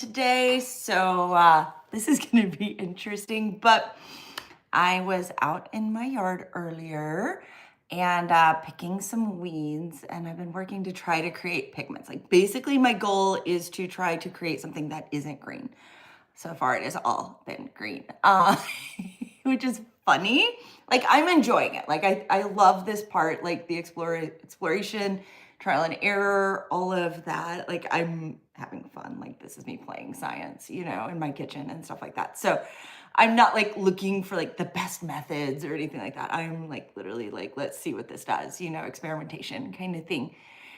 today, so this is going to be interesting. But I was out in my yard earlier and picking some weeds, and I've been working to try to create pigments. Like, basically, my goal is to try to create something that isn't green. So far, it has all been green, which is funny. Like, I'm enjoying it. Like, I love this part, like the exploration, trial and error, all of that. Like, I'm having fun. Like, this is me playing science, in my kitchen and stuff like that. So I'm not like looking for like the best methods or anything like that. I'm like literally like, let's see what this does, experimentation kind of thing.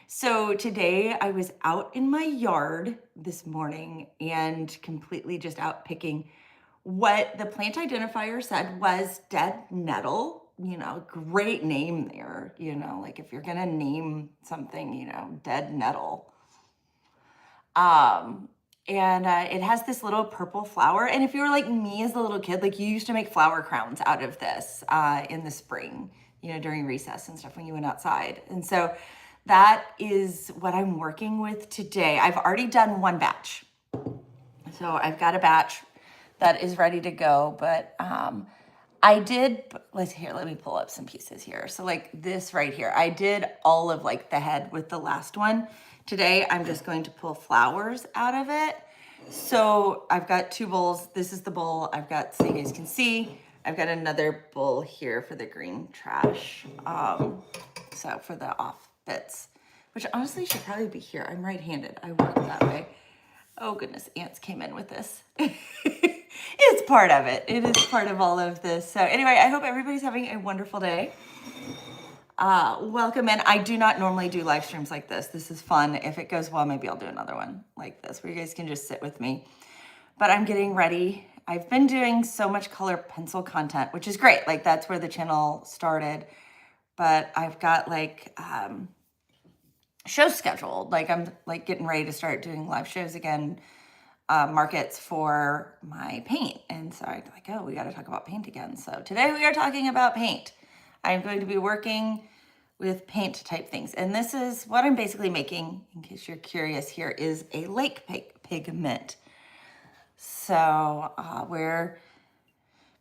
So today I was out in my yard this morning and completely just out picking what the plant identifier said was dead nettle. Great name there. Like, if you're gonna name something, dead nettle. Um, and it has this little purple flower. And if you were like me as a little kid, like, you used to make flower crowns out of this in the spring, during recess and stuff when you went outside. And so that is what I'm working with today. I've already done one batch. So I've got a batch that is ready to go, but I did, let me pull up some pieces here. So like this right here, I did all of like the head with the last one. Today, I'm just going to pull flowers out of it. So I've got two bowls. This is the bowl I've got, so you guys can see. I've got another bowl here for the green trash. So for the off bits, which honestly should probably be here. I'm right-handed. I work that way. Oh goodness, ants came in with this. It's part of it. It is part of all of this. So anyway, I hope everybody's having a wonderful day. Welcome in. I do not normally do live streams like this. This is fun. If it goes well, maybe I'll do another one like this where you guys can just sit with me. But I'm getting ready. I've been doing so much color pencil content, which is great. Like, that's where the channel started. But I've got like shows scheduled. Like, I'm like getting ready to start doing live shows again, markets for my paint. And so I'm like, oh, we got to talk about paint again. So today we are talking about paint. I'm going to be working with paint type things. And this is what I'm basically making, in case you're curious here, is a lake pigment. So where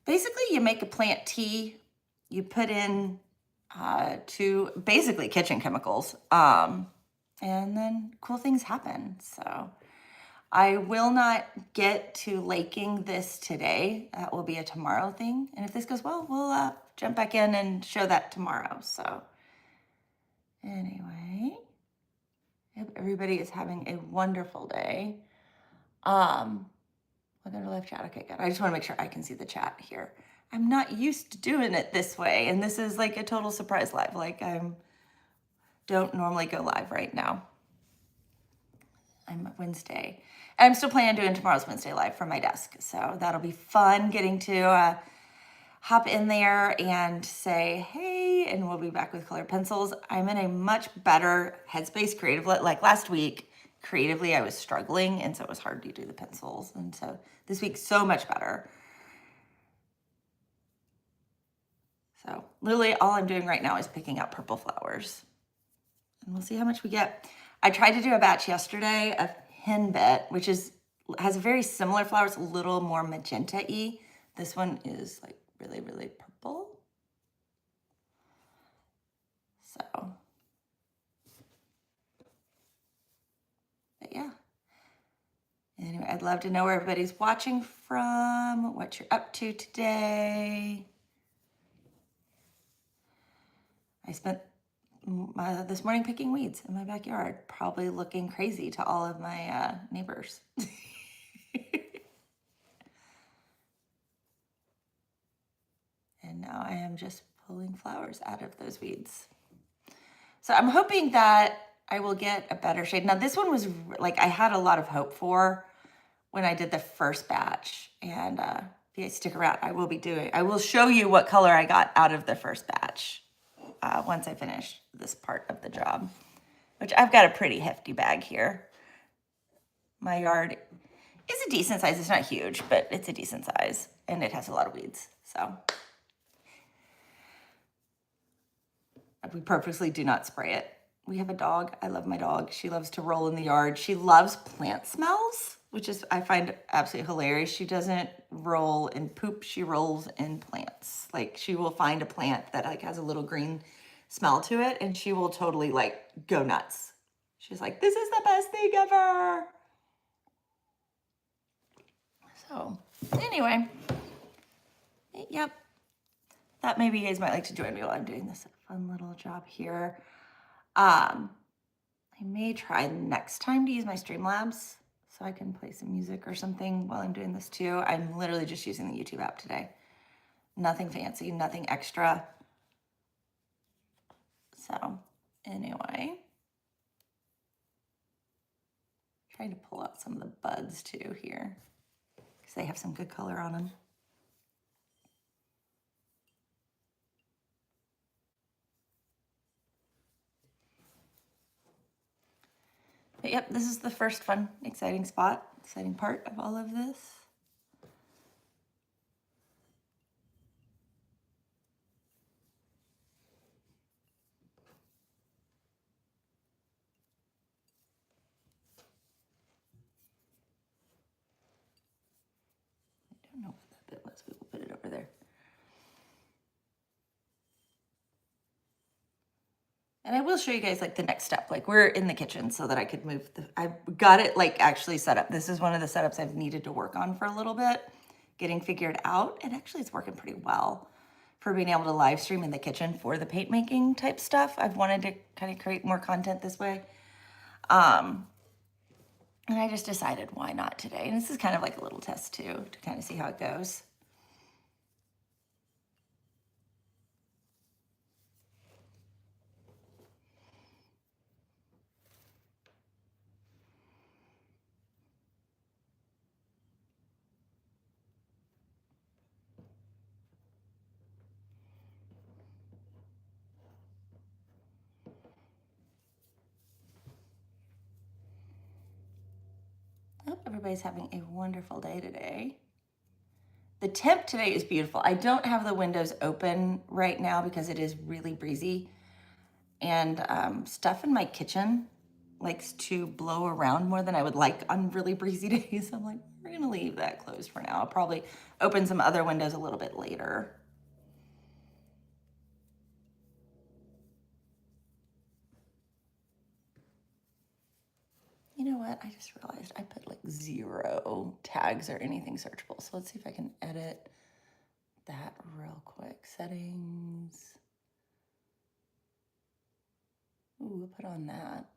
basically you make a plant tea, you put in two basically kitchen chemicals, and then cool things happen. So I will not get to laking this today. That will be a tomorrow thing. And if this goes well, we'll jump back in and show that tomorrow. So anyway, I hope everybody is having a wonderful day. Welcome to live chat. Okay, good. I just want to make sure I can see the chat here. I'm not used to doing it this way, and this is like a total surprise live. Like, I don't normally go live right now. I'm Wednesday. And I'm still planning on doing tomorrow's Wednesday live from my desk. So that'll be fun getting to hop in there and say, hey, and we'll be back with colored pencils. I'm in a much better headspace creatively. Like last week, creatively, I was struggling, and so it was hard to do the pencils. And so this week, so much better. So literally all I'm doing right now is picking out purple flowers. And we'll see how much we get. I tried to do a batch yesterday of henbit, which has very similar flowers, a little more magenta-y. This one is like really, really purple. So, but yeah. Anyway, I'd love to know where everybody's watching from, what you're up to today. I spent this morning picking weeds in my backyard, probably looking crazy to all of my neighbors. And now I am just pulling flowers out of those weeds. So I'm hoping that I will get a better shade. Now, this one was like, I had a lot of hope for when I did the first batch. And if you guys stick around, I will show you what color I got out of the first batch once I finish this part of the job, which I've got a pretty hefty bag here. My yard is a decent size. It's not huge, but it's a decent size, and it has a lot of weeds. So we purposely do not spray it. We have a dog. I love my dog. She loves to roll in the yard. She loves plant smells. which is, I find absolutely hilarious. She doesn't roll in poop, she rolls in plants. Like she will find a plant that like has a little green smell to it and she will totally like go nuts. She's like, this is the best thing ever. So anyway, yep. Thought maybe you guys might like to join me while I'm doing this fun little job here. I may try next time to use my Streamlabs so I can play some music or something while I'm doing this too. I'm literally just using the YouTube app today. Nothing fancy, nothing extra. So anyway, trying to pull out some of the buds too here because they have some good color on them. But yep, this is the first fun, exciting part of all of this. I don't know what that bit was, but we'll put it over there. And I will show you guys like the next step. Like we're in the kitchen so that I could move I got it like actually set up. This is one of the setups I've needed to work on for a little bit, getting figured out. And actually it's working pretty well for being able to live stream in the kitchen for the paint making type stuff. I've wanted to kind of create more content this way. And I just decided why not today. And this is kind of like a little test too, to kind of see how it goes. I hope everybody's having a wonderful day today. The temp today is beautiful. I don't have the windows open right now because it is really breezy. And stuff in my kitchen likes to blow around more than I would like on really breezy days. I'm like, we're gonna leave that closed for now. I'll probably open some other windows a little bit later. You know what? I just realized I put like 0 tags or anything searchable. So let's see if I can edit that real quick. Settings. Ooh, we'll put on that.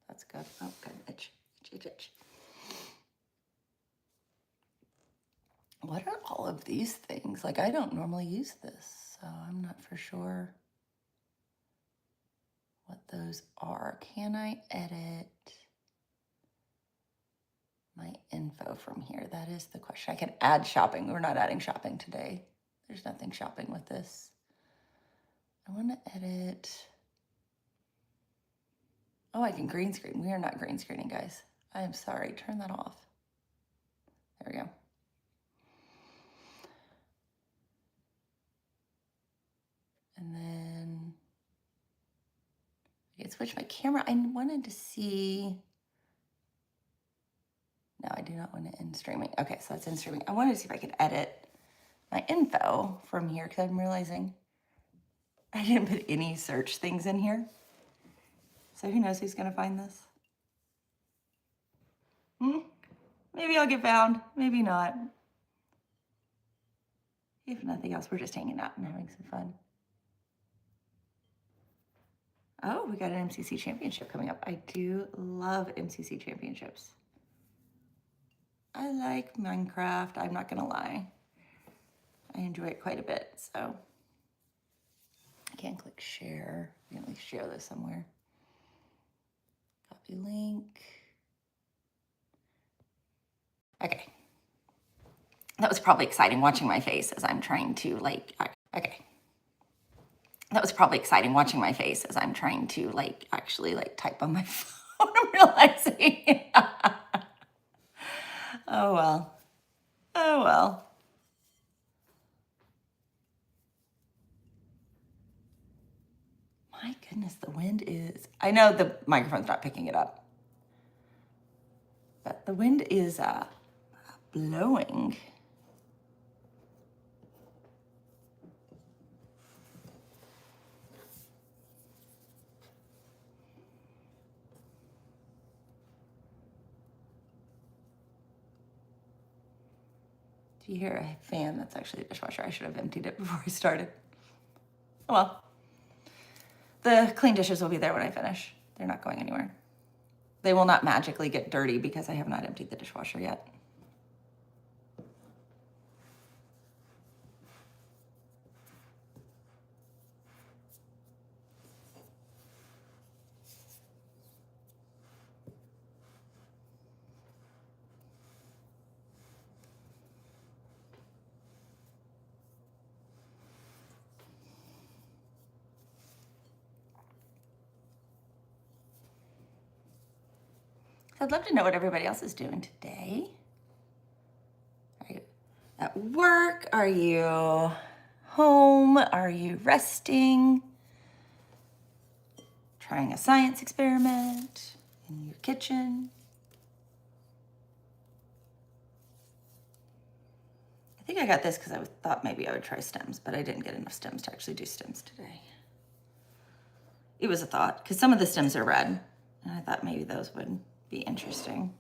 That's good. Oh, good. Itch, itch, itch, itch. What are all of these things? Like, I don't normally use this, so I'm not for sure what those are. Can I edit my info from here? That is the question. I can add shopping. We're not adding shopping today. There's nothing shopping with this. I want to edit. Oh, I can green screen. We are not green screening, guys. I am sorry. Turn that off. There we go. And then I can switch my camera. I wanted to see. No, I do not want to end streaming. Okay, so that's in streaming. I wanted to see if I could edit my info from here because I'm realizing I didn't put any search things in here. So who knows who's going to find this? Maybe I'll get found. Maybe not. If nothing else, we're just hanging out and having some fun. Oh, we got an MCC championship coming up. I do love MCC championships. I like Minecraft. I'm not going to lie. I enjoy it quite a bit. So I can click share. I can at least share this somewhere. Copy link. Okay. That was probably exciting watching my face as I'm trying to like, okay. That was probably exciting watching my face as I'm trying to like actually like type on my phone. I'm realizing. Oh well. Oh well. My goodness, the wind is. I know the microphone's not picking it up. But the wind is blowing. Do you hear a fan? That's actually a dishwasher. I should have emptied it before I started. Oh well. The clean dishes will be there when I finish. They're not going anywhere. They will not magically get dirty because I have not emptied the dishwasher yet. I'd love to know what everybody else is doing today. Are you at work? Are you home? Are you resting? Trying a science experiment in your kitchen? I think I got this because I thought maybe I would try stems, but I didn't get enough stems to actually do stems today. It was a thought because some of the stems are red, and I thought maybe those would be interesting.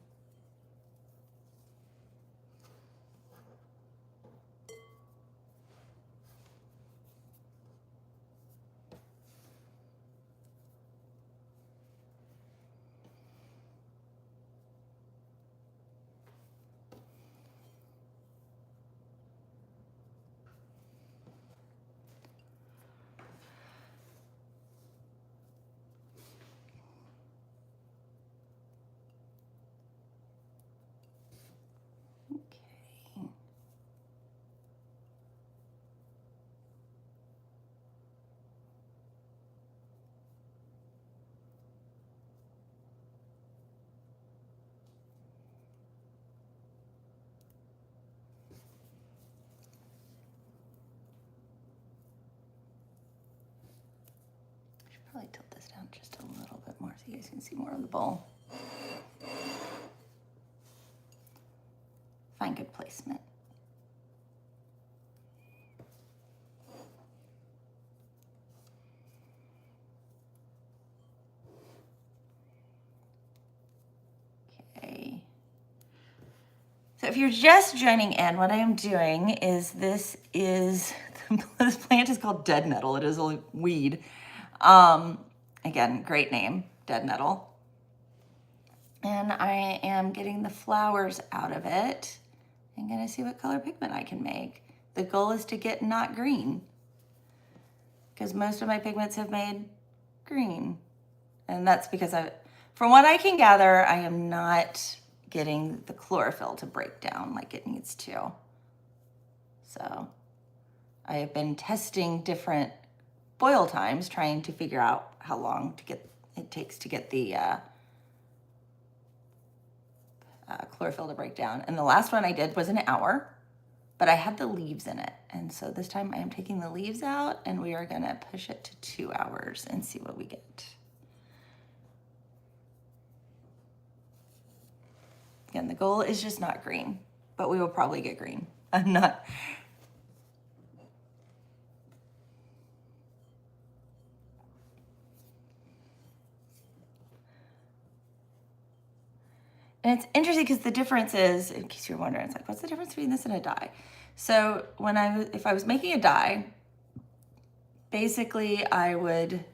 Probably tilt this down just a little bit more so you guys can see more of the bowl. Find good placement. Okay. So if you're just joining in, what I am doing is this plant is called dead nettle. It is a weed. Again, great name, dead nettle. And I am getting the flowers out of it. I'm gonna see what color pigment I can make. The goal is to get not green, because most of my pigments have made green. And that's because from what I can gather, I am not getting the chlorophyll to break down like it needs to. So I have been testing different boil times, trying to figure out how long it takes to get the chlorophyll to break down. And the last one I did was an hour, but I had the leaves in it. And so this time I am taking the leaves out and we are gonna push it to 2 hours and see what we get. Again, the goal is just not green, but we will probably get green. I'm not. And it's interesting because the difference is, in case you're wondering, it's like, what's the difference between this and a dye? So if I was making a dye, basically I would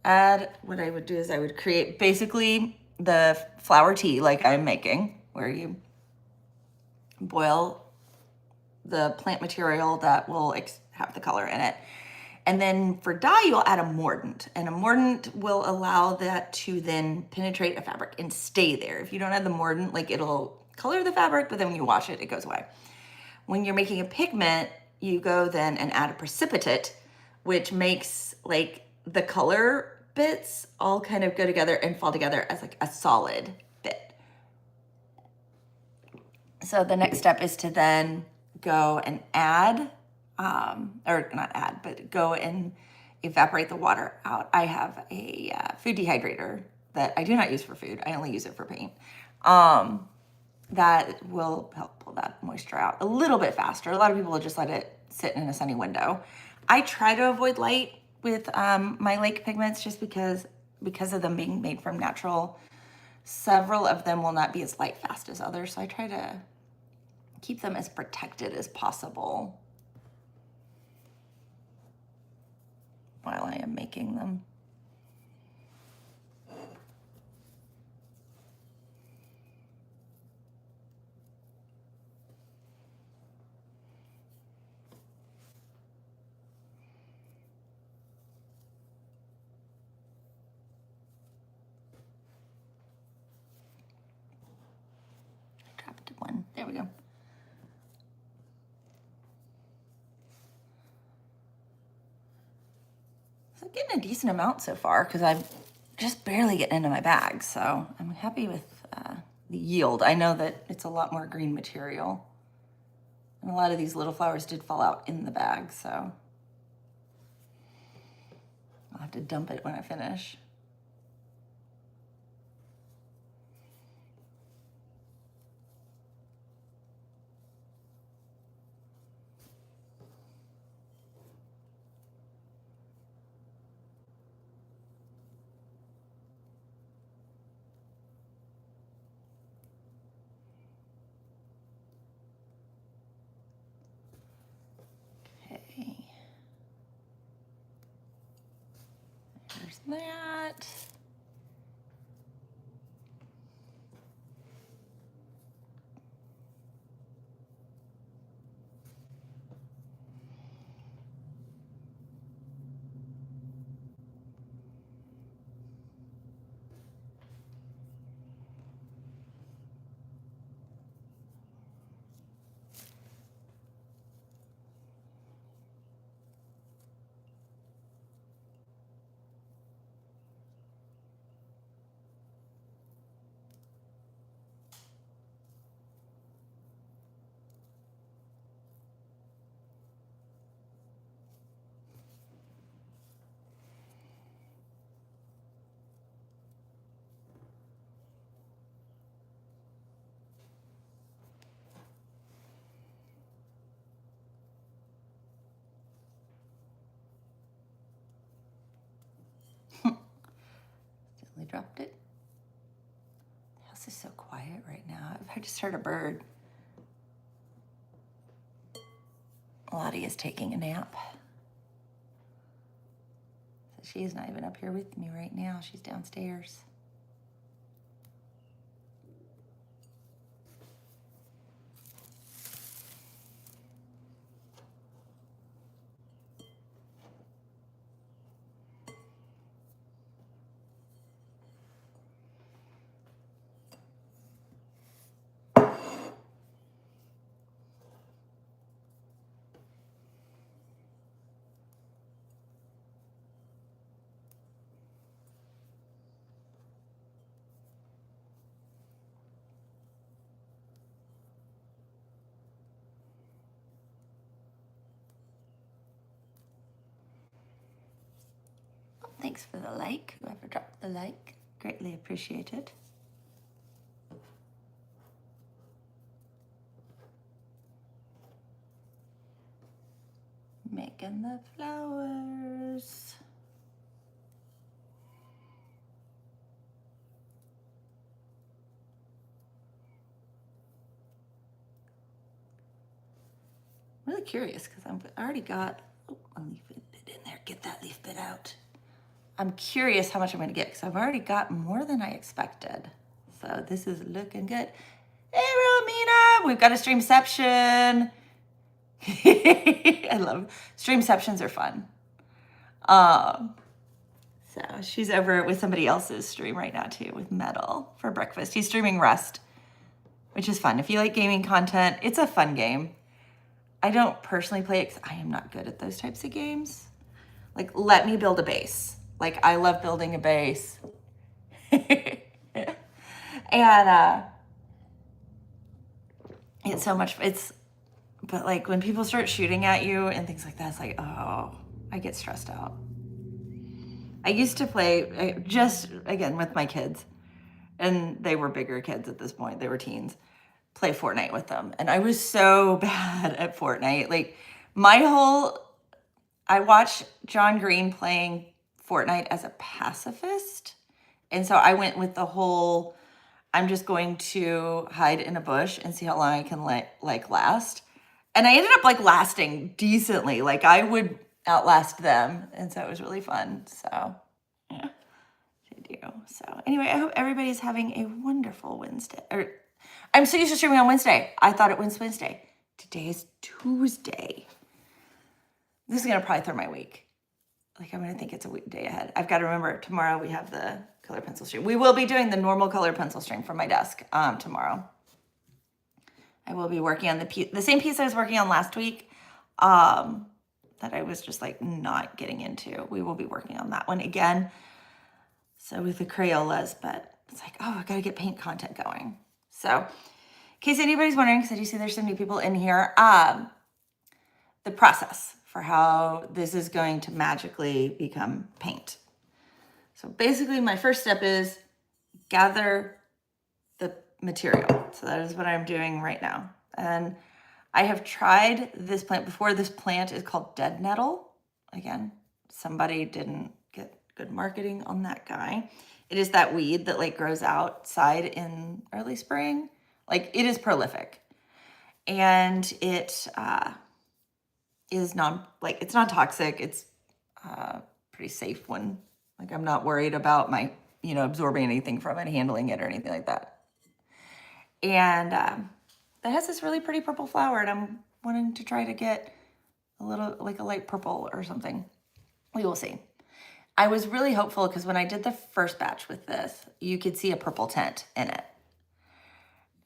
add, what I would do is I would create basically the flower tea like I'm making, where you boil the plant material that will have the color in it. And then for dye, you'll add a mordant, and a mordant will allow that to then penetrate a fabric and stay there. If you don't add the mordant, like it'll color the fabric, but then when you wash it, it goes away. When you're making a pigment, you go then and add a precipitate, which makes like the color bits all kind of go together and fall together as like a solid bit. So the next step is to then go and add, or not add, but go and evaporate the water out. I have a food dehydrator that I do not use for food. I only use it for paint. That will help pull that moisture out a little bit faster. A lot of people will just let it sit in a sunny window. I try to avoid light with my lake pigments just because of them being made from natural. Several of them will not be as light fast as others, so I try to keep them as protected as possible while I am making them. I dropped one. There we go. So I'm getting a decent amount so far because I'm just barely getting into my bag. So I'm happy with the yield. I know that it's a lot more green material. And a lot of these little flowers did fall out in the bag, so I'll have to dump it when I finish. There's that. Gently dropped it. The house is so quiet right now. I just heard a bird. Lottie is taking a nap. So she is not even up here with me right now. She's downstairs. Thanks for the like, whoever dropped the like. Greatly appreciated. Making the flowers. I'm really curious because I already got a leaf bit in there. Get that leaf bit out. I'm curious how much I'm going to get because I've already got more than I expected. So this is looking good. Hey, Romina, we've got a streamception. I love streamceptions are fun. So she's over with somebody else's stream right now too with Metal for breakfast. He's streaming Rust, which is fun. If you like gaming content, it's a fun game. I don't personally play it because I am not good at those types of games. Like, let me build a base. Like, I love building a base. And it's so much, but like when people start shooting at you and things like that, it's like, oh, I get stressed out. I used to play just, again, with my kids. and they were bigger kids at this point, they were teens, play Fortnite with them. And I was so bad at Fortnite. Like I watched John Green playing Fortnite as a pacifist. And so I went with the whole, I'm just going to hide in a bush and see how long I can last. And I ended up like lasting decently. Like I would outlast them. And so it was really fun. So yeah, I do. So anyway, I hope everybody's having a wonderful Wednesday. I'm so used to streaming on Wednesday. I thought it was Wednesday. Today is Tuesday. This is going to probably throw my week. Like I'm going to think it's a day ahead. I've got to remember tomorrow we have the color pencil stream. We will be doing the normal color pencil stream from my desk tomorrow. I will be working on the same piece I was working on last week that I was just like not getting into. We will be working on that one again. So with the Crayolas, but it's like, oh, I got to get paint content going. So in case anybody's wondering, because I do see there's some new people in here, the process for how this is going to magically become paint. So basically my first step is gather the material. So that is what I'm doing right now. And I have tried this plant before. This plant is called dead nettle. Again, somebody didn't get good marketing on that guy. It is that weed that like grows outside in early spring. Like it is prolific. And it is it's non-toxic. It's pretty safe one. Like I'm not worried about my, absorbing anything from it, handling it or anything like that. And that has this really pretty purple flower, and I'm wanting to try to get a little, like a light purple or something. We will see. I was really hopeful because when I did the first batch with this, you could see a purple tint in it.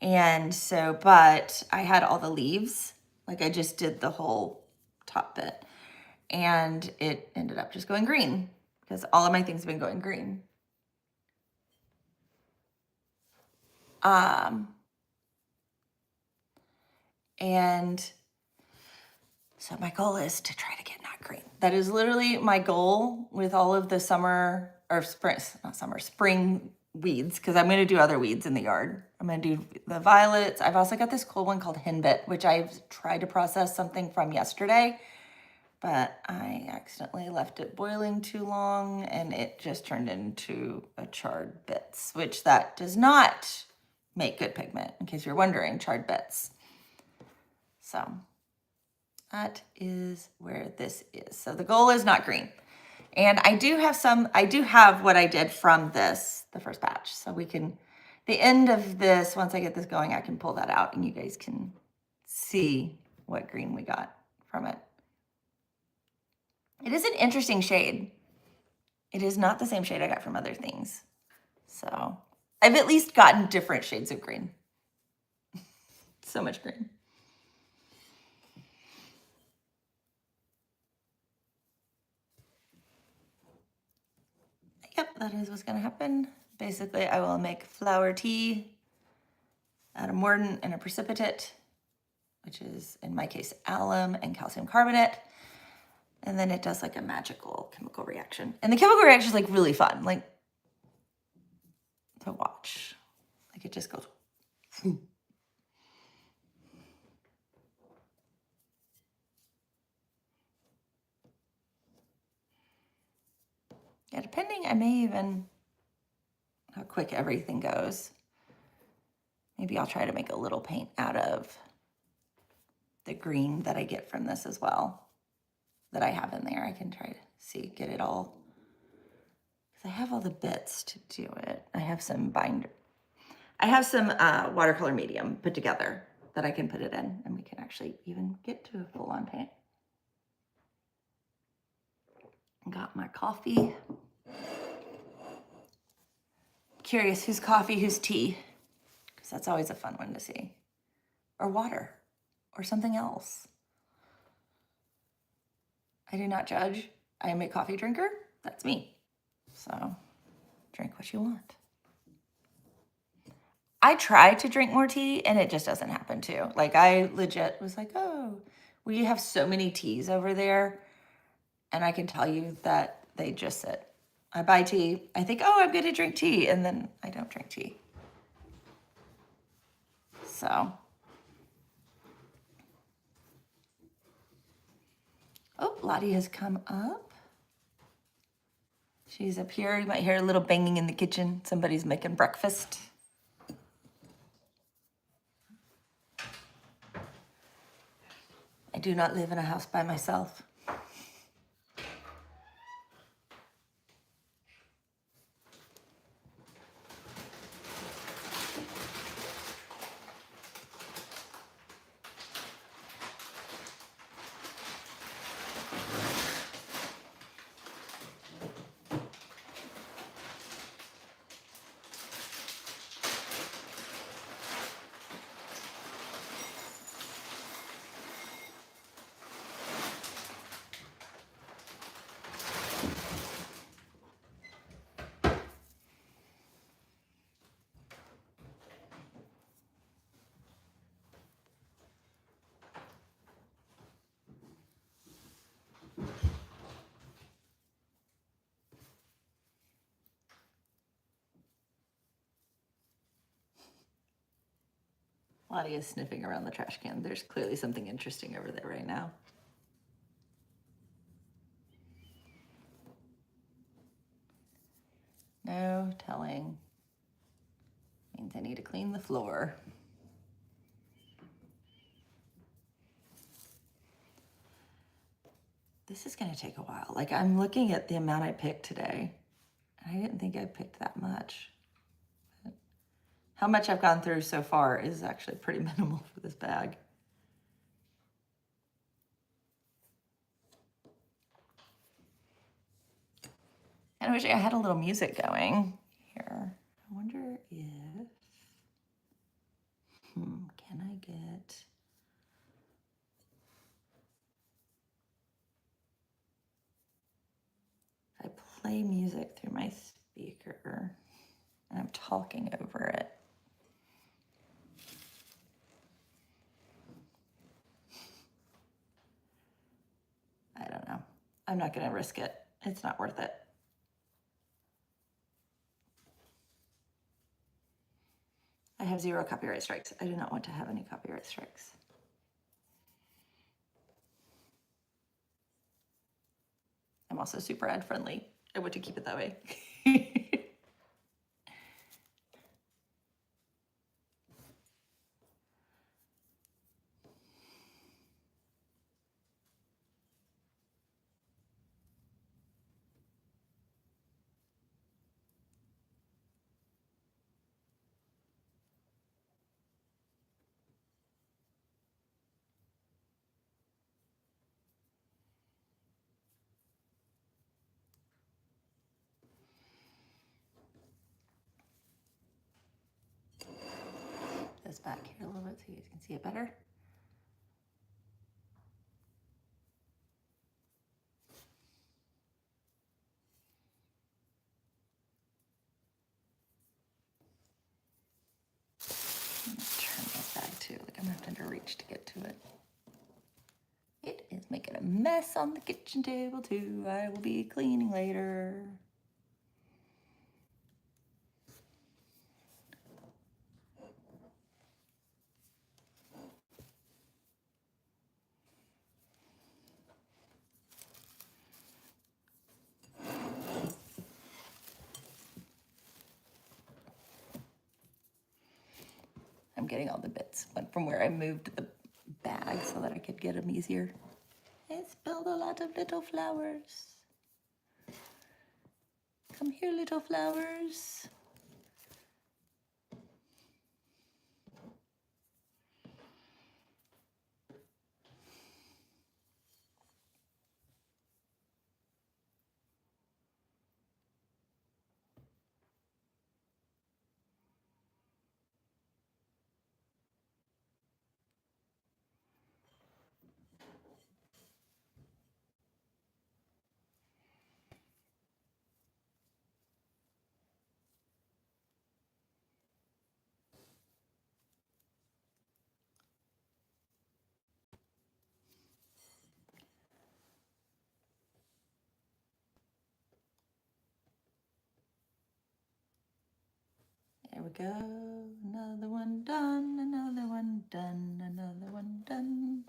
And so, but I had all the leaves, like I just did the whole top bit, and it ended up just going green because all of my things have been going green. And so my goal is to try to get not green. That is literally my goal with all of the summer or spring weeds, because I'm going to do other weeds in the yard. I'm going to do the violets. I've also got this cool one called henbit, which I've tried to process something from yesterday, but I accidentally left it boiling too long and it just turned into a charred bits, which that does not make good pigment, in case you're wondering, charred bits. So that is where this is. So the goal is not green. And I do have what I did from this, the first batch. So the end of this, once I get this going, I can pull that out and you guys can see what green we got from it. It is an interesting shade. It is not the same shade I got from other things. So I've at least gotten different shades of green. So much green. Yep, that is what's going to happen. Basically, I will make flower tea, add a mordant and a precipitate, which is, in my case, alum and calcium carbonate. And then it does like a magical chemical reaction. And the chemical reaction is like really fun, like to watch. Like it just goes. Yeah, depending, I may even, how quick everything goes. Maybe I'll try to make a little paint out of the green that I get from this as well, that I have in there. I can try to get it all, because I have all the bits to do it. I have some watercolor medium put together that I can put it in, and we can actually even get to a full-on paint. Got my coffee. Curious who's coffee, who's tea, because that's always a fun one to see. Or water, or something else. I do not judge. I am a coffee drinker. That's me. So drink what you want. I try to drink more tea and it just doesn't happen too. Like I legit was like, oh, we have so many teas over there. And I can tell you that they just sit. I buy tea. I think, oh, I'm going to drink tea. And then I don't drink tea. So, oh, Lottie has come up. She's up here. You might hear a little banging in the kitchen. Somebody's making breakfast. I do not live in a house by myself. Lottie is sniffing around the trash can. There's clearly something interesting over there right now. No telling. Means I need to clean the floor. This is gonna take a while. Like, I'm looking at the amount I picked today. I didn't think I picked that much. But how much I've gone through so far is actually pretty minimal for this bag. And I wish I had a little music going here. I wonder if, can I get, if I play music through my speaker and I'm talking over it. I don't know. I'm not gonna risk it. It's not worth it. I have 0 copyright strikes. I do not want to have any copyright strikes. I'm also super ad friendly. I want to keep it that way. This back here a little bit so you guys can see it better. I'm gonna turn this back too. Like, I'm gonna have to reach to get to it. It is making a mess on the kitchen table too. I will be cleaning later. I'm getting all the bits from where I moved the bag so that I could get them easier. I spilled a lot of little flowers. Come here, little flowers. There we go. Another one done, another one done, another one done.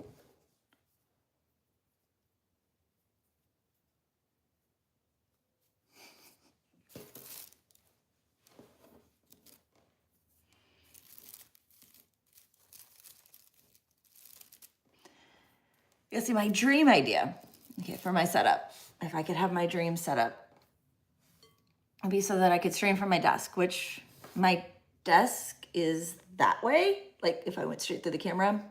You see my dream idea, okay, for my setup. If I could have my dream setup, it'd be so that I could stream from my desk, which my desk is that way. Like if I went straight through the camera,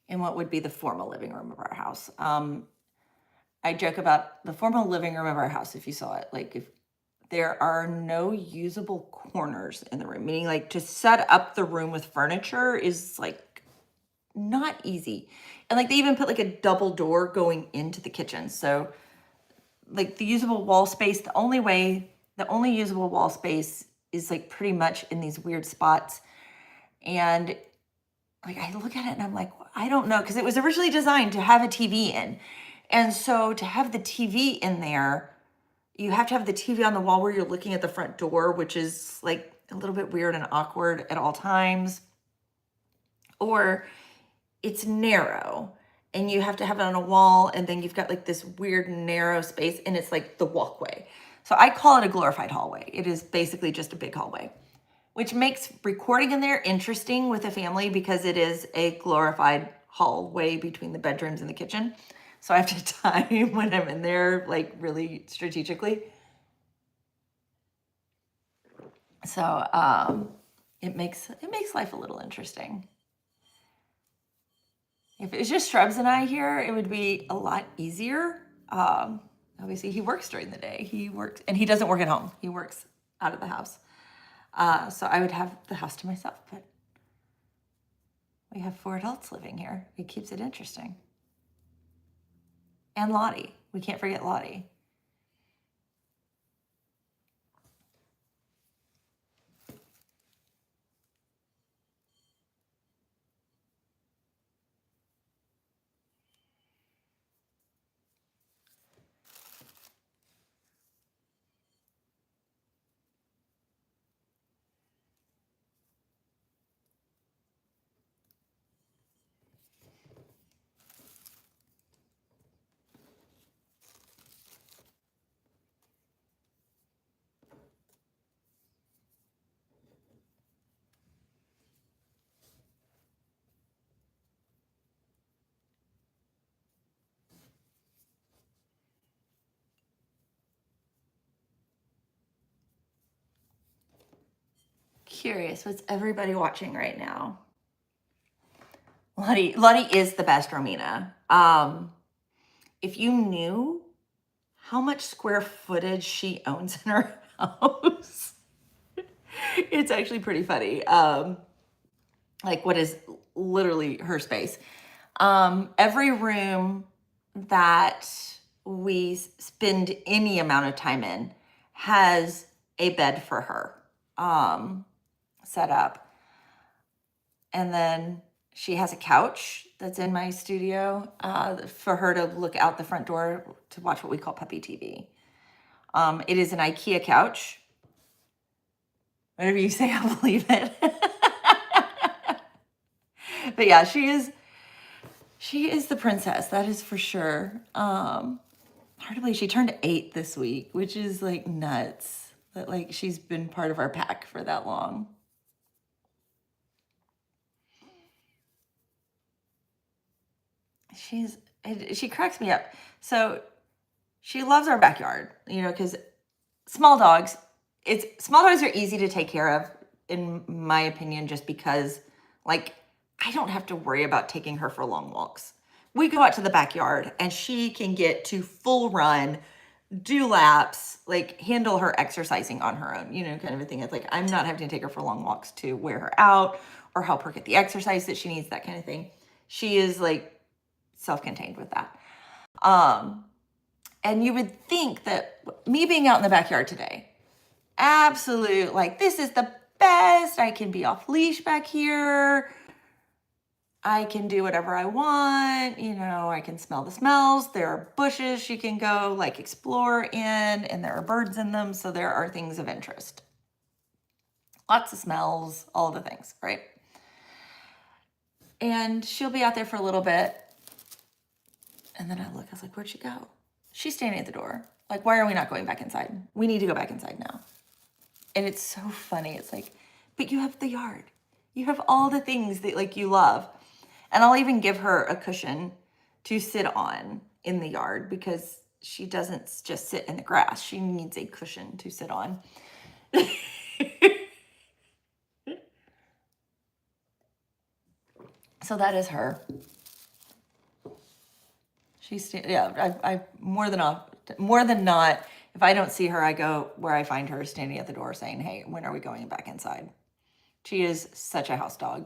in what would be the formal living room of our house. I joke about the formal living room of our house. If you saw it, like if there are no usable corners in the room, meaning like to set up the room with furniture is like not easy. And like they even put like a double door going into the kitchen. So like the usable wall space, the only usable wall space is like pretty much in these weird spots. And like I look at it and I'm like, I don't know, because it was originally designed to have a TV in. And so to have the TV in there, you have to have the TV on the wall where you're looking at the front door, which is like a little bit weird and awkward at all times. Or it's narrow and you have to have it on a wall, and then you've got like this weird narrow space and it's like the walkway. So I call it a glorified hallway. It is basically just a big hallway, which makes recording in there interesting with a family because it is a glorified hallway between the bedrooms and the kitchen. So I have to time when I'm in there, like really strategically. So it makes life a little interesting. If it was just Shrubs and I here, it would be a lot easier. Obviously, he works during the day. He works, and he doesn't work at home. He works out of the house. So I would have the house to myself, but we have 4 adults living here. It keeps it interesting. And Lottie. We can't forget Lottie. Curious, what's everybody watching right now? Lottie is the best, Romina. If you knew how much square footage she owns in her house, it's actually pretty funny. Like what is literally her space. Every room that we spend any amount of time in has a bed for her set up. And then she has a couch that's in my studio for her to look out the front door to watch what we call puppy TV. It is an IKEA couch. Whatever you say, I'll believe it. But yeah, she is the princess, that is for sure. Hard to believe she turned 8 this week, which is like nuts that like she's been part of our pack for that long. She cracks me up. So she loves our backyard, you know, because small dogs are easy to take care of, in my opinion, just because like I don't have to worry about taking her for long walks. We go out to the backyard and she can get to full run, do laps, like handle her exercising on her own, you know, kind of a thing. It's like I'm not having to take her for long walks to wear her out or help her get the exercise that she needs, that kind of thing. She is like self-contained with that. And you would think that me being out in the backyard today, absolute, like this is the best. I can be off leash back here. I can do whatever I want. You know, I can smell the smells. There are bushes she can go like explore in, and there are birds in them. So there are things of interest. Lots of smells, all the things, right? And she'll be out there for a little bit. And then I was like, where'd she go? She's standing at the door. Like, why are we not going back inside? We need to go back inside now. And it's so funny. It's like, but you have the yard. You have all the things that like you love. And I'll even give her a cushion to sit on in the yard because she doesn't just sit in the grass. She needs a cushion to sit on. So that is her. She's, yeah, I more than not, if I don't see her, I go where I find her standing at the door saying, hey, when are we going back inside? She is such a house dog.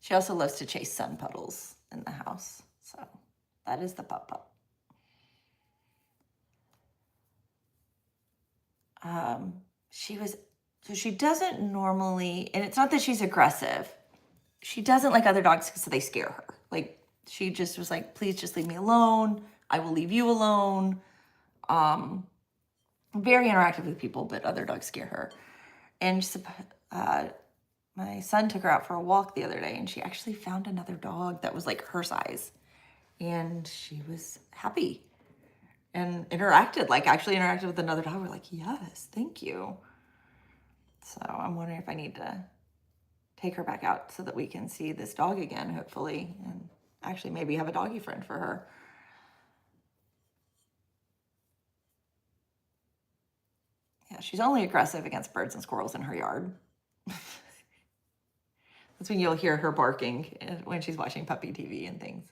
She also loves to chase sun puddles in the house. So that is the pup. She doesn't normally, and it's not that she's aggressive. She doesn't like other dogs because they scare her. Like she just was like, please just leave me alone. I will leave you alone. Very interactive with people, but other dogs scare her. And my son took her out for a walk the other day and she actually found another dog that was like her size. And she was happy and actually interacted with another dog. We're like, yes, thank you. So I'm wondering if I need to take her back out so that we can see this dog again, hopefully, and actually maybe have a doggy friend for her. Yeah, she's only aggressive against birds and squirrels in her yard. That's when you'll hear her barking when she's watching puppy TV and things,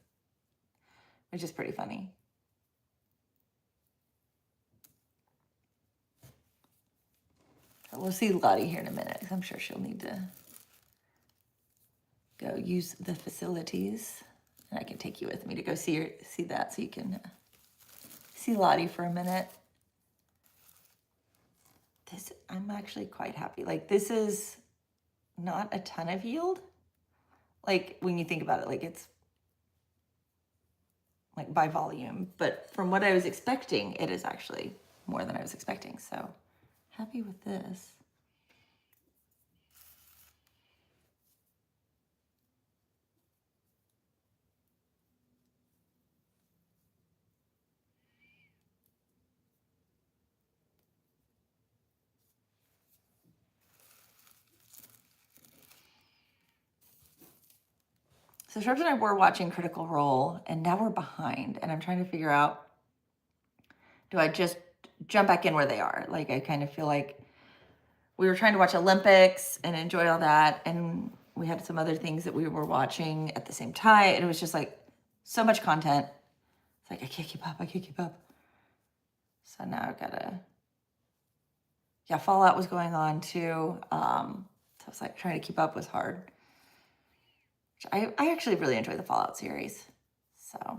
which is pretty funny. We'll see Lottie here in a minute because I'm sure she'll need to go use the facilities. And I can take you with me to go see that so you can see Lottie for a minute. I'm actually quite happy. Like this is not a ton of yield. Like when you think about it, like it's like by volume, but from what I was expecting, it is actually more than I was expecting. So happy with this. So Sharps and I were watching Critical Role, and now we're behind, and I'm trying to figure out, do I just jump back in where they are? Like, I kind of feel like we were trying to watch Olympics and enjoy all that, and we had some other things that we were watching at the same time, and it was just like so much content. It's like, I can't keep up. So now I've gotta, Fallout was going on too. So I was like, trying to keep up was hard. I actually really enjoy the Fallout series. So I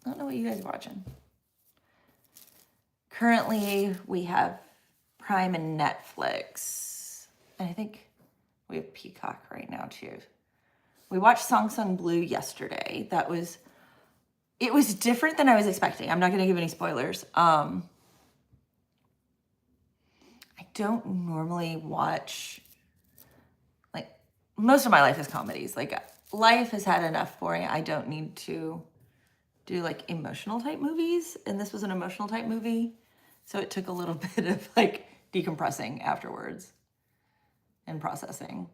don't know what you guys are watching. Currently, we have Prime and Netflix. And I think we have Peacock right now too. We watched Song Sung Blue yesterday. It was different than I was expecting. I'm not going to give any spoilers. I don't normally watch, like, most of my life is comedies. Like, life has had enough for me. I don't need to do like emotional type movies. And this was an emotional type movie. So it took a little bit of like decompressing afterwards and processing.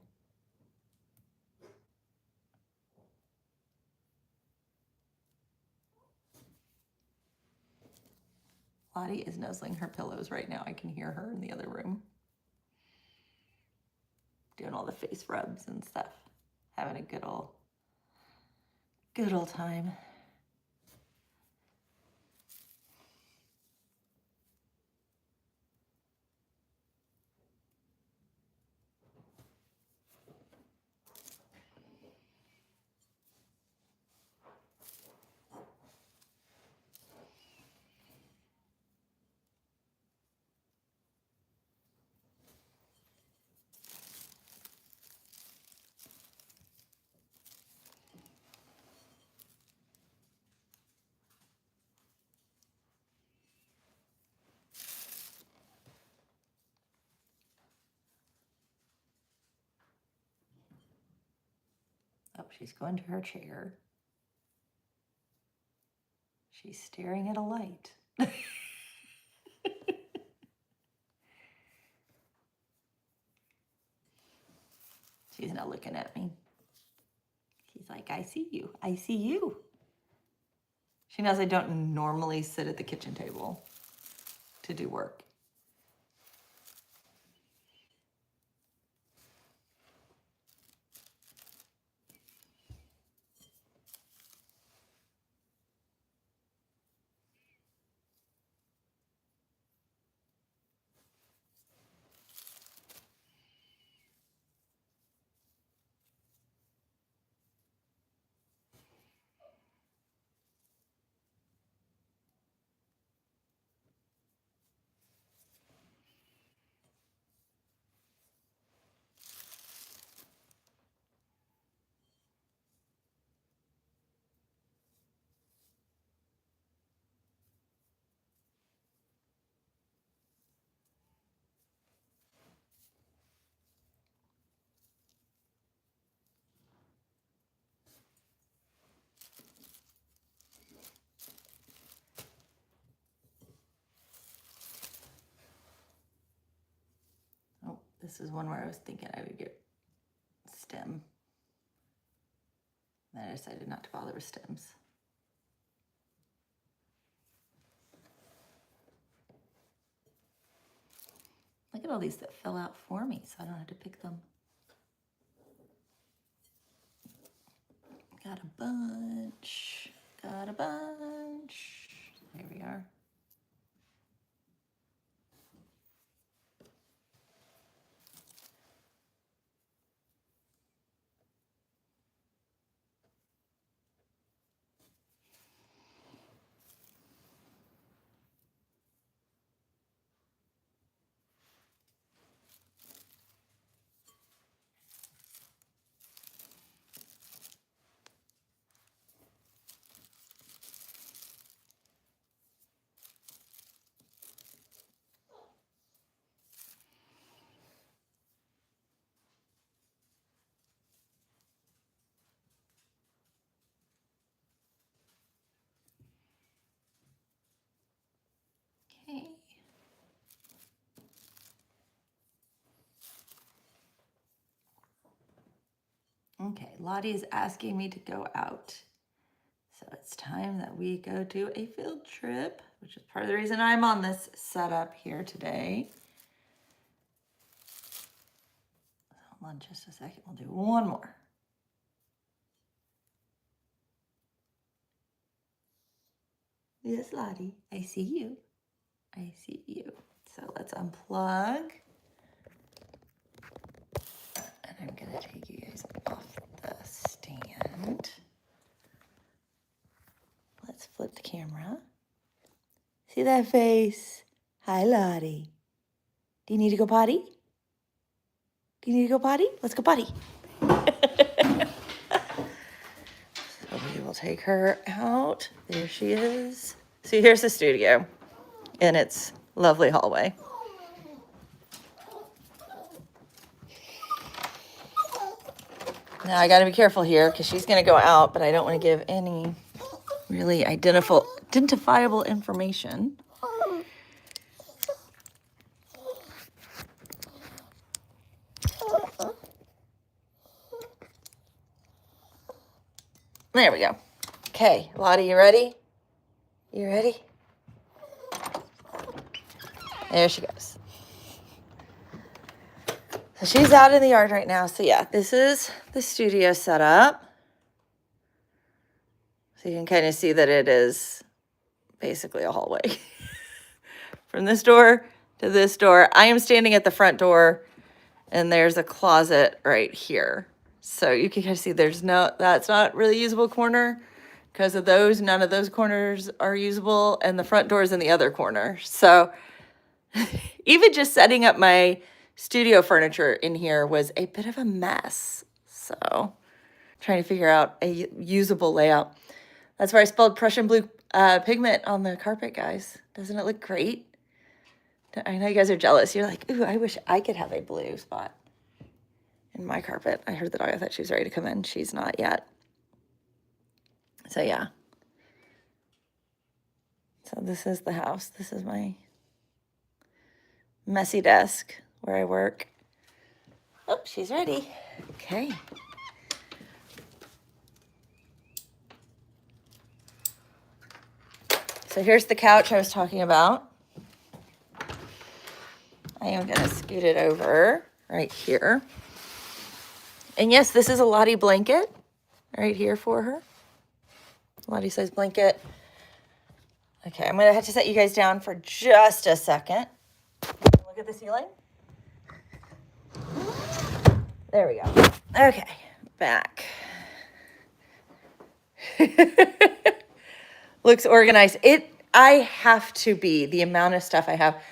Lottie is nuzzling her pillows right now. I can hear her in the other room. Doing all the face rubs and stuff. Having a good old time. she's going to her chair. She's staring at a light. She's not looking at me. She's like, I see you. I see you. She knows I don't normally sit at the kitchen table to do work. Oh, this is one where I was thinking I would get stem. Then I decided not to bother with stems. Look at all these that fell out for me, so I don't have to pick them. Got a bunch. Got a bunch. There we are. Okay. Okay, Lottie is asking me to go out. So it's time that we go do a field trip, which is part of the reason I'm on this setup here today. Hold on just a second, we'll do one more. Yes, Lottie, I see you. I see you. So let's unplug. And I'm gonna take you guys off the stand. Let's flip the camera. See that face? Hi, Lottie. Do you need to go potty? Do you need to go potty? Let's go potty. So we will take her out. There she is. See, here's the studio in its lovely hallway. Now I gotta be careful here because she's gonna go out, but I don't want to give any really identifiable information. There we go. Okay, Lottie, you ready? You ready? There she goes. So she's out in the yard right now. So yeah, this is the studio setup. So you can kind of see that it is basically a hallway. From this door to this door. I am standing at the front door and there's a closet right here. So you can kind of see that's not really usable corner because of those. None of those corners are usable and the front door is in the other corner. So even just setting up my studio furniture in here was a bit of a mess. So trying to figure out a usable layout. That's where I spilled Prussian blue pigment on the carpet, guys. Doesn't it look great? I know you guys are jealous. You're like, ooh, I wish I could have a blue spot. in my carpet. I heard the dog. I thought she was ready to come in. She's not yet. So yeah. So this is the house. This is my messy desk where I work. Oh, she's ready. Okay. So here's the couch I was talking about. I am going to scoot it over right here. And yes, this is a Lottie blanket right here for her. Lottie size blanket. Okay, I'm going to have to set you guys down for just a second. Look at the ceiling. There we go. Okay, back. Looks organized. I have to be, the amount of stuff I have.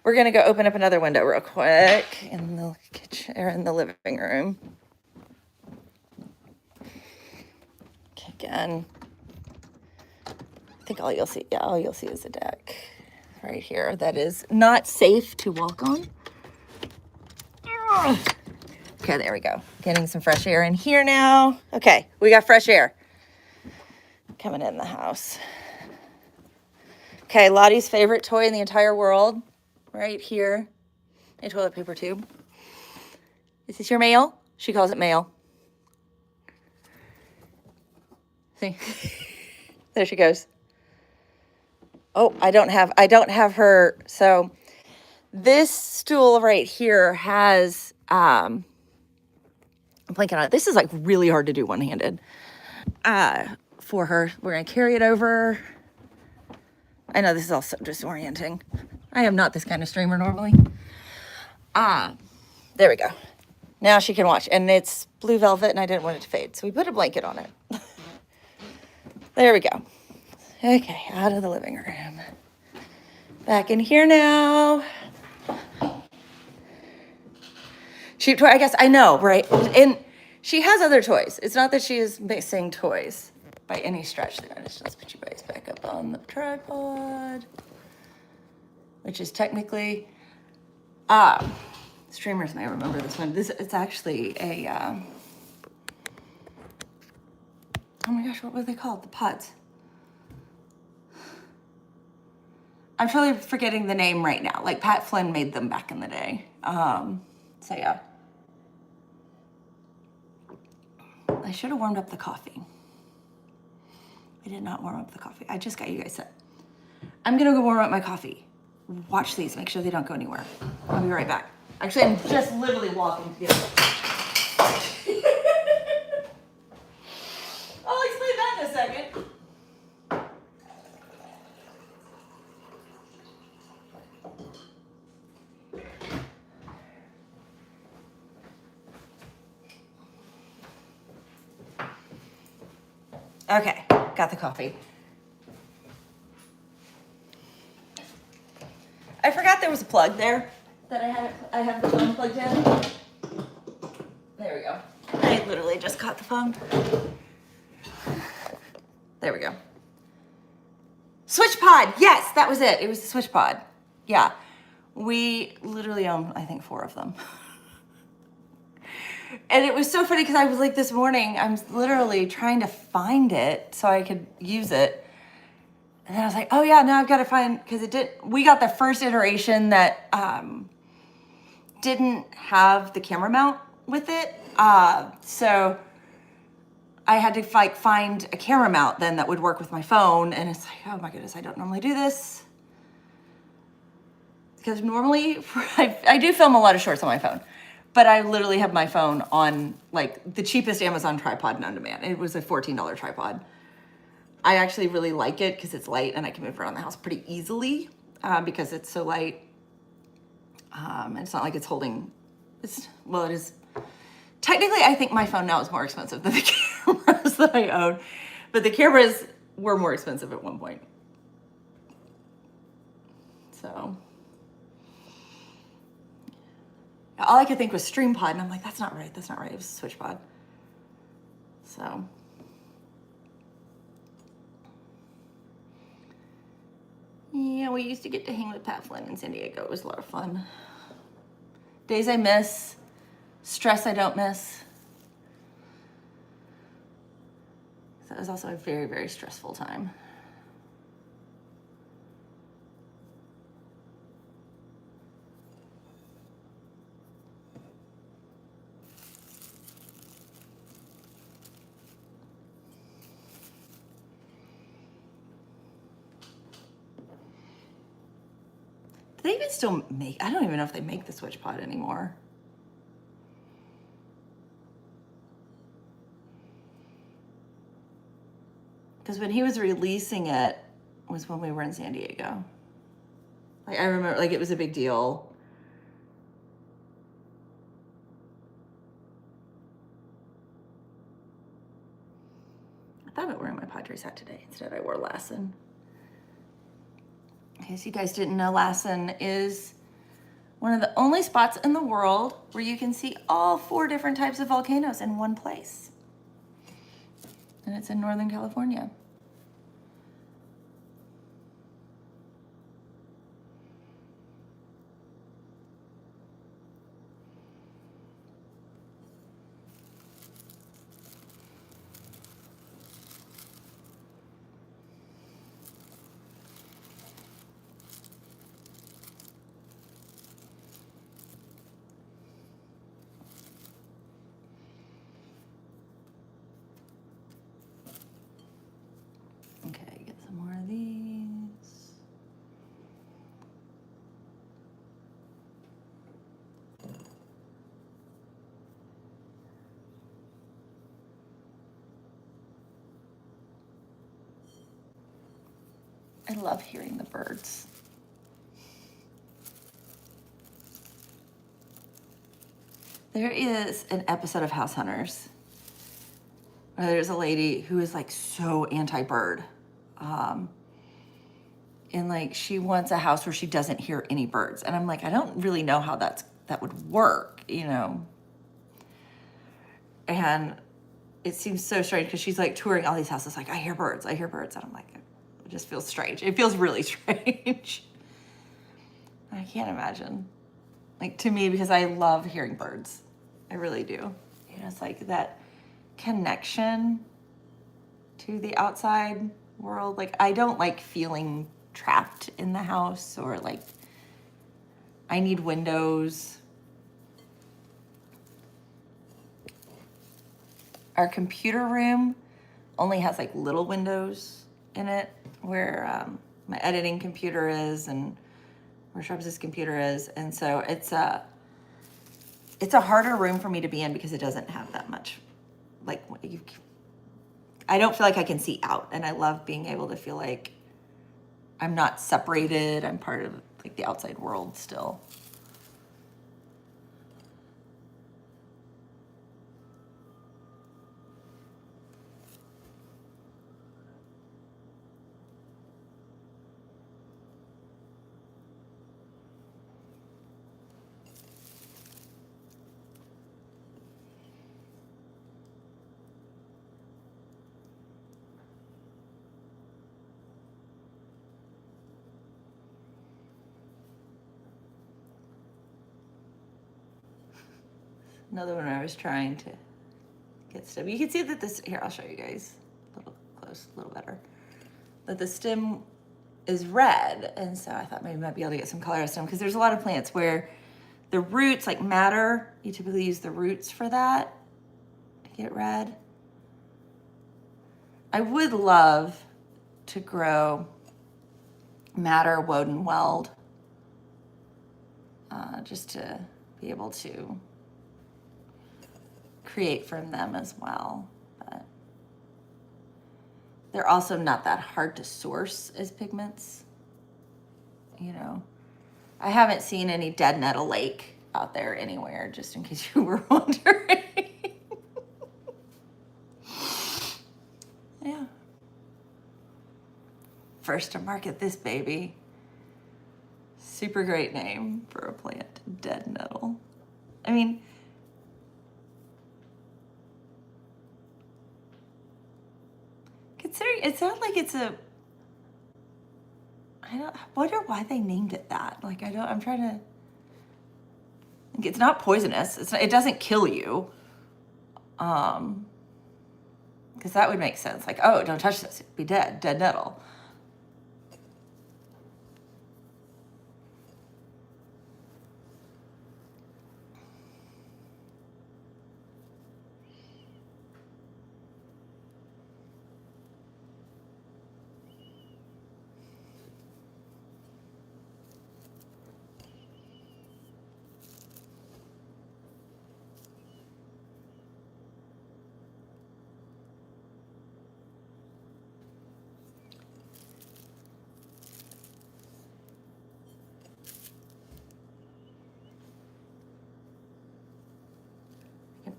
We're going to go open up another window real quick in the kitchen or in the living room. Okay, again. I think all you'll see is a deck right here that is not safe to walk on. Okay, there we go. Getting some fresh air in here now. Okay, we got fresh air coming in the house. Okay, Lottie's favorite toy in the entire world, right here. A toilet paper tube. Is this your mail? She calls it mail. See? There she goes. Oh, I don't have her. So this stool right here has I'm blanking on it. This is like really hard to do one-handed. For her, we're gonna carry it over. I know this is also disorienting. I am not this kind of streamer normally. There we go. Now she can watch, and it's blue velvet, and I didn't want it to fade, so we put a blanket on it. There we go. Okay, out of the living room. Back in here now. Cheap toy, I guess, I know, right? And she has other toys. It's not that she is missing toys by any stretch there. Let's put you guys back up on the tripod, which is technically, streamers may remember this one. It's actually a, oh my gosh, what were they called? The pods. I'm totally forgetting the name right now. Like Pat Flynn made them back in the day. So yeah. I should have warmed up the coffee. I did not warm up the coffee. I just got you guys set. I'm gonna go warm up my coffee. Watch these, make sure they don't go anywhere. I'll be right back. Actually, I'm just literally walking to the other. I'll explain that in a second. Okay, got the coffee. I forgot there was a plug there that I have the phone plugged in. There we go. I literally just caught the phone. There we go. Switch pod. Yes, that was it. It was the switch pod. Yeah. We literally own, I think, 4 of them. And it was so funny because I was like this morning, I'm literally trying to find it so I could use it. And then I was like, oh yeah, now I've got to find, because we got the first iteration that didn't have the camera mount with it. So I had to find a camera mount then that would work with my phone. And it's like, oh my goodness, I don't normally do this. Because normally, I do film a lot of shorts on my phone. But I literally have my phone on like the cheapest Amazon tripod known to man. It was a $14 tripod. I actually really like it because it's light and I can move around the house pretty easily because it's so light. And it's not like it's holding, it is. Technically, I think my phone now is more expensive than the cameras that I own. But the cameras were more expensive at one point. So. All I could think was StreamPod, and I'm like, that's not right. That's not right. It was a SwitchPod. So. Yeah, we used to get to hang with Pat Flynn in San Diego. It was a lot of fun. Days I miss. Stress I don't miss. That was also a very, very stressful time. Do they even still make, I don't even know if they make the Switch Pod anymore. Because when he was releasing it was when we were in San Diego. Like I remember, like it was a big deal. I thought about wearing my Padres hat today. Instead, I wore Lassen. In case you guys didn't know, Lassen is one of the only spots in the world where you can see all 4 different types of volcanoes in one place. And it's in Northern California. Okay, get some more of these. I love hearing the birds. There is an episode of House Hunters where there's a lady who is like so anti-bird. And like she wants a house where she doesn't hear any birds. And I'm like, I don't really know how that would work, you know? And it seems so strange because she's like touring all these houses like, I hear birds. And I'm like, it just feels strange. It feels really strange. I can't imagine. Like to me, because I love hearing birds. I really do. You know, it's like that connection to the outside world. Like I don't like feeling trapped in the house or like I need windows. Our computer room only has like little windows in it where my editing computer is and where Shrubs' computer is. And so it's a harder room for me to be in because it doesn't have that much, like I don't feel like I can see out, and I love being able to feel like I'm not separated. I'm part of like the outside world still. Another one I was trying to get stuff. You can see that this, here, I'll show you guys a little close, a little better. That the stem is red, and so I thought maybe I might be able to get some color out of stem because there's a lot of plants where the roots like matter. You typically use the roots for that to get red. I would love to grow madder, woden weld, just to be able to create from them as well. But they're also not that hard to source as pigments. You know, I haven't seen any dead nettle lake out there anywhere, just in case you were wondering. Yeah. First to market this baby. Super great name for a plant, dead nettle. I mean, considering it's not like it's a, I wonder why they named it that. Like I'm trying to It's not poisonous. It doesn't kill you. Because that would make sense. Like, oh, don't touch this. It'd be dead nettle.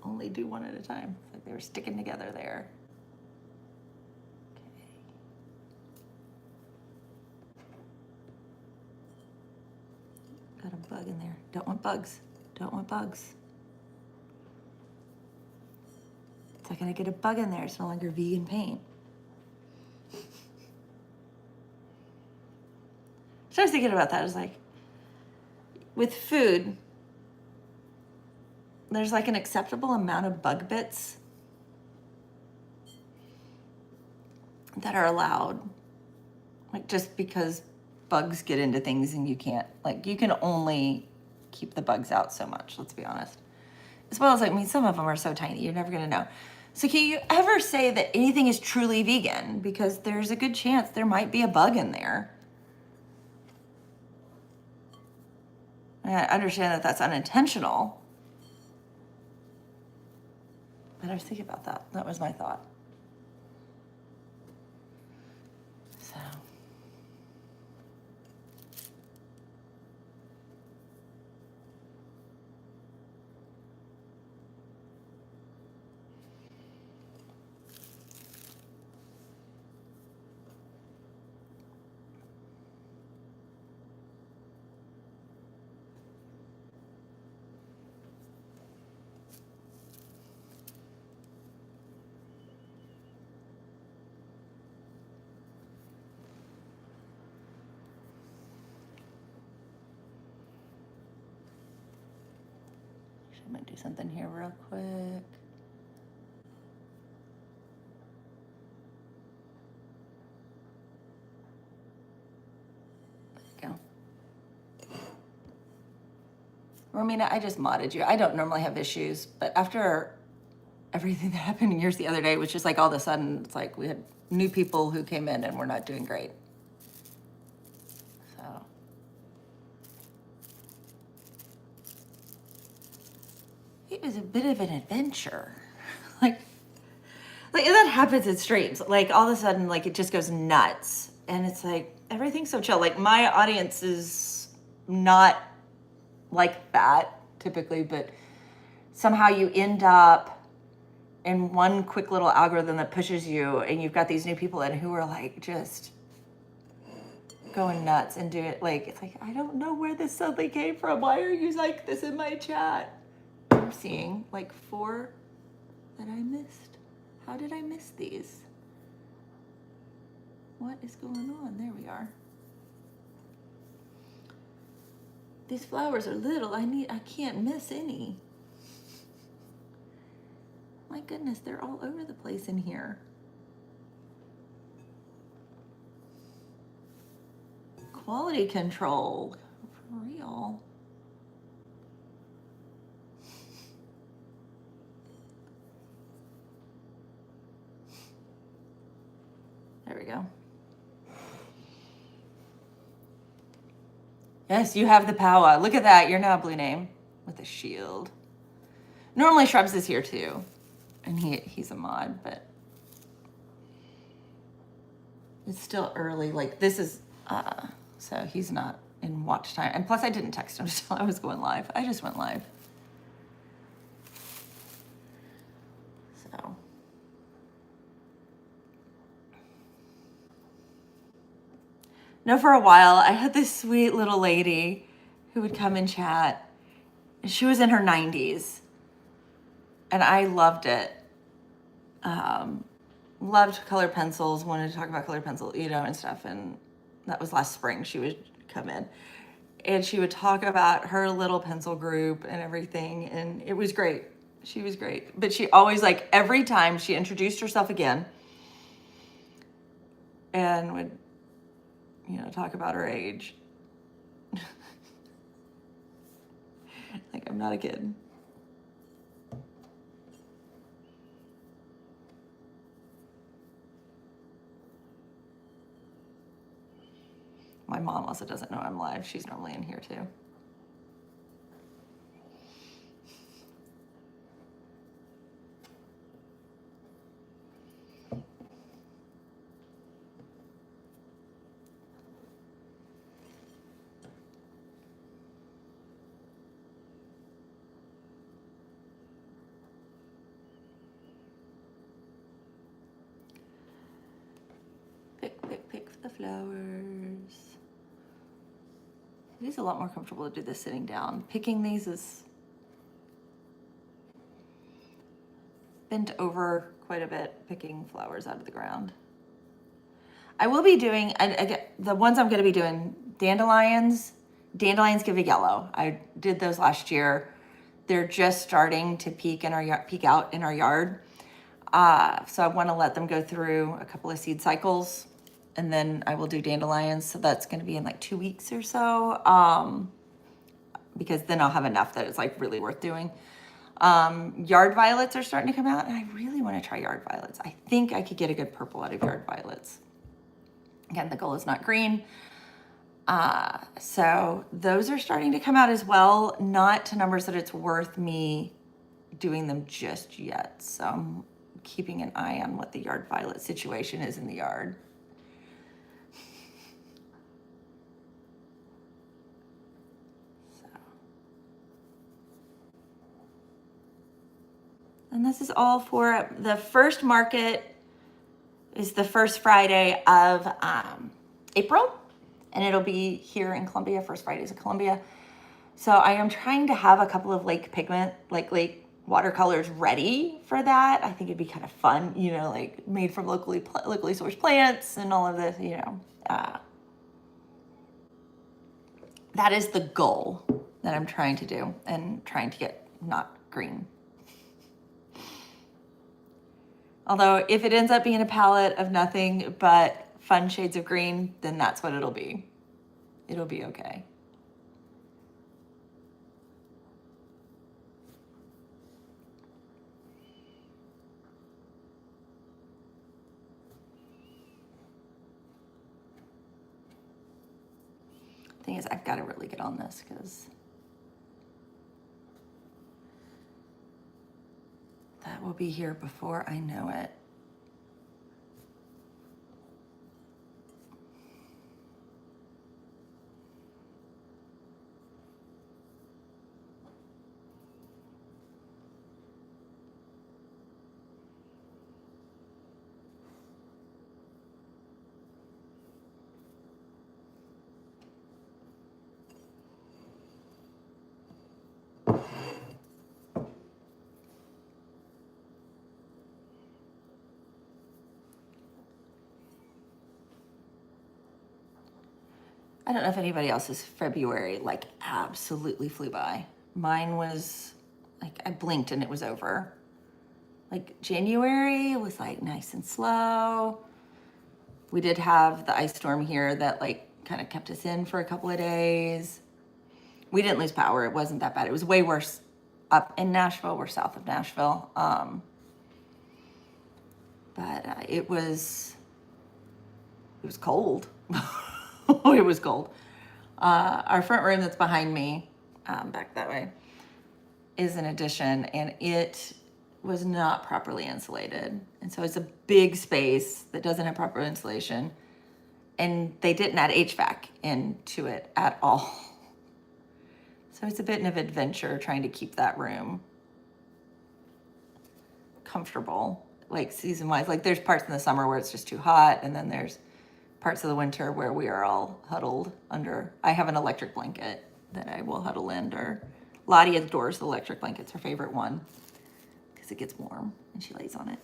Only do one at a time. It's like they were sticking together there. Okay. Got a bug in there. Don't want bugs. Don't want bugs. It's not gonna get a bug in there. It's no longer vegan paint. So I was thinking about that. It's like, with food, there's like an acceptable amount of bug bits that are allowed. Like, just because bugs get into things and you can't, like, you can only keep the bugs out so much, let's be honest. As well as, like, I mean, some of them are so tiny, you're never gonna know. So can you ever say that anything is truly vegan? Because there's a good chance there might be a bug in there. And I understand that that's unintentional. But I was thinking about that. That was my thought. So. I'm gonna do something here real quick. There you go. Romina, I just modded you. I don't normally have issues, but after everything that happened in yours the other day, which is like all of a sudden, it's like we had new people who came in and we're not doing great. So. It was a bit of an adventure. like that happens in streams. Like, all of a sudden, like, it just goes nuts. And it's like, everything's so chill. Like, my audience is not like that typically, but somehow you end up in one quick little algorithm that pushes you, and you've got these new people in who are like just going nuts and do it. Like, it's like, I don't know where this suddenly came from. Why are you like this in my chat? I'm seeing like 4 that I missed. How did I miss these? What is going on? There we are. These flowers are little. I can't miss any. My goodness, they're all over the place in here. Quality control, for real. There we go. Yes, you have the power. Look at that. You're now a blue name with a shield. Normally Shrubs is here too. And he's a mod, but it's still early. Like, this is, so he's not in watch time. And plus I didn't text him until I was going live. I just went live. So. No, for a while, I had this sweet little lady who would come and chat. And she was in her 90s. And I loved it. Loved color pencils, wanted to talk about color pencil, and stuff. And that was last spring she would come in. And she would talk about her little pencil group and everything. And it was great. She was great. But she always, like, every time she introduced herself again and would, talk about her age. Like, I'm not a kid. My mom also doesn't know I'm live. She's normally in here too. Pick the flowers. It is a lot more comfortable to do this sitting down. Picking these is bent over quite a bit, picking flowers out of the ground. I will be doing, the ones I'm going to be doing, dandelions. Dandelions give a yellow. I did those last year. They're just starting to peek out in our yard. So I want to let them go through a couple of seed cycles, and then I will do dandelions. So that's going to be in like 2 weeks or so, because then I'll have enough that it's like really worth doing. Yard violets are starting to come out, and I really want to try yard violets. I think I could get a good purple out of yard violets. Again, the goal is not green. So those are starting to come out as well, not to numbers that it's worth me doing them just yet. So I'm keeping an eye on what the yard violet situation is in the yard. So. And this is all for the first market is the first Friday of April, and it'll be here in Columbia. First Fridays of Columbia. So I am trying to have a couple of lake watercolors ready for that. I think it'd be kind of fun, like made from locally sourced plants and all of this, that is the goal that I'm trying to do and trying to get not green. Although if it ends up being a palette of nothing but fun shades of green, then that's what it'll be. It'll be okay. Thing is, I've got to really get on this because that will be here before I know it. I don't know if anybody else's February like absolutely flew by. Mine was like I blinked and it was over. Like January was like nice and slow. We did have the ice storm here that like kind of kept us in for a couple of days. We didn't lose power. It wasn't that bad. It was way worse up in Nashville. We're south of Nashville. But it was cold. It was cold. Our front room that's behind me, back that way, is an addition, and it was not properly insulated. And so it's a big space that doesn't have proper insulation. And they didn't add HVAC into it at all. So it's a bit of an adventure trying to keep that room comfortable, like season-wise. Like there's parts in the summer where it's just too hot, and then there's parts of the winter where we are all huddled under. I have an electric blanket that I will huddle under. Lottie adores the electric blanket. It's her favorite one because it gets warm and she lays on it.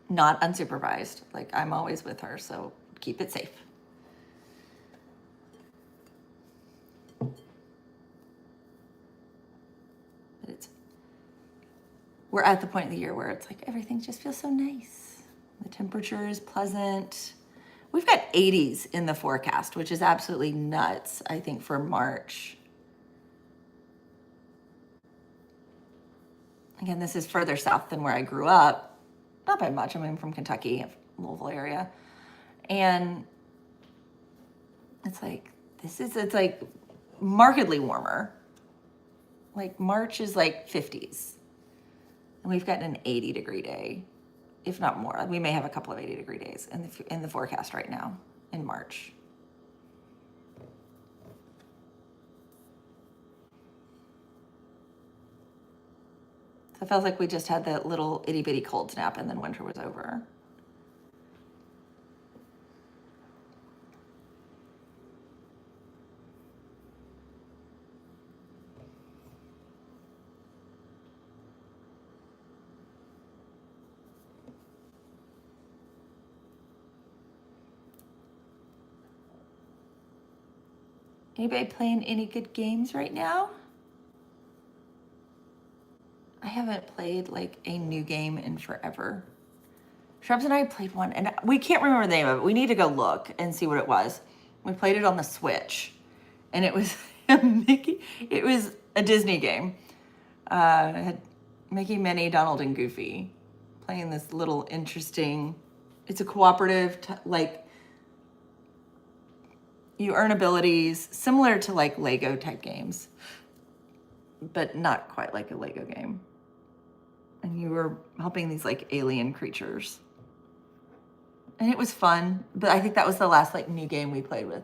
Not unsupervised. Like I'm always with her, so keep it safe. we're at the point of the year where it's like everything just feels so nice. The temperature is pleasant. We've got 80s in the forecast, which is absolutely nuts, I think, for March. Again, this is further south than where I grew up. Not by much. I mean, I'm from Kentucky, Louisville area. And it's like, it's like markedly warmer. Like March is like 50s. And we've gotten an 80-degree day, if not more. We may have a couple of 80-degree days in the forecast right now in March. So it feels like we just had that little itty bitty cold snap and then winter was over. Anybody playing any good games right now? I haven't played like a new game in forever. Shrubs and I played one, and we can't remember the name of it. We need to go look and see what it was. We played it on the Switch, and it was Mickey. It was a Disney game. It had Mickey, Minnie, Donald, and Goofy playing this little interesting. It's a cooperative, like you earn abilities similar to like Lego type games, but not quite like a Lego game. And you were helping these like alien creatures. And it was fun, but I think that was the last like new game we played with.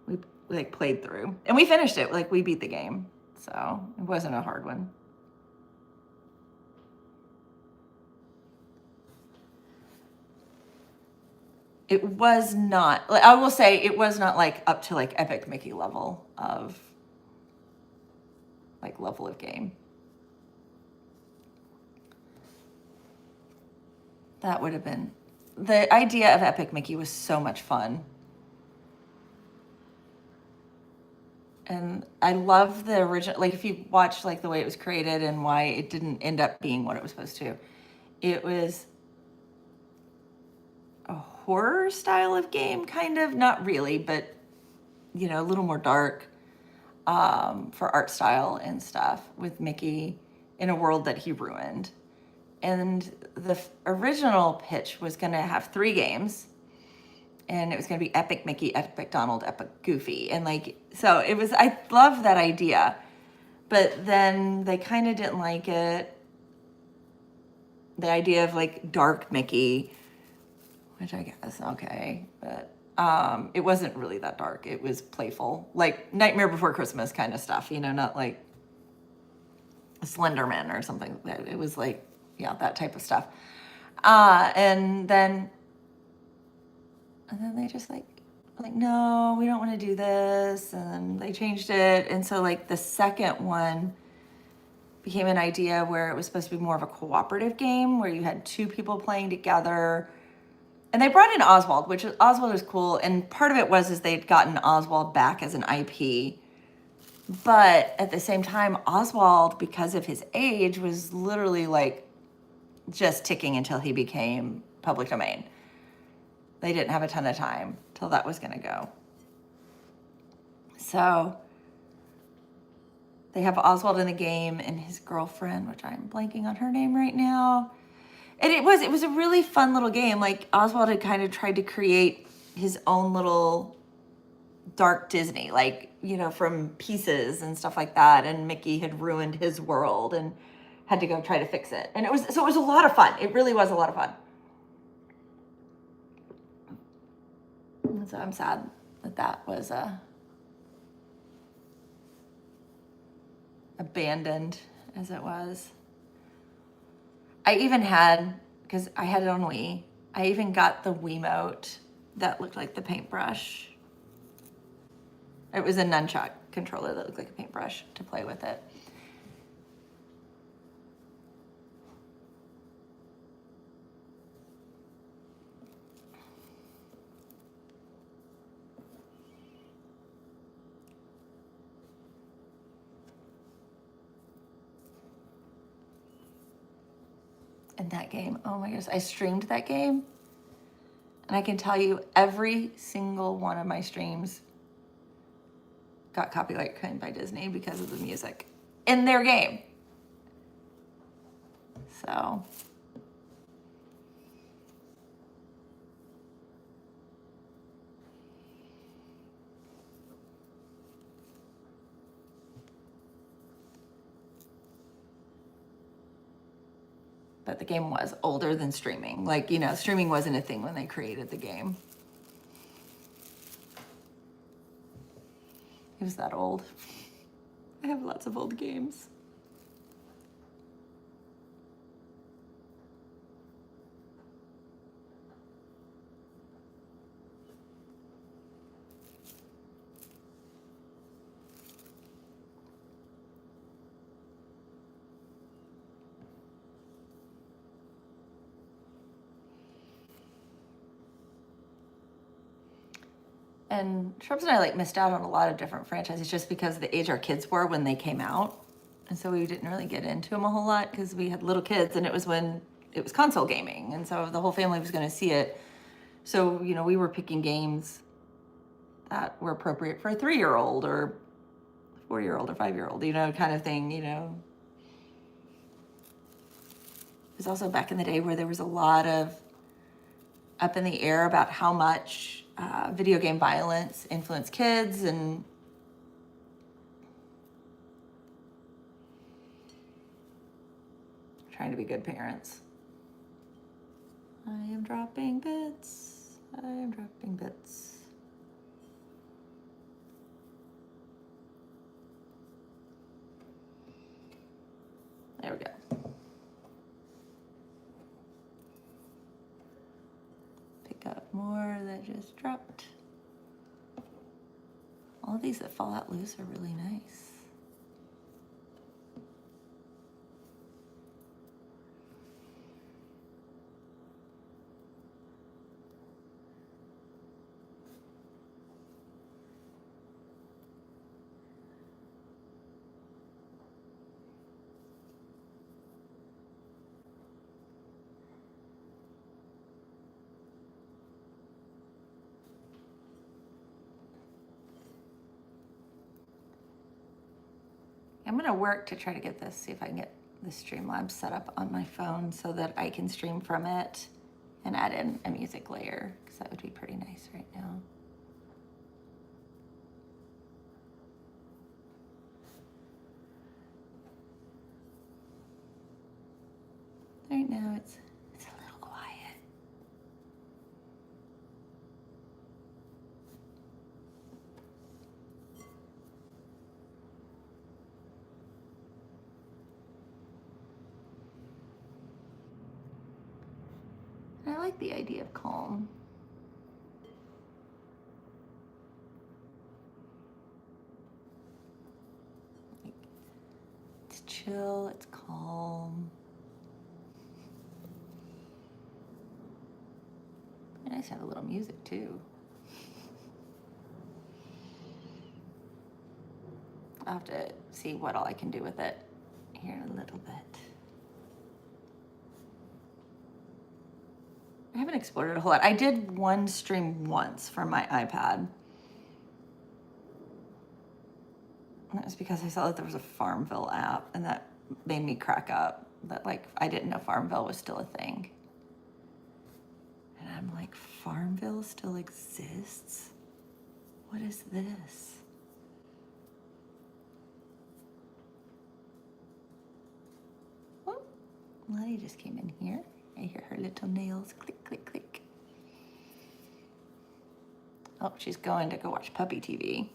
We like played through and we finished it. Like we beat the game. So it wasn't a hard one. It was not, I will say it was not like up to like Epic Mickey level of like level of game. That would have been, the idea of Epic Mickey was so much fun. And I love the original, like if you watch like the way it was created and why it didn't end up being what it was supposed to. It was a horror style of game, kind of, not really, but you know, a little more dark for art style and stuff with Mickey in a world that he ruined. And the original pitch was going to have 3 games, and it was going to be Epic Mickey, Epic Donald, Epic Goofy. And like, so it was, I love that idea, but then they kind of didn't like it. The idea of like dark Mickey, which I guess, okay, but it wasn't really that dark. It was playful, like Nightmare Before Christmas kind of stuff, you know, not like Slenderman or something. It was like, yeah, that type of stuff. And then they just like, no, we don't want to do this. And they changed it. And so like the second one became an idea where it was supposed to be more of a cooperative game where you had 2 people playing together. And they brought in Oswald, which Oswald was cool. And part of it was they'd gotten Oswald back as an IP. But at the same time, Oswald, because of his age, was literally like just ticking until he became public domain. They didn't have a ton of time till that was going to go. So they have Oswald in the game and his girlfriend, which I'm blanking on her name right now. And it was a really fun little game. Like Oswald had kind of tried to create his own little dark Disney, like, you know, from pieces and stuff like that. And Mickey had ruined his world and had to go try to fix it. And it was a lot of fun. It really was a lot of fun. And so I'm sad that was abandoned as it was. I even had, because I had it on Wii, I even got the Wiimote that looked like the paintbrush. It was a nunchuck controller that looked like a paintbrush to play with it. in that game. Oh my goodness, I streamed that game. And I can tell you every single one of my streams got copyright claimed by Disney because of the music in their game. So. But the game was older than streaming. Like, you know, streaming wasn't a thing when they created the game. It was that old. I have lots of old games. And Shrubs and I like missed out on a lot of different franchises just because of the age our kids were when they came out. And so we didn't really get into them a whole lot because we had little kids and it was when it was console gaming. And so the whole family was going to see it. So, you know, we were picking games that were appropriate for a 3-year-old or 4-year-old or 5-year-old, you know, kind of thing, you know. It was also back in the day where there was a lot of up in the air about how much video game violence influenced kids and trying to be good parents. I am dropping bits. I am dropping bits. There we go. Got more that just dropped. All of these that fall out loose are really nice. I'm gonna work to try to get this, see if I can get the Streamlabs set up on my phone so that I can stream from it and add in a music layer, because that would be pretty nice right now. Right now it's a little quiet. I like the idea of calm. It's chill, it's calm. It'd be nice to have a little music too. I'll have to see what all I can do with it here in a little bit. I haven't explored it a whole lot. I did one stream once from my iPad. And that was because I saw that there was a Farmville app and that made me crack up. That like, I didn't know Farmville was still a thing. And I'm like, Farmville still exists? What is this? Oh, Lottie just came in here. I hear her little nails click, click, click. Oh, she's going to go watch puppy TV.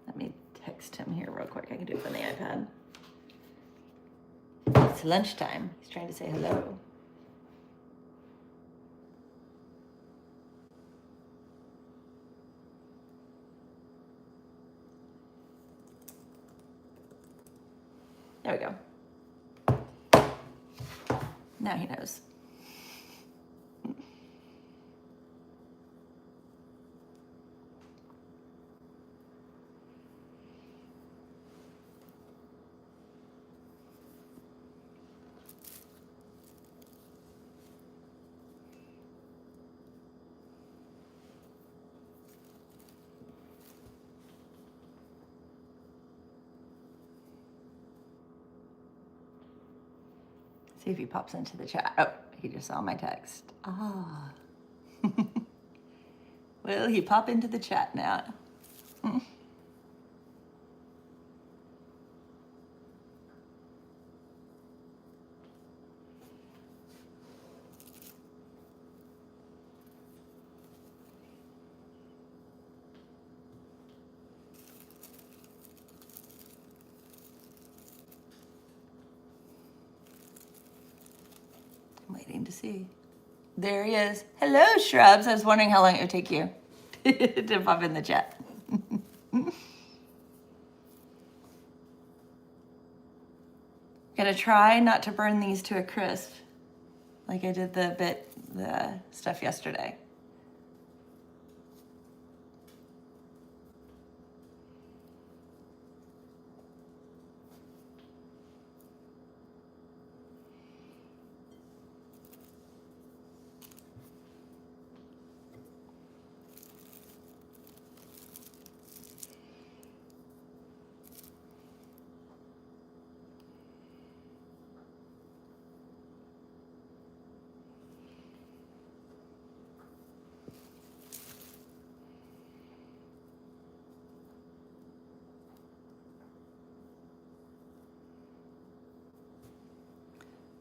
Let me text him here real quick. I can do it from the iPad. It's lunchtime. He's trying to say hello. There we go. Now he knows. See if he pops into the chat. Oh, he just saw my text. Ah. Will he pop into the chat now? I'm waiting to see. There he is. Hello, Shrubs. I was wondering how long it would take you to pop in the chat. Gonna try not to burn these to a crisp like I did the stuff yesterday.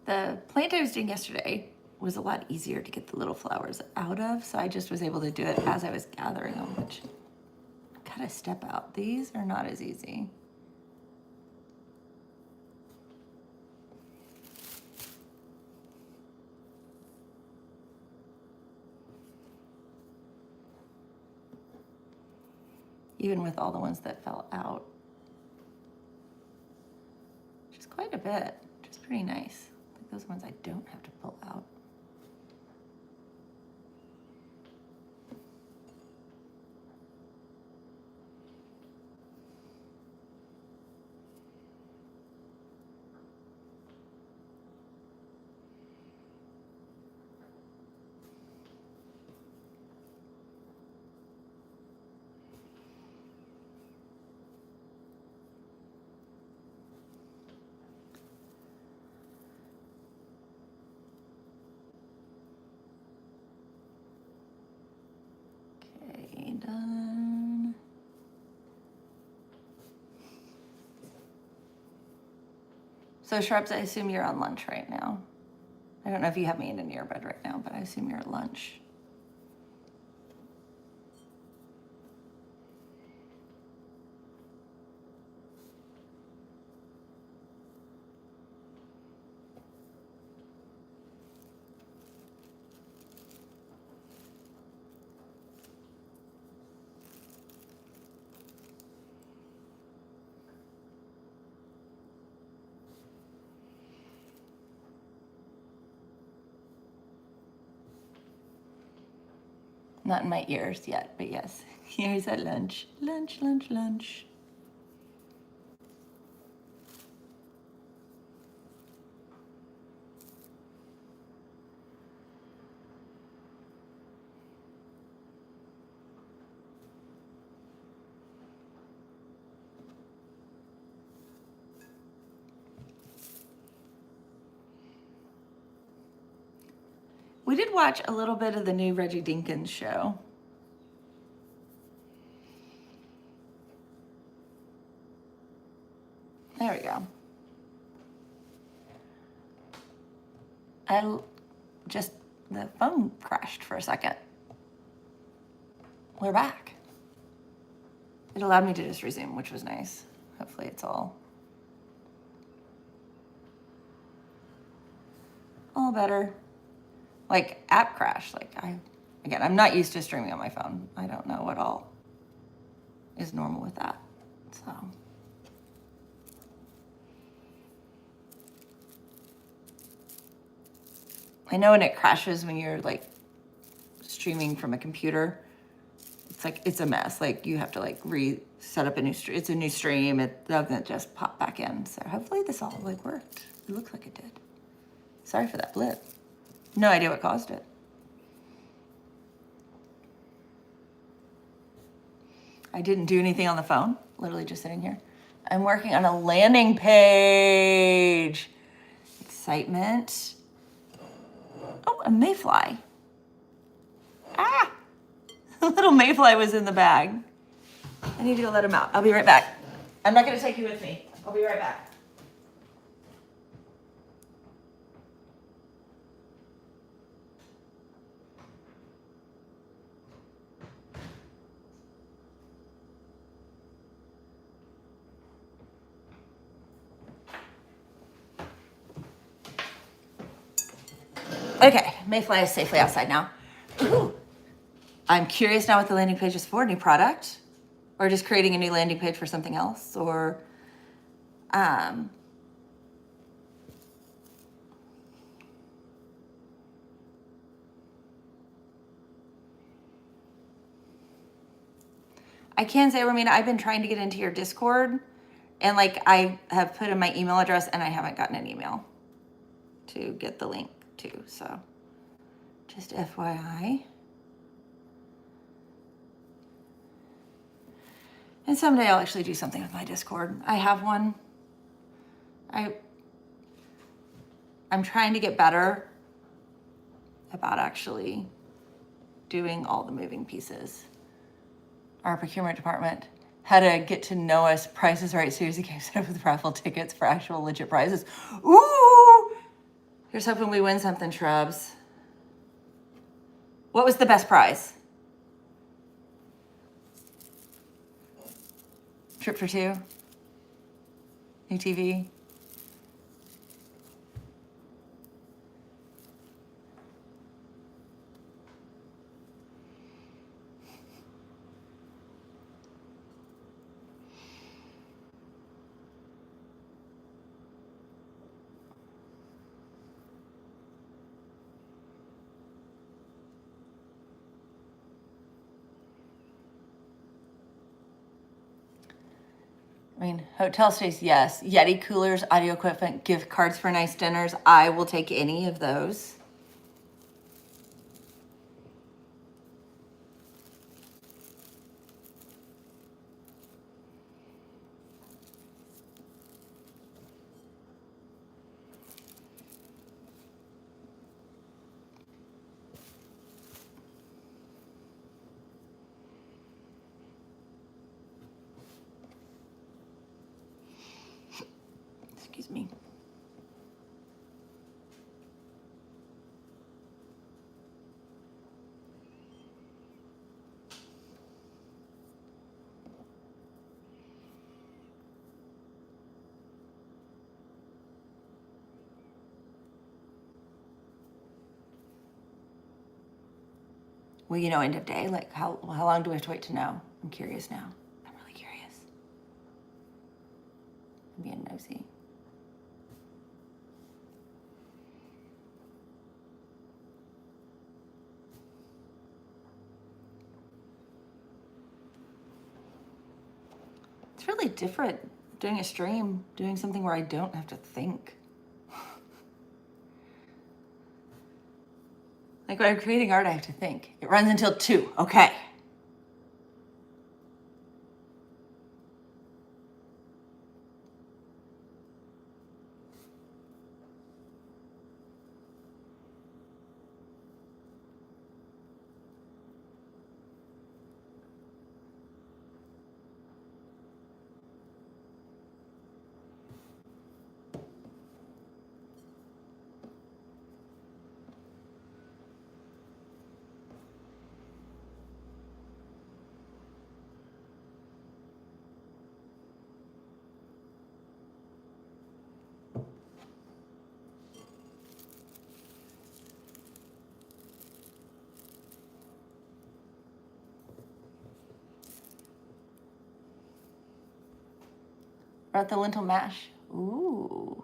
The plant I was doing yesterday was a lot easier to get the little flowers out of, so I just was able to do it as I was gathering them, which gotta step out. These are not as easy. Even with all the ones that fell out, which is quite a bit, which is pretty nice. Like those ones I don't have to pull out. Done. So Shrubs, I assume you're on lunch right now. I don't know if you have me in an earbud right now, but I assume you're at lunch. Not in my ears yet, but yes. Here's at lunch. Lunch, lunch, lunch. We did watch a little bit of the new Reggie Dinkins show. There we go. The phone crashed for a second. We're back. It allowed me to just resume, which was nice. Hopefully it's all better. Like app crash, I'm not used to streaming on my phone. I don't know what all is normal with that, so. I know when it crashes when you're like streaming from a computer, it's a mess. Like you have to like reset up a new stream. It's a new stream. It doesn't just pop back in. So hopefully this all like worked. It looks like it did. Sorry for that blip. No idea what caused it. I didn't do anything on the phone. Literally just sitting here. I'm working on a landing page. Excitement. Oh, a mayfly. Ah! A little mayfly was in the bag. I need to go let him out. I'll be right back. I'm not going to take you with me. I'll be right back. Okay, mayfly is safely outside now. Ooh. I'm curious now what the landing page is for. New product? Or just creating a new landing page for something else? Or I can say, Romina, I've been trying to get into your Discord, and like I have put in my email address and I haven't gotten an email to get the link to. So just FYI. And someday I'll actually do something with my Discord. I have one. I'm trying to get better about actually doing all the moving pieces. Our procurement department had to get to know us. Price is Right series of games set up with raffle tickets for actual legit prizes. Ooh! Here's hoping we win something, Shrubs. What was the best prize? Trip for two? New TV? I mean, hotel stays, yes. Yeti coolers, audio equipment, gift cards for nice dinners. I will take any of those. Excuse me. Well, you know, end of day, like how long do we have to wait to know? I'm curious now. I'm really curious. I'm being nosy. It's really different doing a stream, doing something where I don't have to think. Like when I'm creating art, I have to think. It runs until 2. Okay. Brought the lentil mash. Ooh.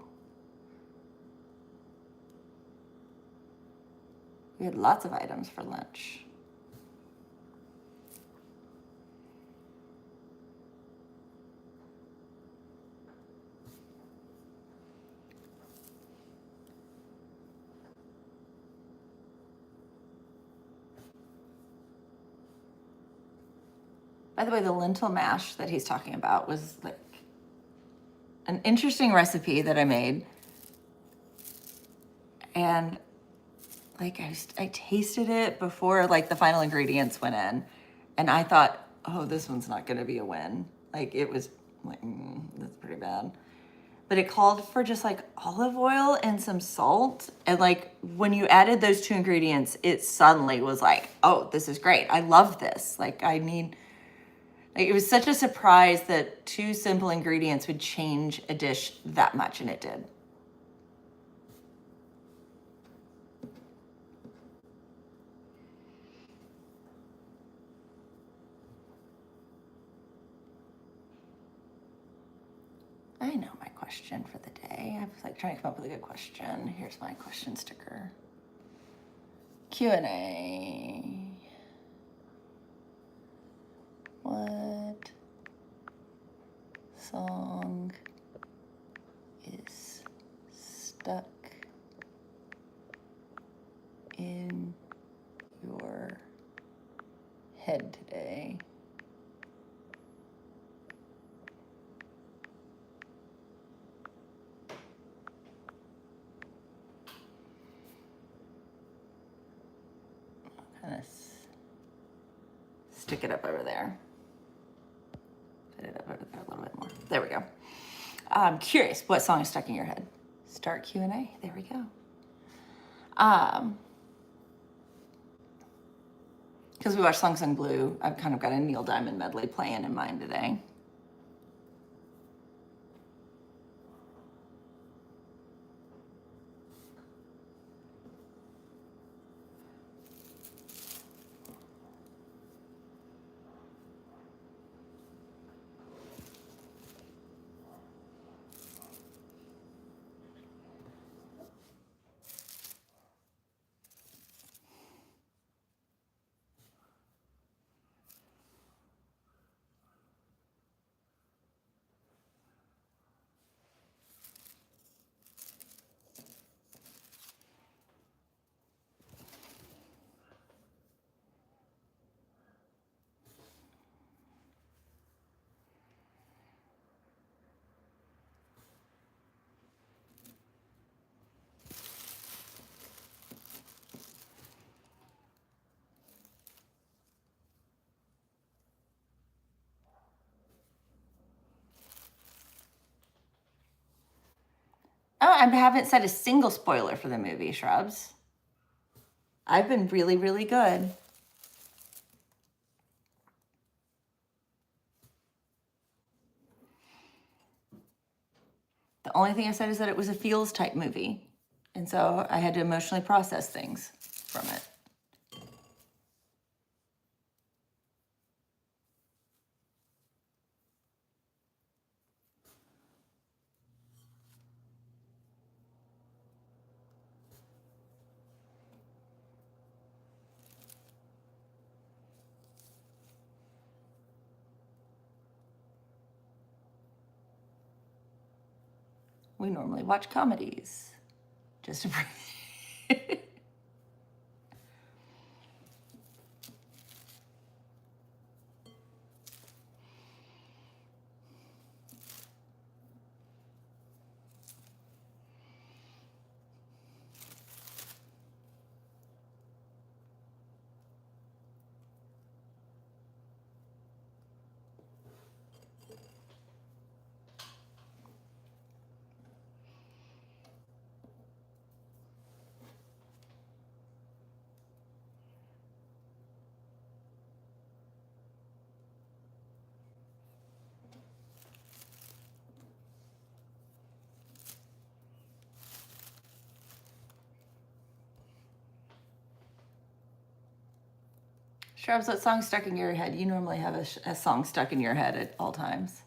We had lots of items for lunch. By the way, the lentil mash that he's talking about was like an interesting recipe that I made. And like I tasted it before like the final ingredients went in, and I thought, oh, this one's not gonna be a win. Like it was like, that's pretty bad. But it called for just like olive oil and some salt. And like when you added those two ingredients, it suddenly was like, oh, this is great. I love this. Like it was such a surprise that two simple ingredients would change a dish that much, and it did. I know my question for the day. I was like trying to come up with a good question. Here's my question sticker. Q&A. What song is stuck in your head today? Kind of stick it up over there. Put it up over there a little bit more. There we go. I'm curious, what song is stuck in your head? Start Q&A. There we go. Because we watched Songs in Blue, I've kind of got a Neil Diamond medley playing in mind today. Oh, I haven't said a single spoiler for the movie, Shrubs. I've been really, really good. The only thing I said is that it was a feels type movie. And so I had to emotionally process things from it. We normally watch comedies. Just to Shrubs, what song stuck in your head? You normally have a song stuck in your head at all times.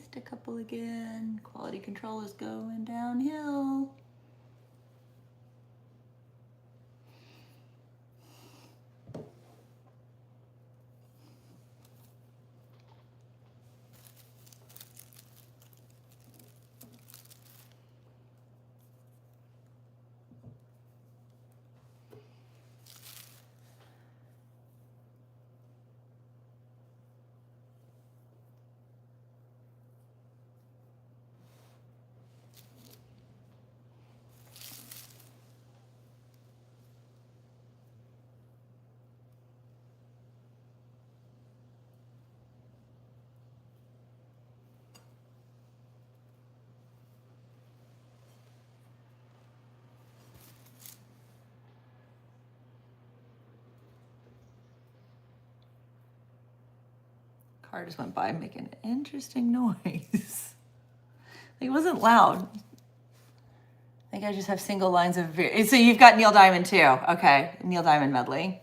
missed a couple again. Quality control is going downhill. Car just went by making an interesting noise. It wasn't loud. I think I just have single lines of... So you've got Neil Diamond too. Okay, Neil Diamond medley.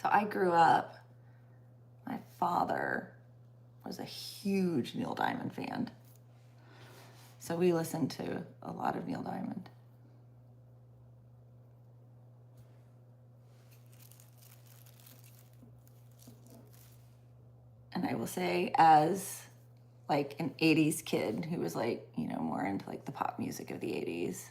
So I grew up, my father was a huge Neil Diamond fan. So we listened to a lot of Neil Diamond. And I will say, as like an 80s kid who was like, you know, more into like the pop music of the 80s,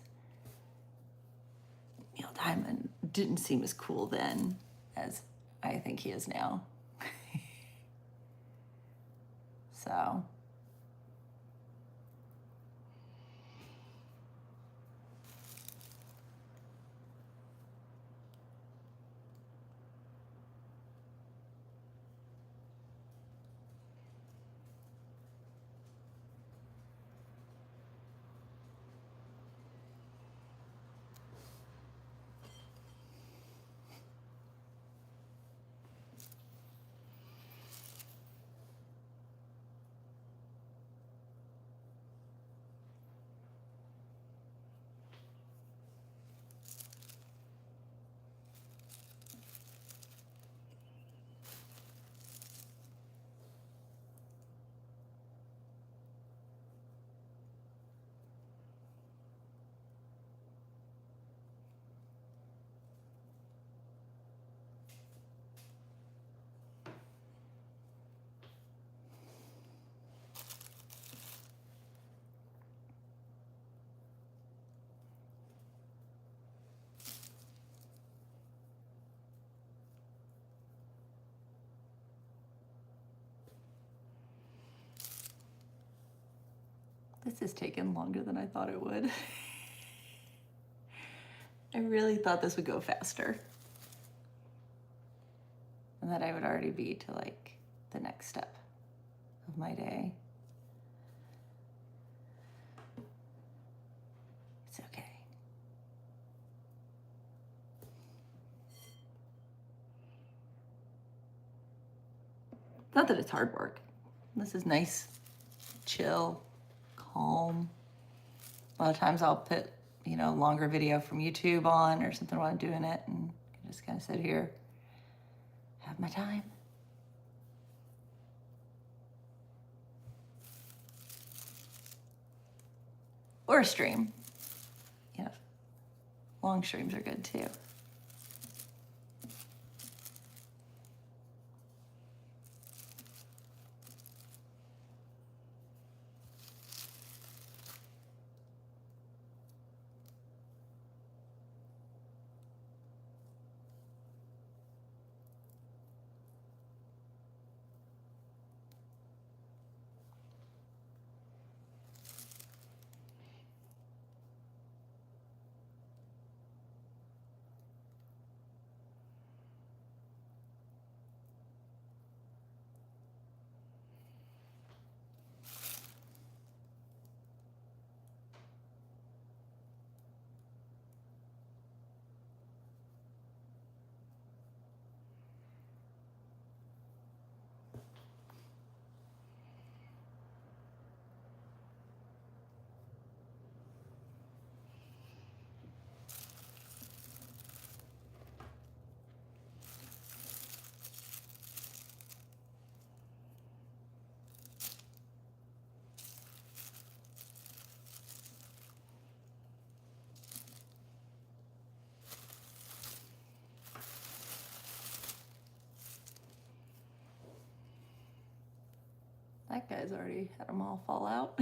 Neil Diamond didn't seem as cool then as I think he is now. So... This has taken longer than I thought it would. I really thought this would go faster. And that I would already be to like the next step of my day. It's okay. Not that it's hard work. This is nice, chill, calm. A lot of times I'll put, you know, longer video from YouTube on or something while I'm doing it, and just kind of sit here, have my time. Or a stream. You know, long streams are good too. That guy's already had them all fall out.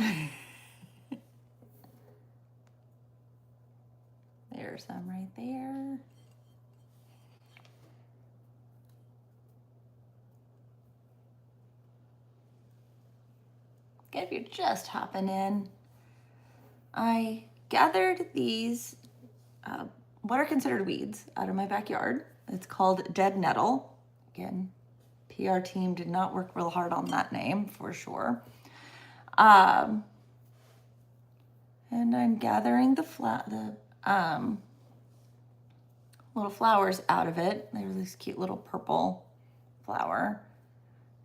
There's some right there. Again, if you're just hopping in, I gathered these what are considered weeds out of my backyard. It's called dead nettle. Again, PR team did not work real hard on that name for sure. And I'm gathering the little flowers out of it. There's this cute little purple flower.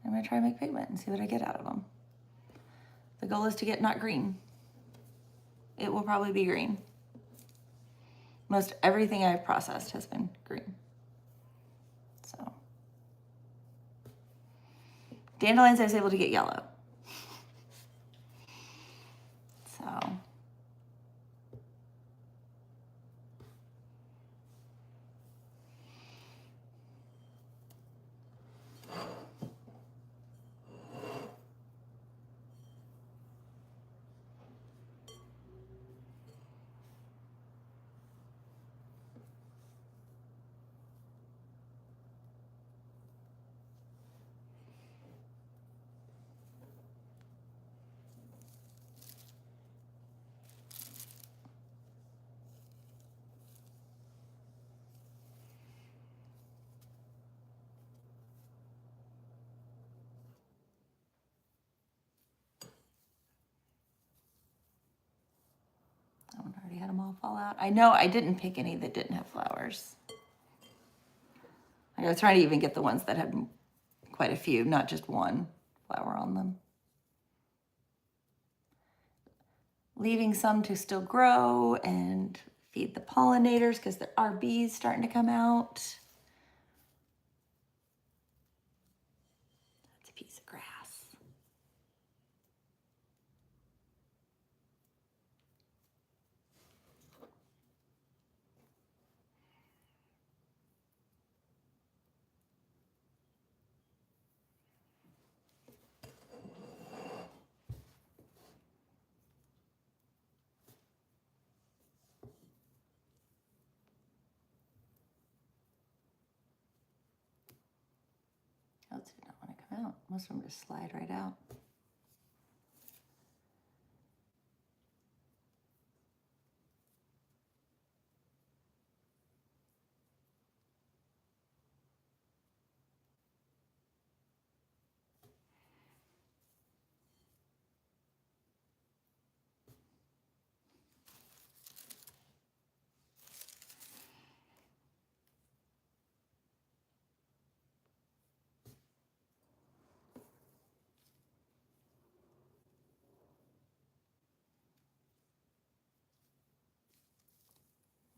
I'm gonna try to make pigment and see what I get out of them. The goal is to get not green. It will probably be green. Most everything I've processed has been green. So, dandelions I was able to get yellow. So, that one already had them all fall out. I know I didn't pick any that didn't have flowers. I was trying to even get the ones that had quite a few, not just one flower on them. Leaving some to still grow and feed the pollinators because there are bees starting to come out. That's a piece of grass. Those did not want to come out. Most of them just slide right out.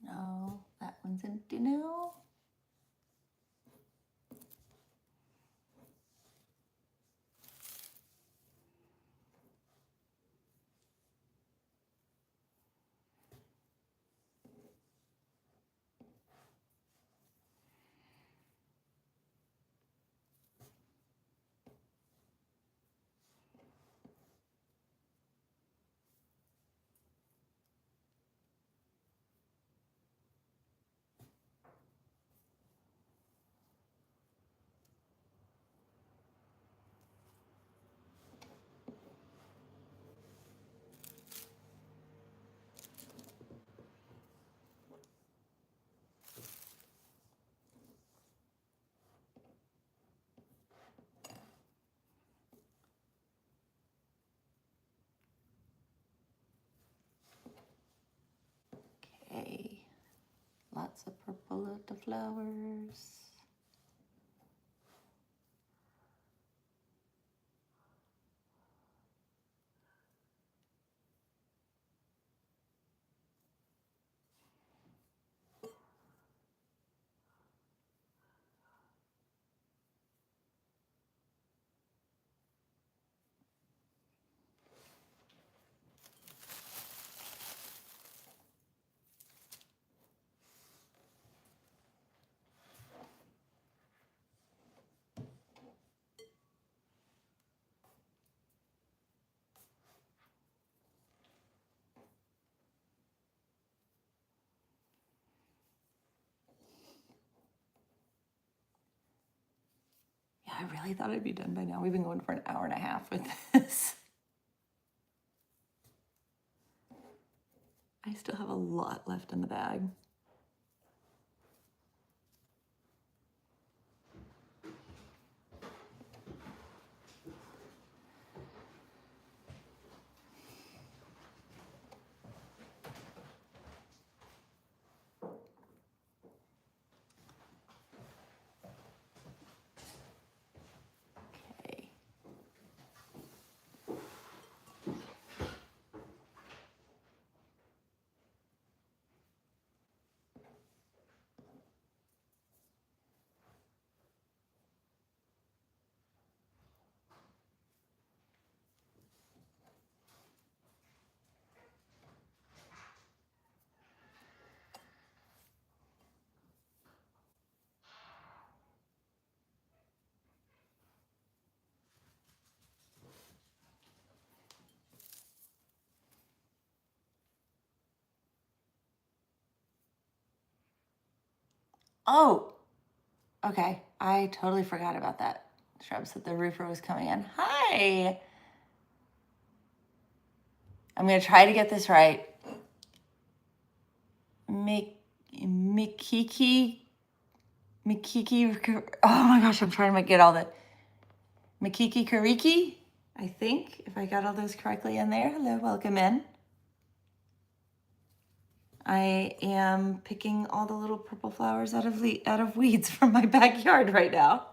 No, that one's empty now. Okay, lots of purple of the flowers. I really thought I'd be done by now. We've been going for an hour and a half with this. I still have a lot left in the bag. Okay. Oh, okay. I totally forgot about that. Shrubs that the roofer was coming in. Hi. I'm going to try to get this right. Mikiki. Oh my gosh, I'm trying to get all the Mikiki Kariki, I think, if I got all those correctly in there. Hello, welcome in. I am picking all the little purple flowers out of weeds from my backyard right now.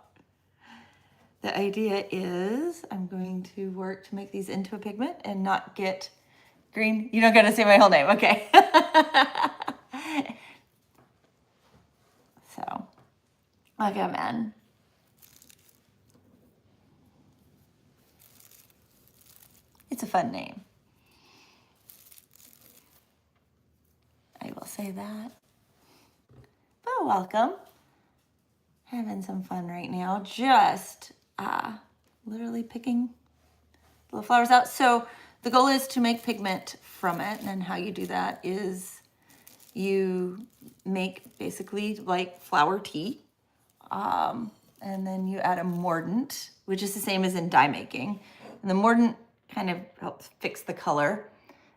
The idea is I'm going to work to make these into a pigment and not get green. You don't got to say my whole name, okay? So, welcome in. It's a fun name. I will say that. But welcome. Having some fun right now. Just literally picking little flowers out. So the goal is to make pigment from it. And how you do that is you make basically like flower tea. And then you add a mordant, which is the same as in dye making. And the mordant kind of helps fix the color.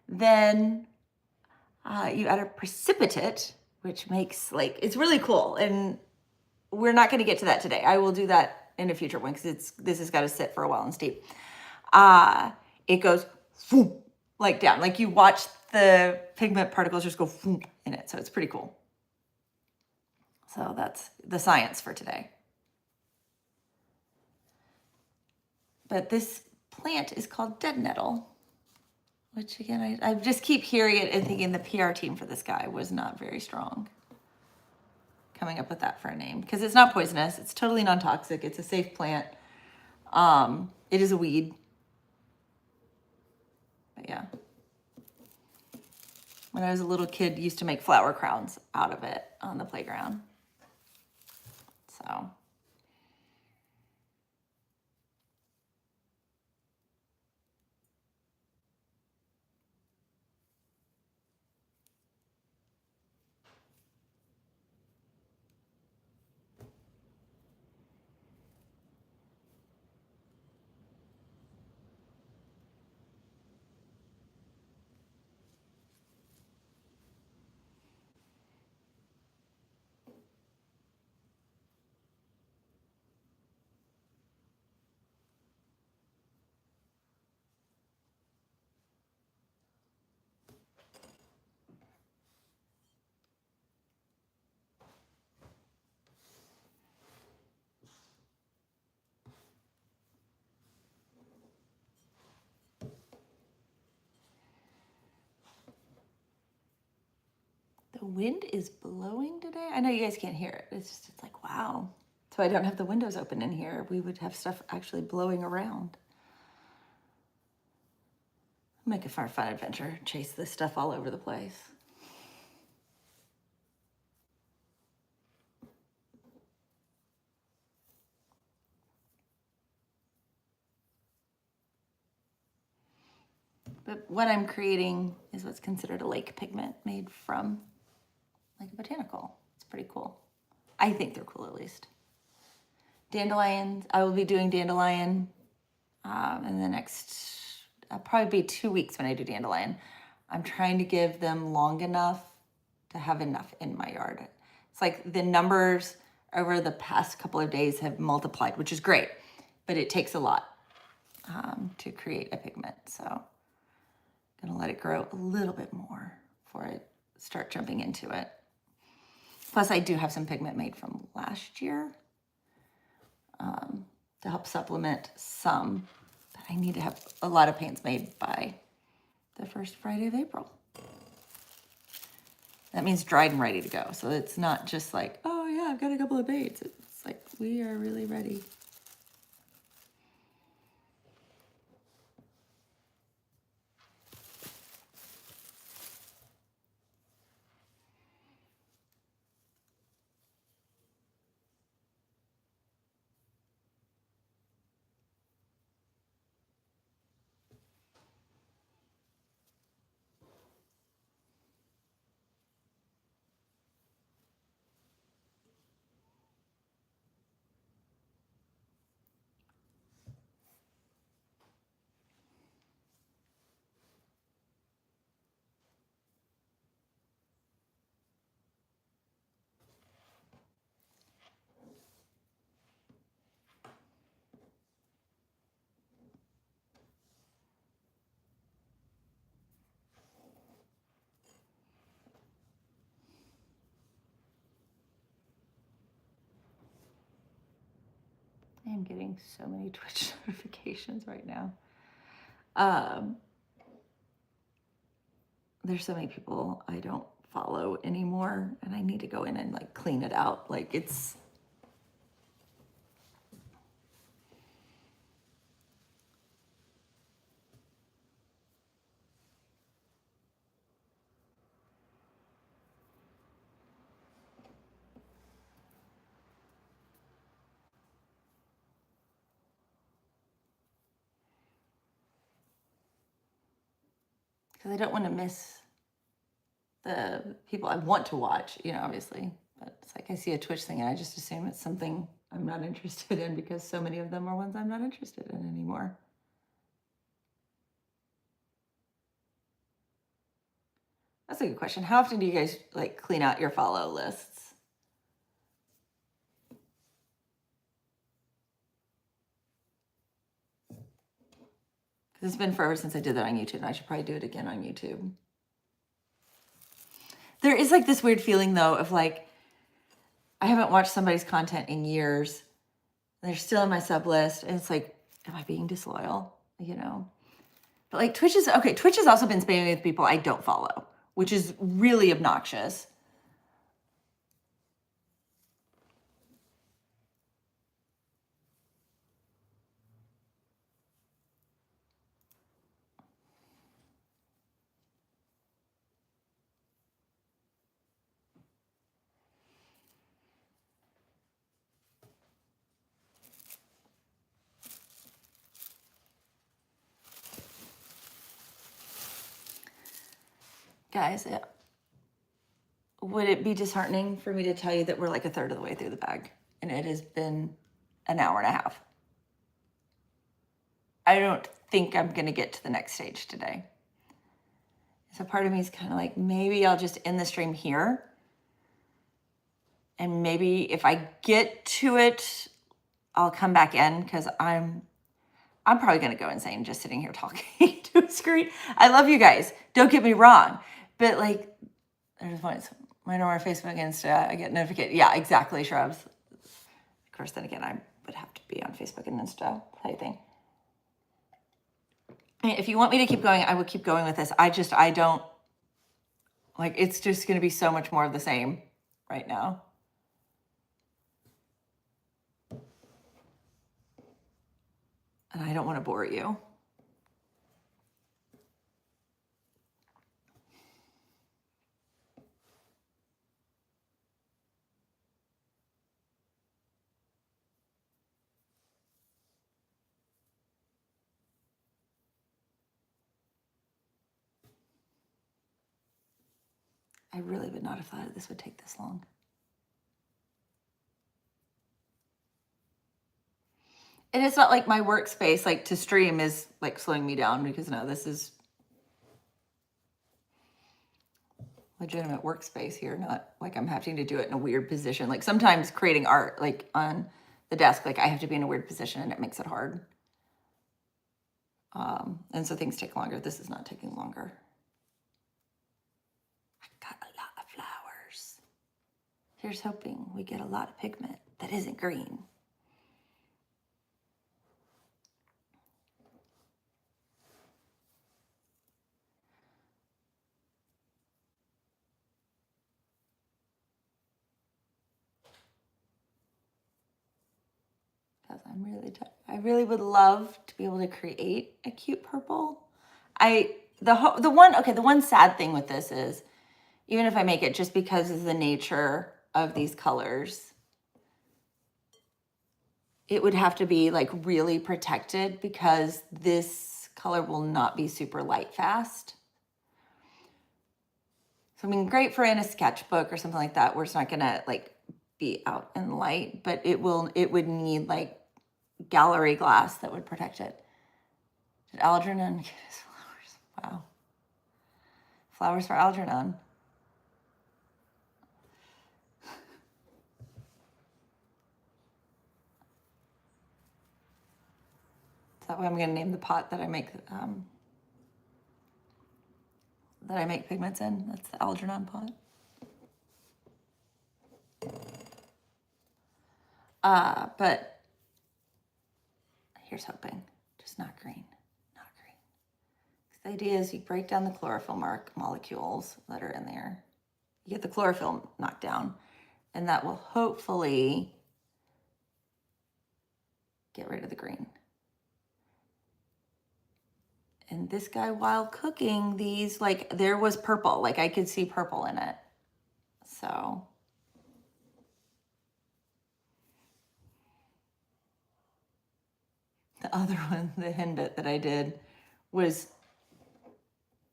Then you add a precipitate, which makes it's really cool. And we're not going to get to that today. I will do that in a future one because this has got to sit for a while and steep. It goes whoop, like down. Like you watch the pigment particles just go whoop in it. So it's pretty cool. So that's the science for today. But this plant is called dead nettle, which again, I just keep hearing it and thinking the PR team for this guy was not very strong coming up with that for a name, because it's not poisonous. It's totally non-toxic. It's a safe plant. It is a weed. But yeah. When I was a little kid, used to make flower crowns out of it on the playground. So. The wind is blowing today. I know you guys can't hear it. It's like, wow. So I don't have the windows open in here. We would have stuff actually blowing around. Make it for a fun adventure. Chase this stuff all over the place. But what I'm creating is what's considered a lake pigment made from like a botanical. It's pretty cool. I think they're cool at least. Dandelions, I will be doing dandelion in the next, probably be 2 weeks when I do dandelion. I'm trying to give them long enough to have enough in my yard. It's like the numbers over the past couple of days have multiplied, which is great, but it takes a lot to create a pigment. So I'm gonna let it grow a little bit more before I start jumping into it. Plus I do have some pigment made from last year to help supplement some, but I need to have a lot of paints made by the first Friday of April. That means dried and ready to go. So it's not just like, oh yeah, I've got a couple of paints. It's like, we are really ready. I am getting so many Twitch notifications right now. There's so many people I don't follow anymore, and I need to go in and like clean it out. Like it's, because I don't want to miss the people I want to watch, you know, obviously. But it's like I see a Twitch thing and I just assume it's something I'm not interested in because so many of them are ones I'm not interested in anymore. That's a good question. How often do you guys like clean out your follow lists? Because it's been forever since I did that on YouTube, and I should probably do it again on YouTube. There is like this weird feeling though of like, I haven't watched somebody's content in years. They're still in my sub list. And it's like, am I being disloyal? You know? But like Twitch is, okay, Twitch has also been spamming with people I don't follow, which is really obnoxious. Guys, would it be disheartening for me to tell you that we're like a third of the way through the bag and it has been an hour and a half? I don't think I'm going to get to the next stage today. So part of me is kind of like, maybe I'll just end the stream here. And maybe if I get to it, I'll come back in because I'm probably going to go insane just sitting here talking to a screen. I love you guys. Don't get me wrong. But like, there's points. When I'm on Facebook and Insta, I get notifications. Yeah, exactly, Shrubs. Of course, then again, I would have to be on Facebook and Insta type thing. I mean, if you want me to keep going, I would keep going with this. I don't, like, it's just going to be so much more of the same right now. And I don't want to bore you. I really would not have thought this would take this long. And it's not like my workspace, like to stream, is like slowing me down, because no, this is legitimate workspace here, not like I'm having to do it in a weird position. Like sometimes creating art, like on the desk, like I have to be in a weird position and it makes it hard. And so things take longer. This is not taking longer. I got a lot of flowers. Here's hoping we get a lot of pigment that isn't green. I'm really tired. I really would love to be able to create a cute purple. The one sad thing with this is, even if I make it, just because of the nature of these colors, it would have to be like really protected, because this color will not be super light fast. So I mean, great for in a sketchbook or something like that, where it's not gonna like be out in light, but it would need like gallery glass that would protect it. Did Algernon get his flowers? Wow. Flowers for Algernon. Is that what I'm gonna name the pot that I make pigments in? That's the Algernon pot. But here's hoping, just not green, not green. The idea is you break down the chlorophyll molecules that are in there. You get the chlorophyll knocked down, and that will hopefully get rid of the green. And this guy, while cooking these, like there was purple, like I could see purple in it. So the other one, the hen bit that I did, was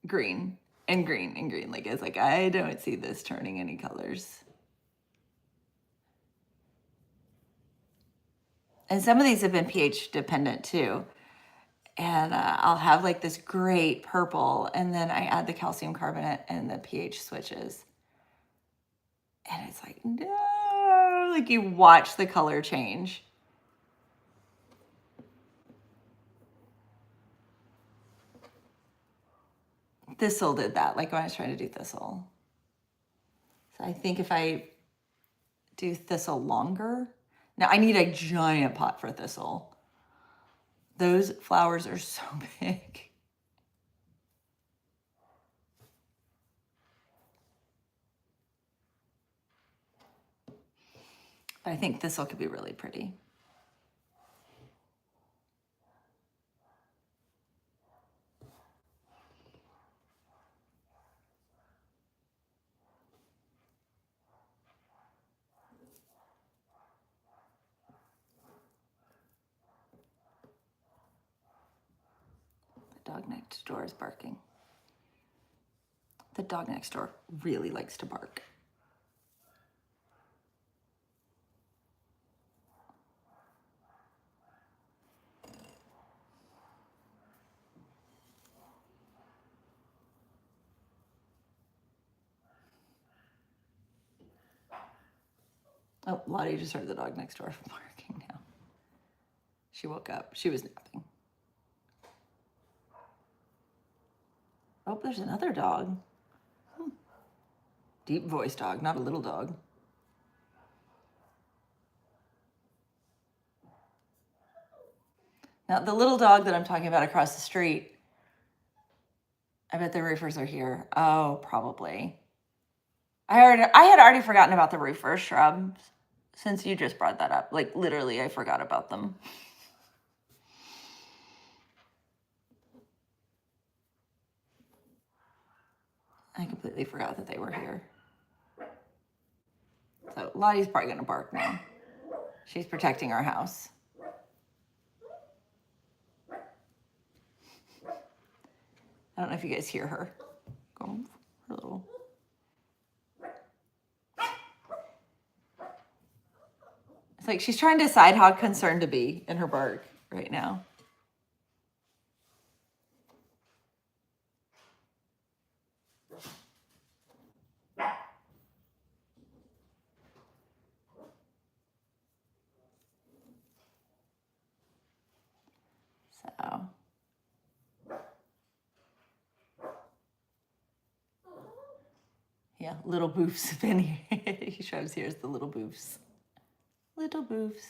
green and green and green. Like it's like, I don't see this turning any colors. And some of these have been pH dependent too. And I'll have like this great purple, and then I add the calcium carbonate and the pH switches. And it's like, no, like you watch the color change. Thistle did that, like when I was trying to do thistle. So I think if I do thistle longer, now I need a giant pot for thistle. Those flowers are so big. But I think thistle could be really pretty. The dog next door is barking. The dog next door really likes to bark. Oh, Lottie just heard the dog next door barking now. She woke up. She was napping. Oh, there's another dog. Deep voice dog, not a little dog. Now, the little dog that I'm talking about across the street, I bet the roofers are here. Oh, probably. I had already forgotten about the roofer shrubs since you just brought that up. Like literally, I forgot about them. I completely forgot that they were here. So Lottie's probably gonna bark now. She's protecting our house. I don't know if you guys hear her. Go her little. like she's trying to decide how concerned to be in her bark right now. So. Yeah, little boofs. Benny, he shows here's the little boofs. Little boofs.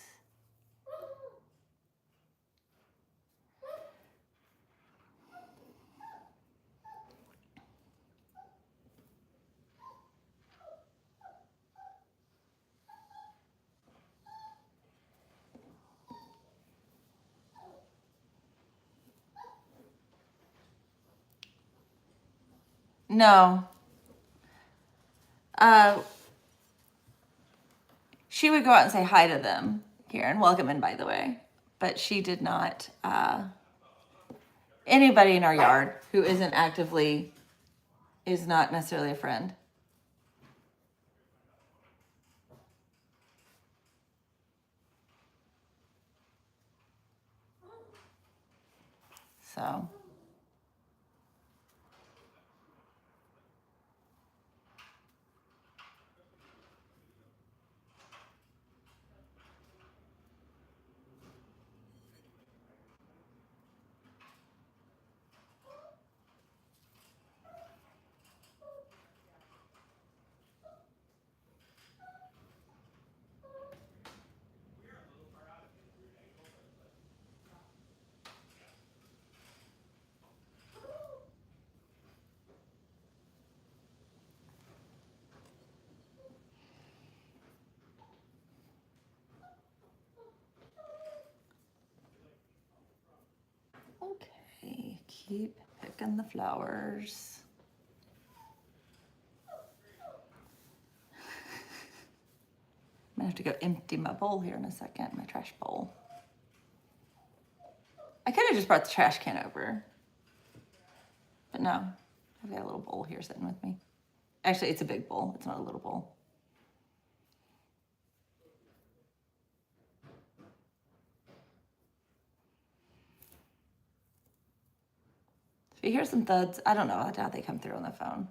No. She would go out and say hi to them here and welcome in, by the way. But she did not. Anybody in our yard who isn't actively is not necessarily a friend. So. Okay, keep picking the flowers. I'm gonna have to go empty my bowl here in a second, my trash bowl. I could have just brought the trash can over, but no, I've got a little bowl here sitting with me. Actually, it's a big bowl, it's not a little bowl. If you hear some thuds, I don't know, I doubt they come through on the phone.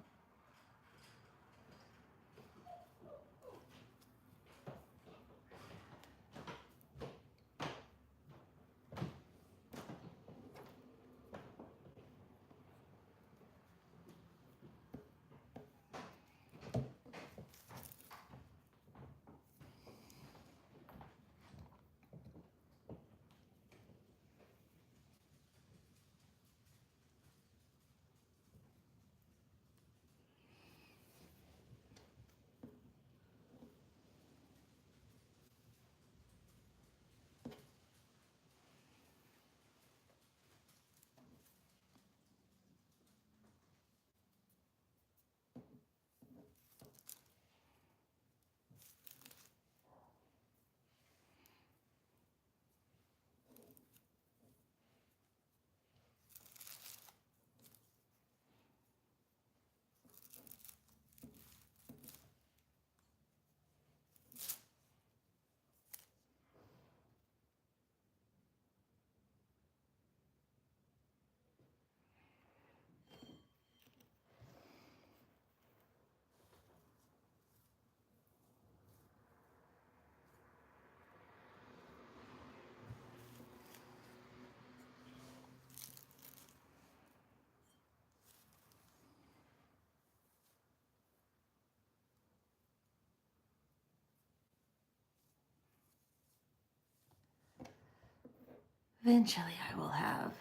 Eventually I will have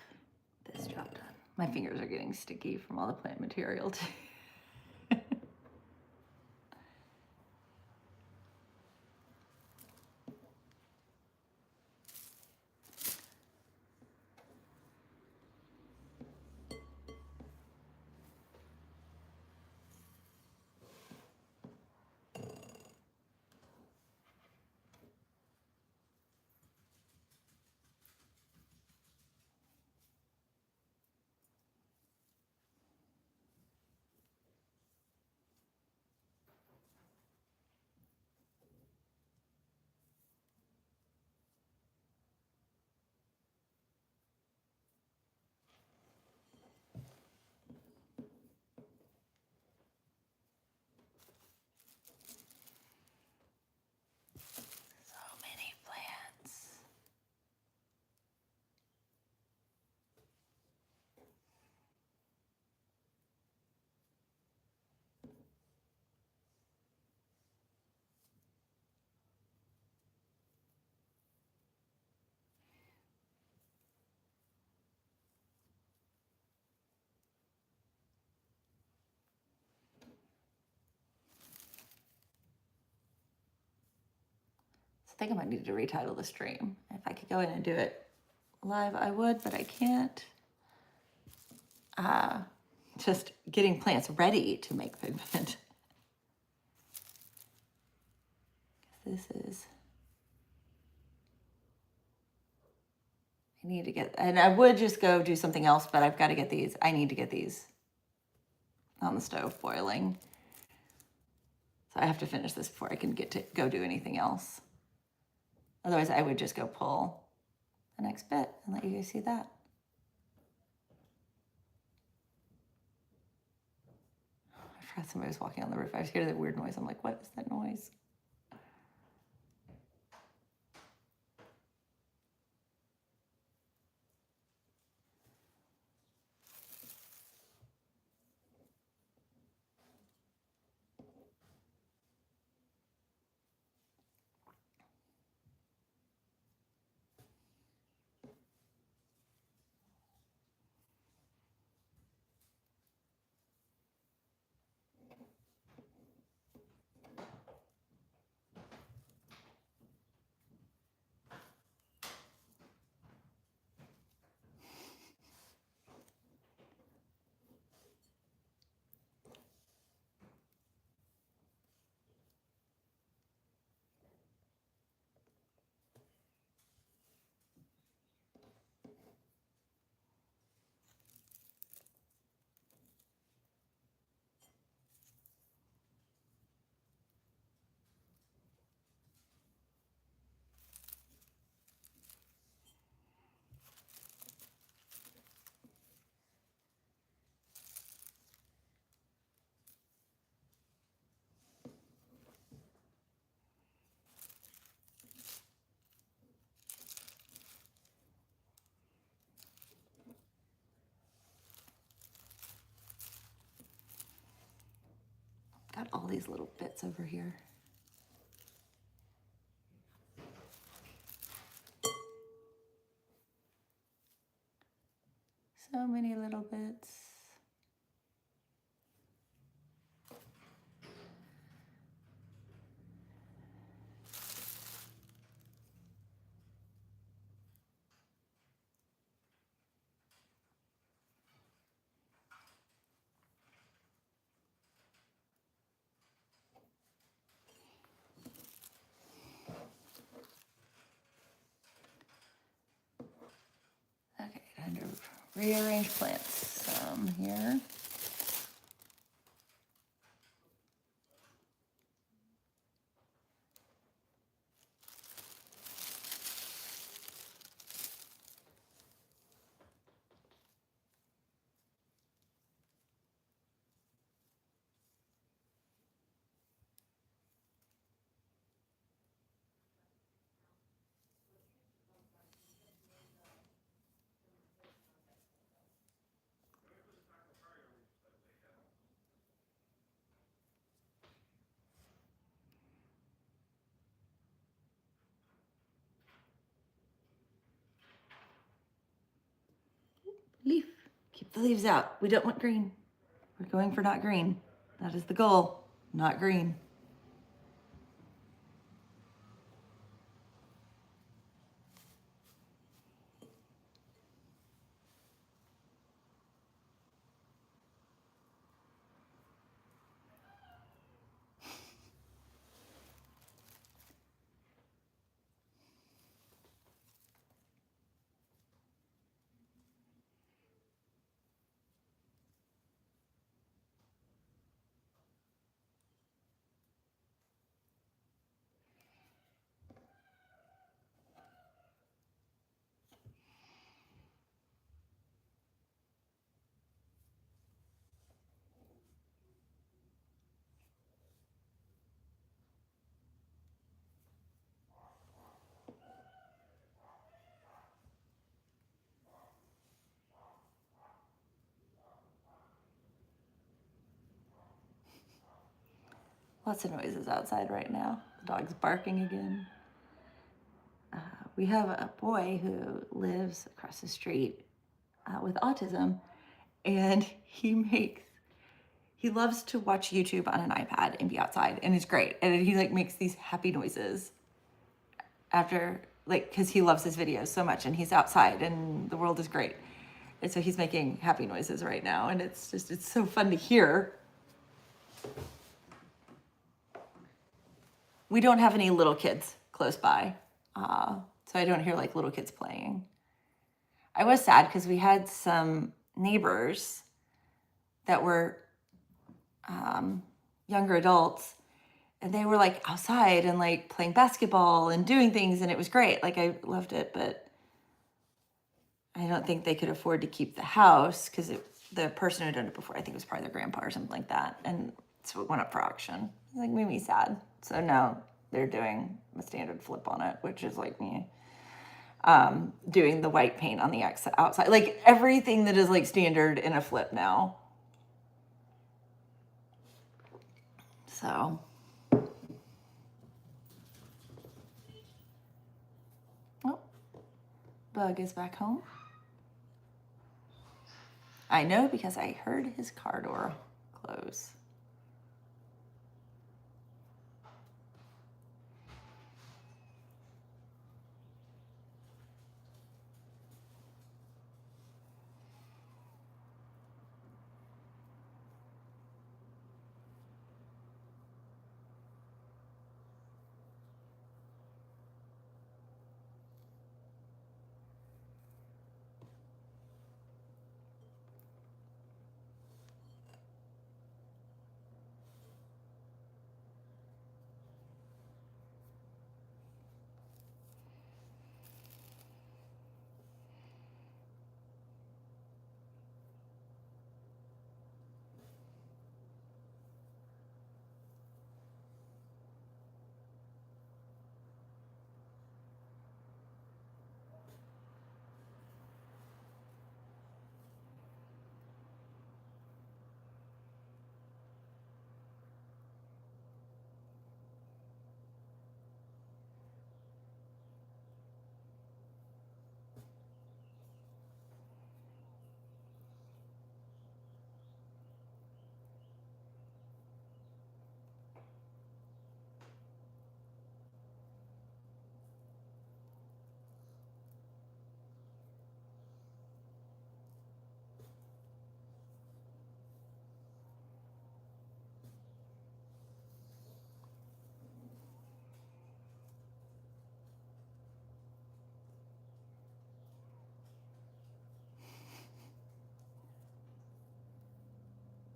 this job done. My fingers are getting sticky from all the plant material too. think I might need to retitle the stream. If I could go in and do it live, I would, but I can't. Just getting plants ready to make pigment. This is, I need to get, and I would just go do something else, but I've got to get these. I need to get these on the stove boiling. So I have to finish this before I can get to go do anything else. Otherwise, I would just go pull the next bit and let you guys see that. I forgot somebody was walking on the roof. I was hearing that weird noise. I'm like, what is that noise? Got all these little bits over here. So many little bits. Okay, time to rearrange plants some here. Leaf. Keep the leaves out. We don't want green. We're going for not green. That is the goal, not green. Lots of noises outside right now. The dog's barking again. We have a boy who lives across the street with autism, and he loves to watch YouTube on an iPad and be outside, and it's great. And he like makes these happy noises. after, like, because he loves his videos so much and he's outside and the world is great. And so he's making happy noises right now. And it's just, it's so fun to hear. We don't have any little kids close by. So I don't hear like little kids playing. I was sad because we had some neighbors that were younger adults, and they were like outside and like playing basketball and doing things, and it was great. Like I loved it, but I don't think they could afford to keep the house because the person who had done it before, I think it was probably their grandpa or something like that, and so it went up for auction. It like made me sad. So now they're doing a standard flip on it, which is like me doing the white paint on the outside, like everything that is like standard in a flip now. So, oh, Bug is back home. I know because I heard his car door close.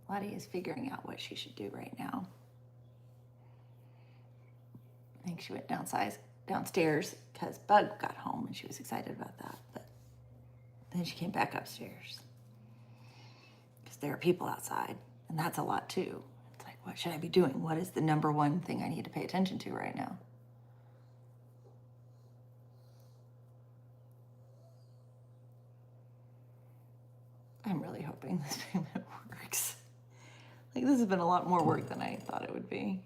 Lottie is figuring out what she should do right now. I think she went downstairs because Bug got home and she was excited about that. But then she came back upstairs because there are people outside, and that's a lot too. It's like, what should I be doing? What is the number one thing I need to pay attention to right now? I'm really hoping this payment works. Like, this has been a lot more work than I thought it would be.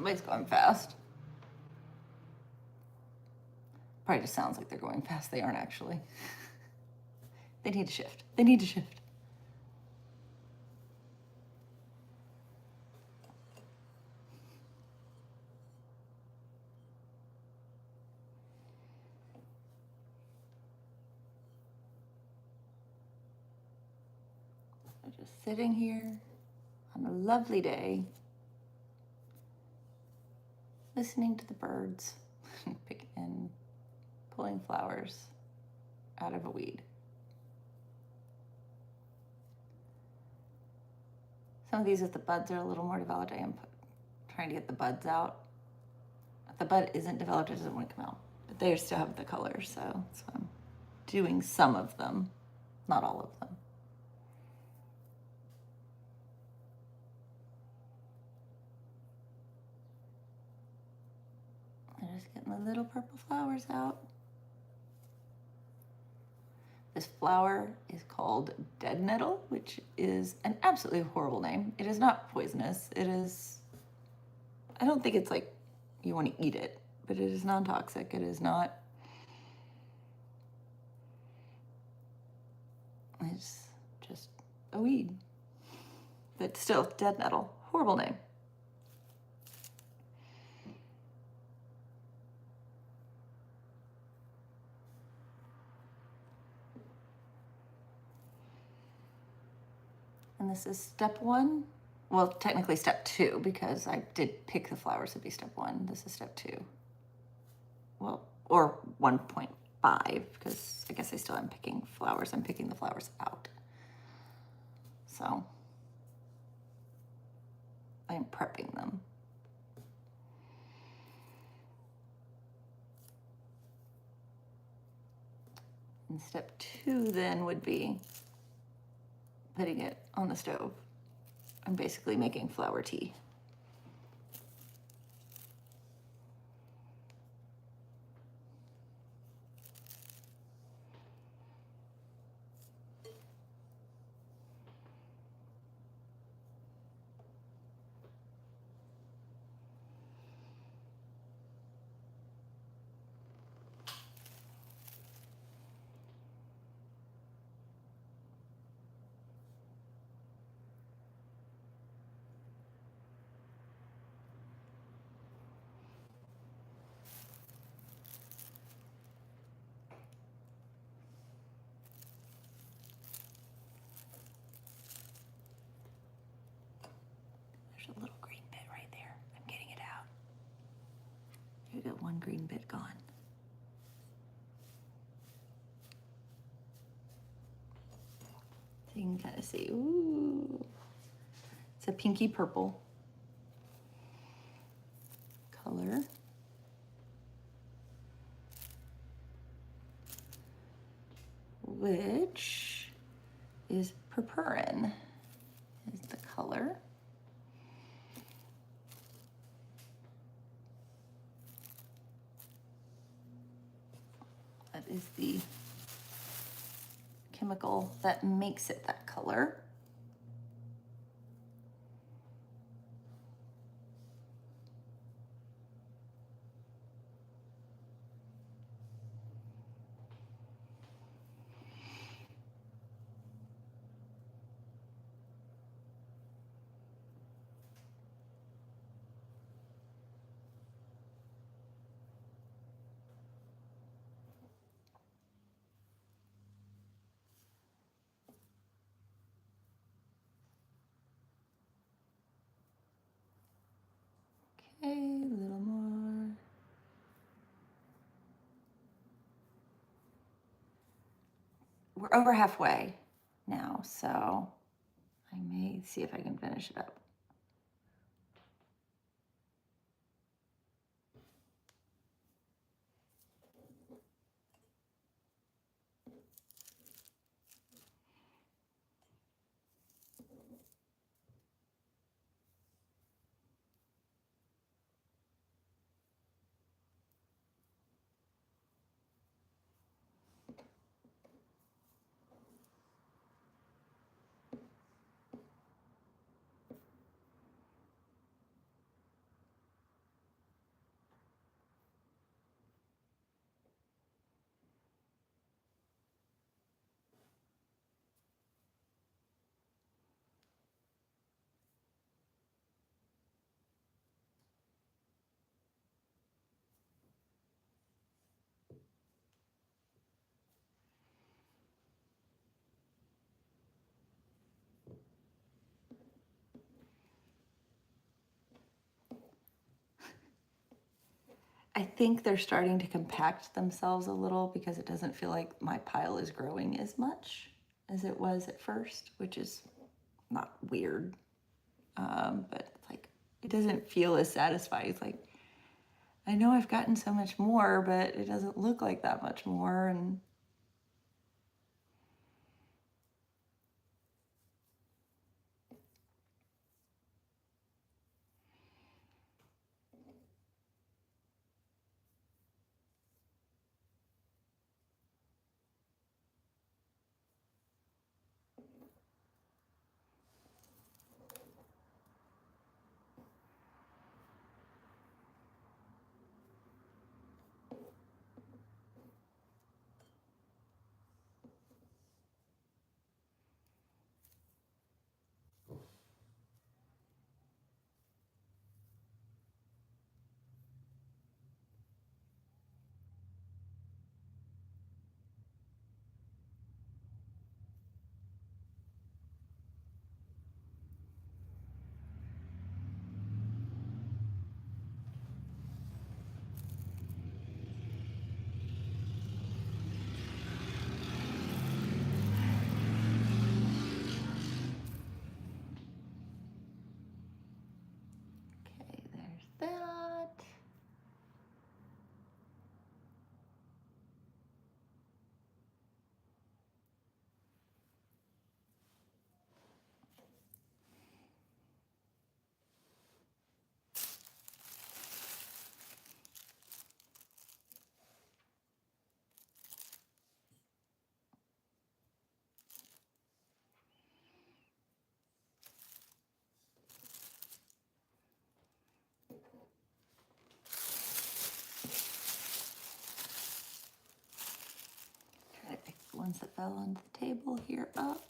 Somebody's going fast. Probably just sounds like they're going fast. They aren't actually. They need to shift. They need to shift. So just sitting here on a lovely day, listening to the birds, picking and pulling flowers out of a weed. Some of these with the buds are a little more developed. I am trying to get the buds out. If the bud isn't developed, it doesn't want to come out. But they still have the color, so I'm doing some of them, not all of them. I'm just getting the little purple flowers out. This flower is called dead nettle, which is an absolutely horrible name. It is not poisonous. It is, I don't think it's like you want to eat it, but it is non-toxic. It is not, it's just a weed. But still, dead nettle, horrible name. And this is step 1. Well, technically step 2, because I did pick the flowers to be step 1. This is step 2. Well, or 1.5, because I guess I still am picking flowers. I'm picking the flowers out. So I'm prepping them. And step 2 then would be putting it on the stove. I'm basically making flower tea. There's a little green bit right there. I'm getting it out. You got one green bit gone. So you can kind of see, ooh. It's a pinky purple color. Which is purpurin, is the color. That is the chemical that makes it that color. Okay, a little more. We're over halfway now, so I may see if I can finish it up. I think they're starting to compact themselves a little because it doesn't feel like my pile is growing as much as it was at first, which is not weird. But like, it doesn't feel as satisfying. It's like, I know I've gotten so much more, but it doesn't look like that much more. And okay, there's that. Try to pick the ones that fell onto the table here up.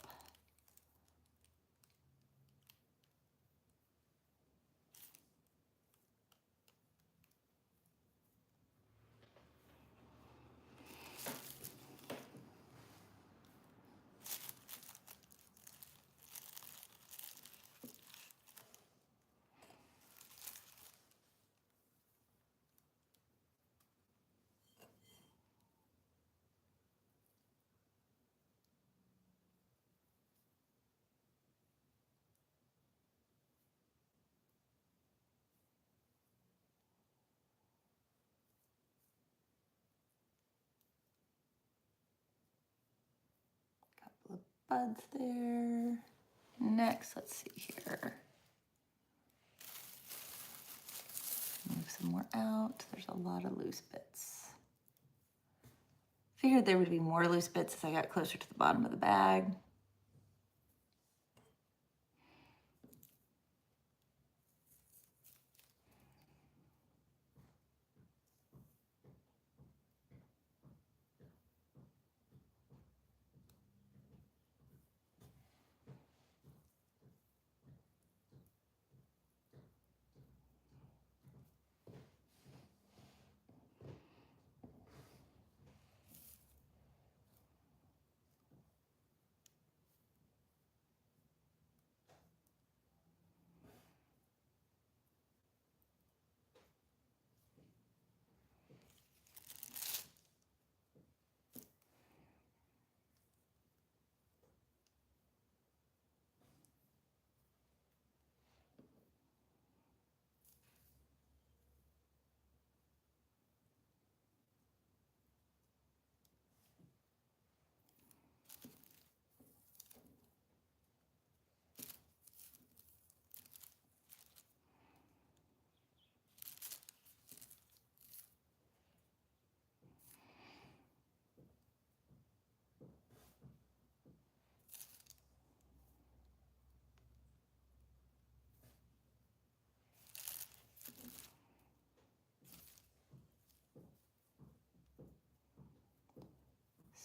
Couple of buds there. Next, let's see here. Move some more out. There's a lot of loose bits. Figured there would be more loose bits as I got closer to the bottom of the bag.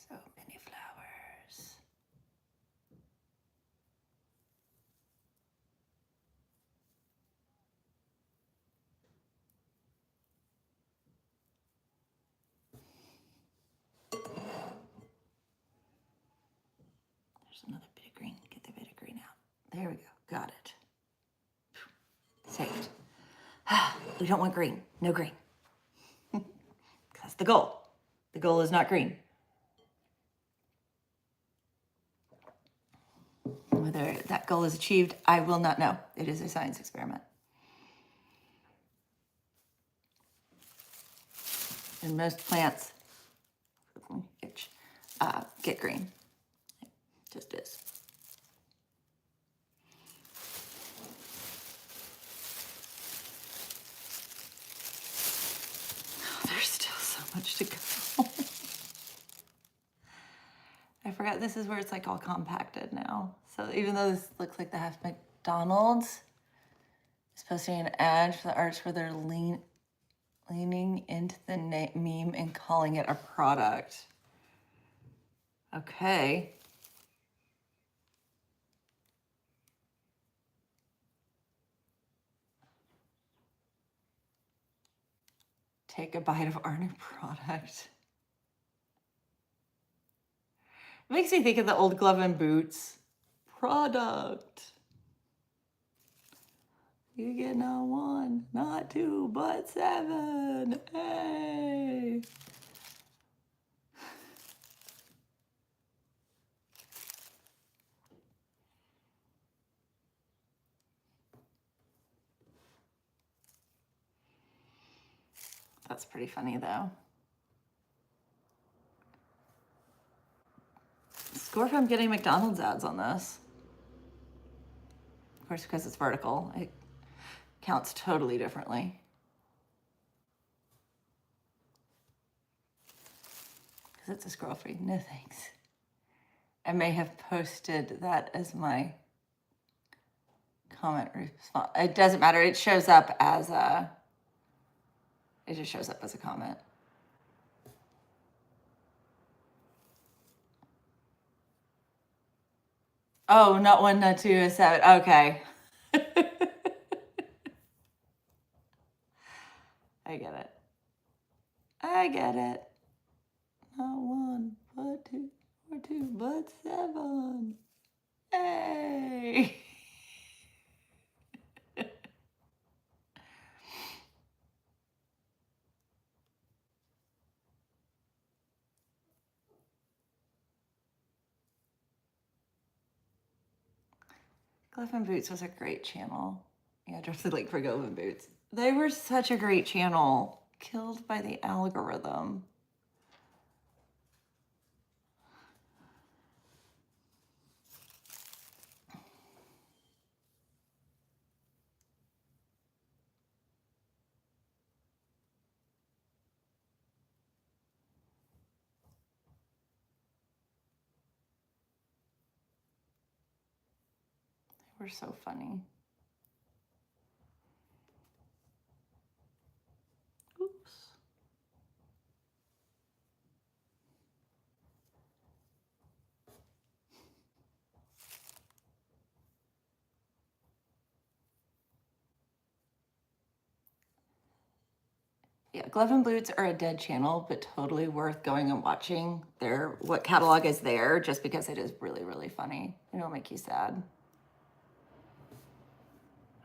So many flowers. There's another bit of green. Get the bit of green out. There we go. Got it. Saved. We don't want green. No green. goal. The goal is not green. Whether that goal is achieved, I will not know. It is a science experiment. And most plants get green. It just is. Oh, there's still so much to go. I forgot this is where it's like all compacted now. So even though this looks like the half McDonald's, it's posting an ad for the arts where they're leaning into the meme and calling it a product. Okay. Take a bite of our new product. It makes me think of the old Glove and Boots product. You get not 1, not 2, but 7. Hey. That's pretty funny though. Score if I'm getting McDonald's ads on this. Of course, because it's vertical, it counts totally differently. Because it's a scroll free. No thanks. I may have posted that as my comment response. It doesn't matter. It shows up as a, it just shows up as a comment. Oh, not 1, not 2, a 7. Okay. I get it. I get it. Not 1, but 2, or 2, but 7. Hey. Glove and Boots was a great channel. Yeah, dropped the link for Glove and Boots. They were such a great channel. Killed by the algorithm. They were so funny. Oops. Yeah, Glove and Boots are a dead channel, but totally worth going and watching what catalog is there, just because it is really, really funny. It'll make you sad.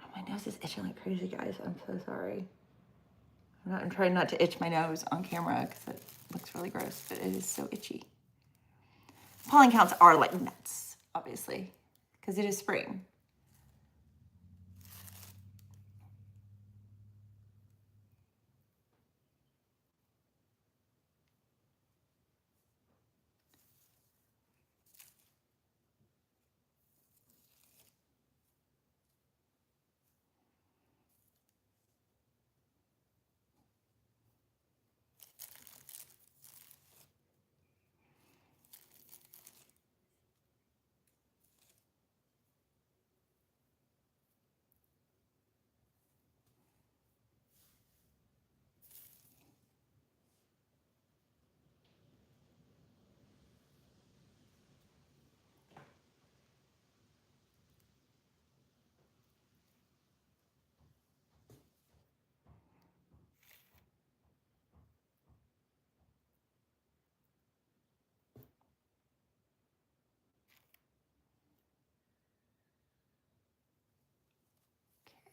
Oh, my nose is itching like crazy, guys. I'm so sorry. I'm trying not to itch my nose on camera because it looks really gross, but it is so itchy. Pollen counts are like nuts, obviously, because it is spring.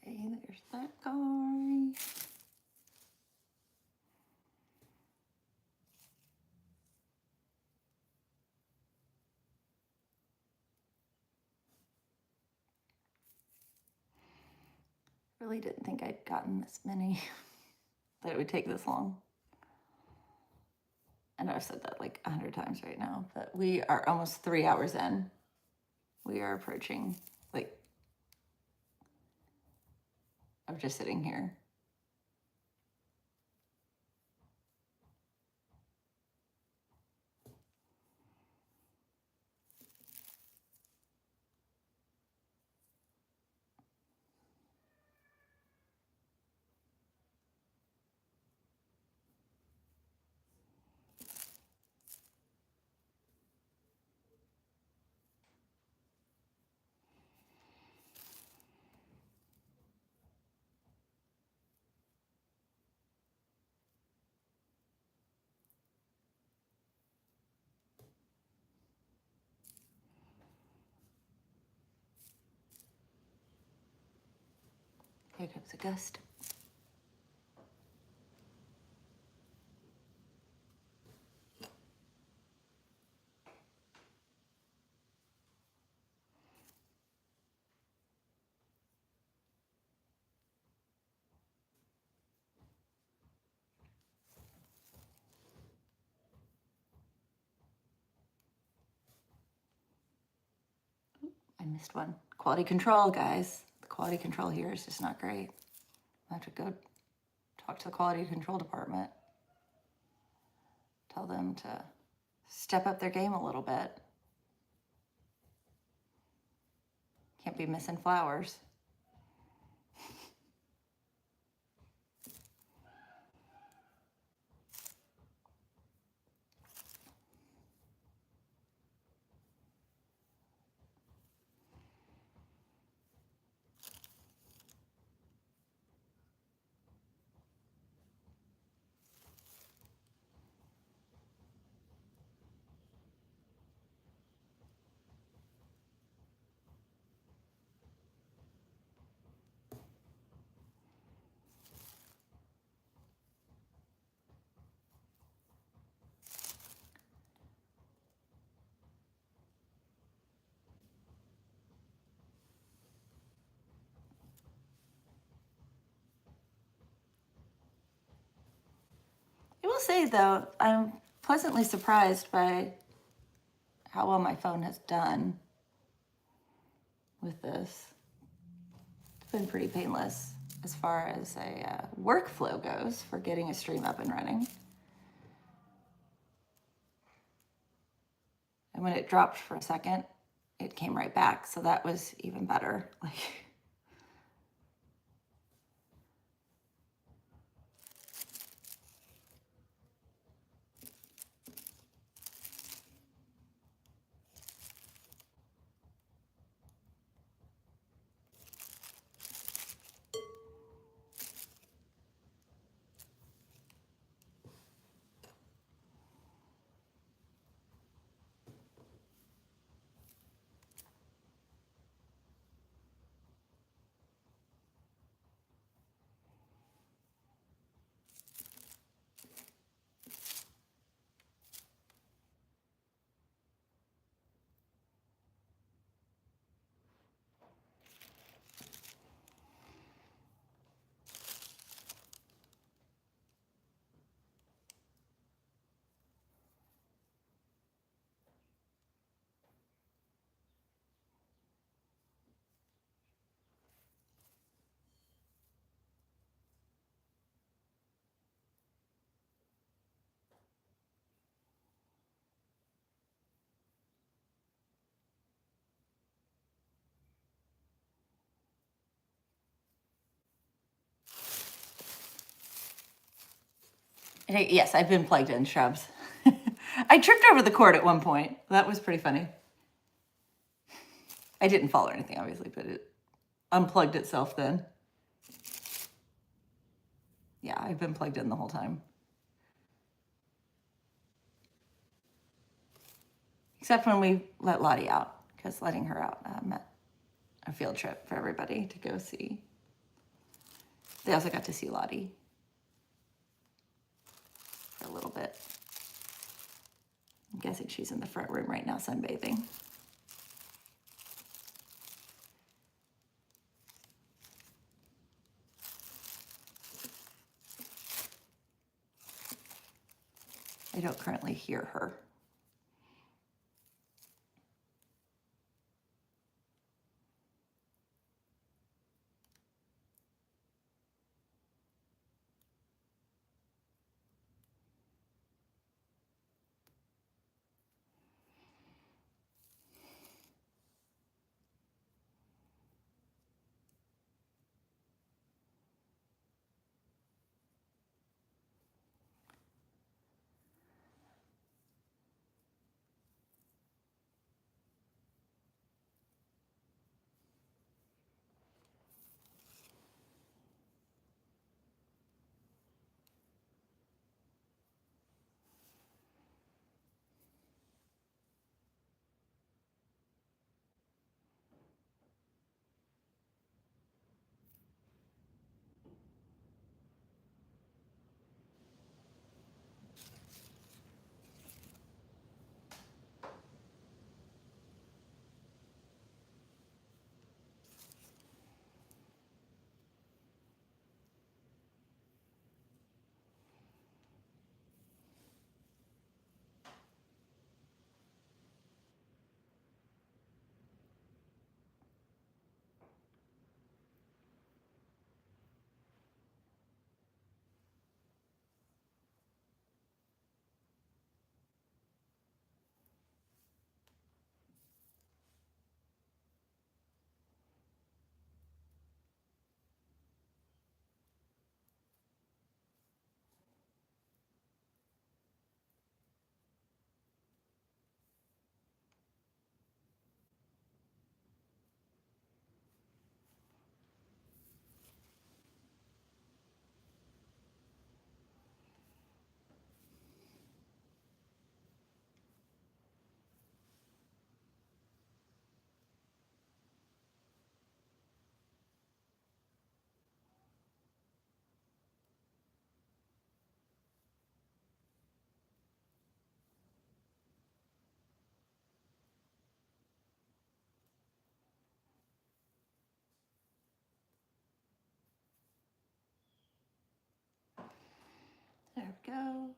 Okay, there's that guy. Really didn't think I'd gotten this many, that it would take this long. I know I've said that like 100 times right now, but we are almost 3 hours in. We are approaching, like, of just sitting here. Here comes a gust. I missed one. Quality control, guys. The quality control here is just not great. I have to go talk to the quality control department. Tell them to step up their game a little bit. Can't be missing flowers. I will say though, I'm pleasantly surprised by how well my phone has done with this. It's been pretty painless as far as a workflow goes for getting a stream up and running. And when it dropped for a second, it came right back. So that was even better. Like, yes, I've been plugged in, shrubs. I tripped over the cord at one point. That was pretty funny. I didn't fall or anything, obviously, but it unplugged itself then. Yeah, I've been plugged in the whole time. Except when we let Lottie out, because letting her out meant a field trip for everybody to go see. They also got to see Lottie for a little bit. I'm guessing she's in the front room right now sunbathing. I don't currently hear her. There we go.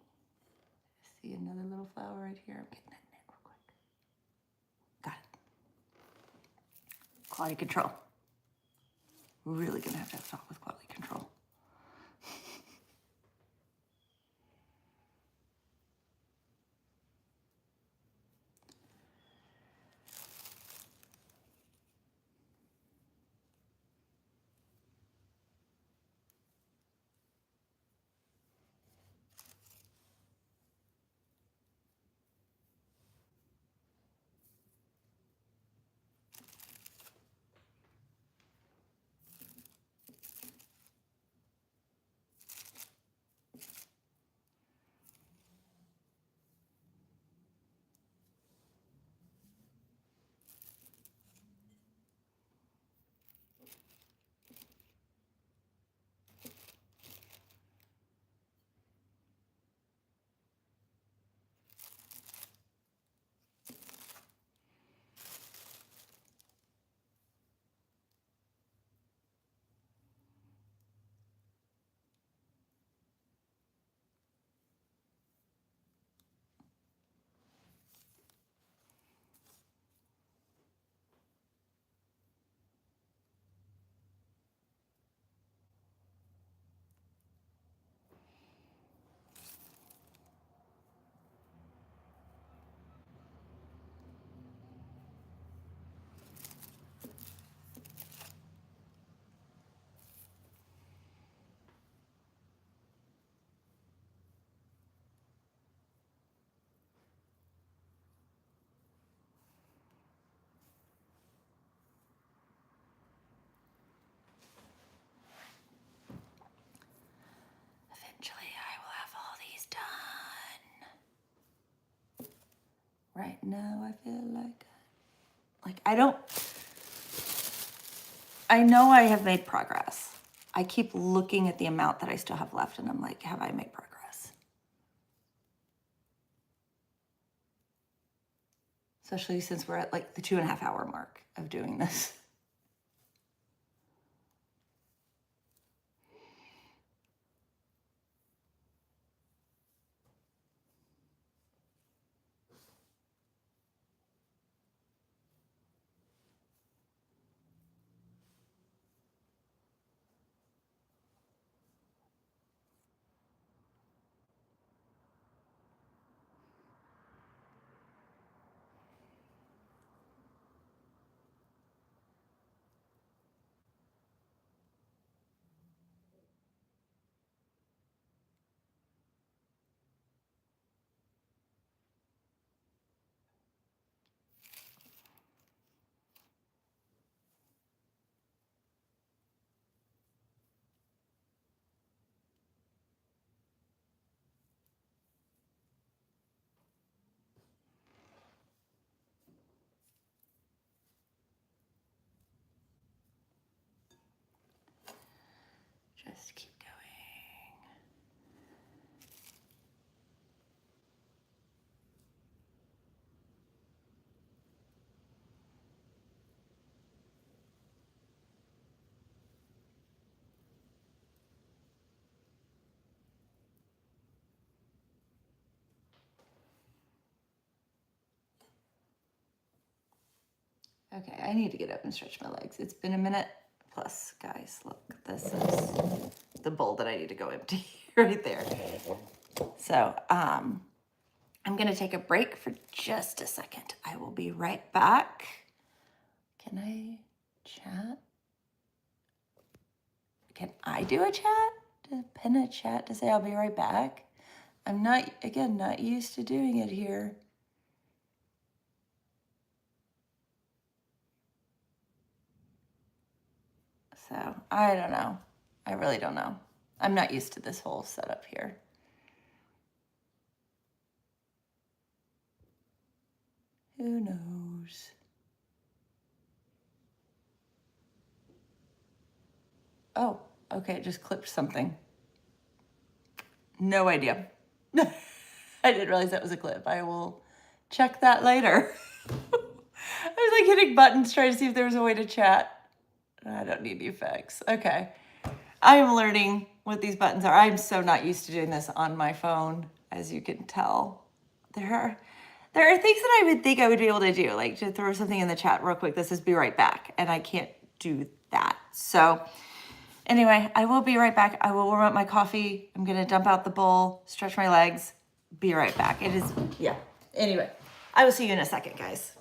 See another little flower right here. I'm getting that in real quick. Got it. Quality control. We're really gonna have to stop with quality control. Eventually, I will have all these done. Right now, I feel like I know I have made progress. I keep looking at the amount that I still have left, and I'm like, have I made progress? Especially since we're at like the 2.5 hour mark of doing this. Okay, I need to get up and stretch my legs. It's been a minute plus, guys. Look, this is the bowl that I need to go empty right there. So, I'm gonna take a break for just a second. I will be right back. Can I chat? Can I do a chat? To pin a chat to say I'll be right back? I'm not, again, not used to doing it here. So I don't know. I really don't know. I'm not used to this whole setup here. Who knows? Oh, okay, it just clipped something. No idea. I didn't realize that was a clip. I will check that later. I was like hitting buttons trying to see if there was a way to chat. I don't need effects. Okay. I am learning what these buttons are. I'm so not used to doing this on my phone, as you can tell. There are things that I would think I would be able to do, like to throw something in the chat real quick. This is be right back, and I can't do that. So anyway, I will be right back. I will warm up my coffee. I'm gonna dump out the bowl, stretch my legs, be right back. It is, yeah. Anyway, I will see you in a second, guys.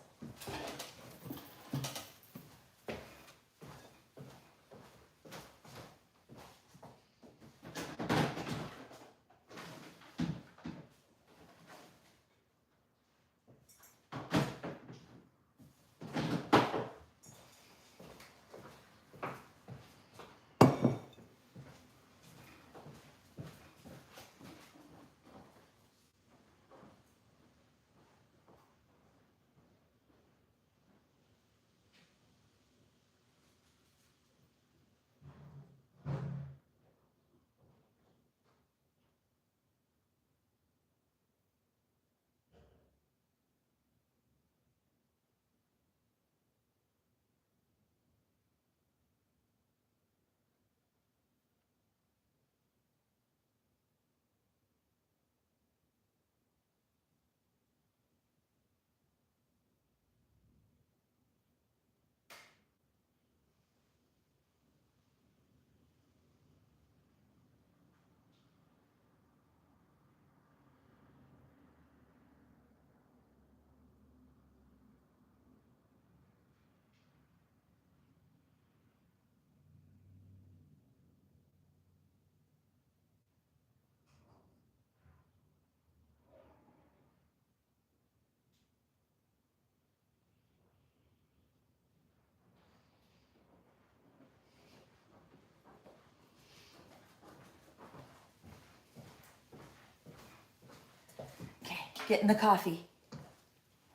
Okay, getting the coffee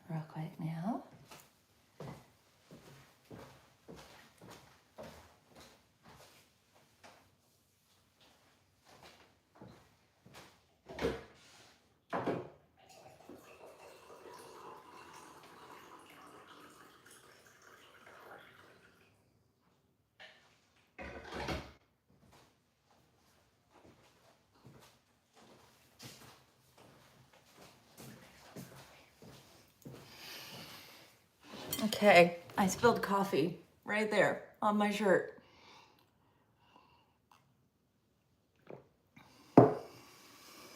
real quick now. Okay, I spilled coffee right there on my shirt.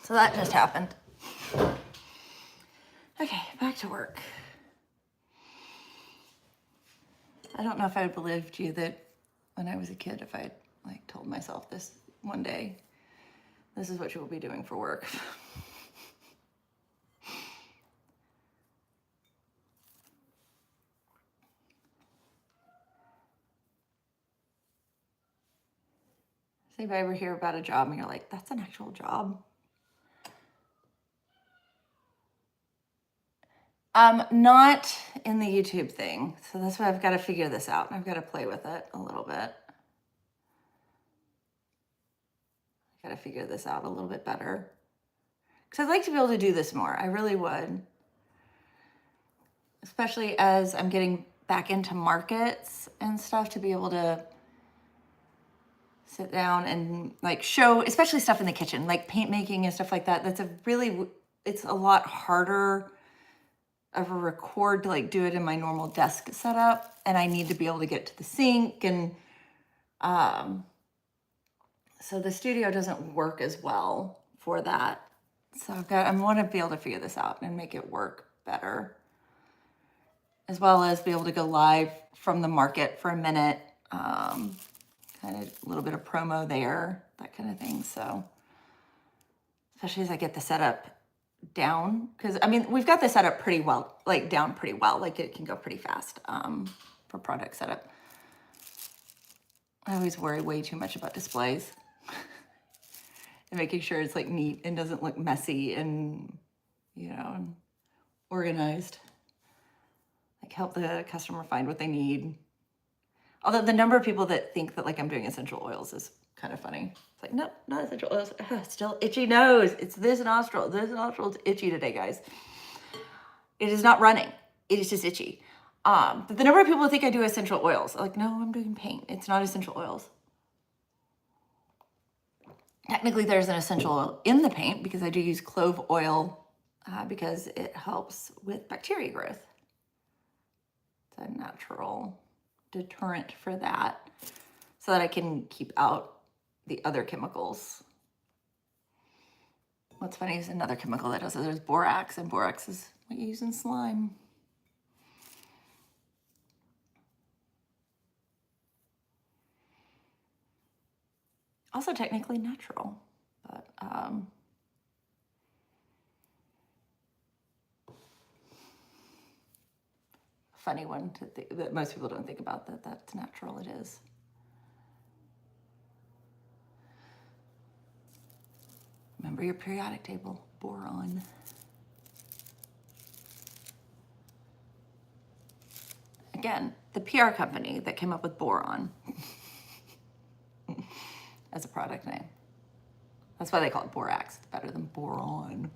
So that just happened. Okay, back to work. I don't know if I would believed you that when I was a kid, if I like told myself this one day, this is what you will be doing for work. Say if I ever hear about a job and you're like, that's an actual job. Not in the YouTube thing. So that's why I've got to figure this out. I've got to play with it a little bit. I've got to figure this out a little bit better. Because I'd like to be able to do this more. I really would. Especially as I'm getting back into markets and stuff, to be able to sit down and like show, especially stuff in the kitchen, like paint making and stuff like that. It's a lot harder ever record to like do it in my normal desk setup, and I need to be able to get to the sink, and so the studio doesn't work as well for that. So I want to be able to figure this out and make it work better, as well as be able to go live from the market for a minute, kind of a little bit of promo there, that kind of thing. So especially as I get the setup down, because I mean, we've got the setup pretty well, like down pretty well, like it can go pretty fast for product setup. I always worry way too much about displays and making sure it's like neat and doesn't look messy and, you know, and organized. Like help the customer find what they need. Although the number of people that think that like I'm doing essential oils is kind of funny. It's like, no, not essential oils. Still itchy nose. It's this nostril. This nostril is itchy today, guys. It is not running. It is just itchy. But the number of people who think I do essential oils, like, no, I'm doing paint. It's not essential oils. Technically, there's an essential oil in the paint because I do use clove oil because it helps with bacteria growth. It's a natural deterrent for that so that I can keep out the other chemicals. What's funny is another chemical that does it. There's borax, and borax is what you use in slime. Also technically natural, but funny one to think that most people don't think about, that that's natural. It is. Remember your periodic table, boron. Again, the PR company that came up with boron as a product name. That's why they call it borax. It's better than boron.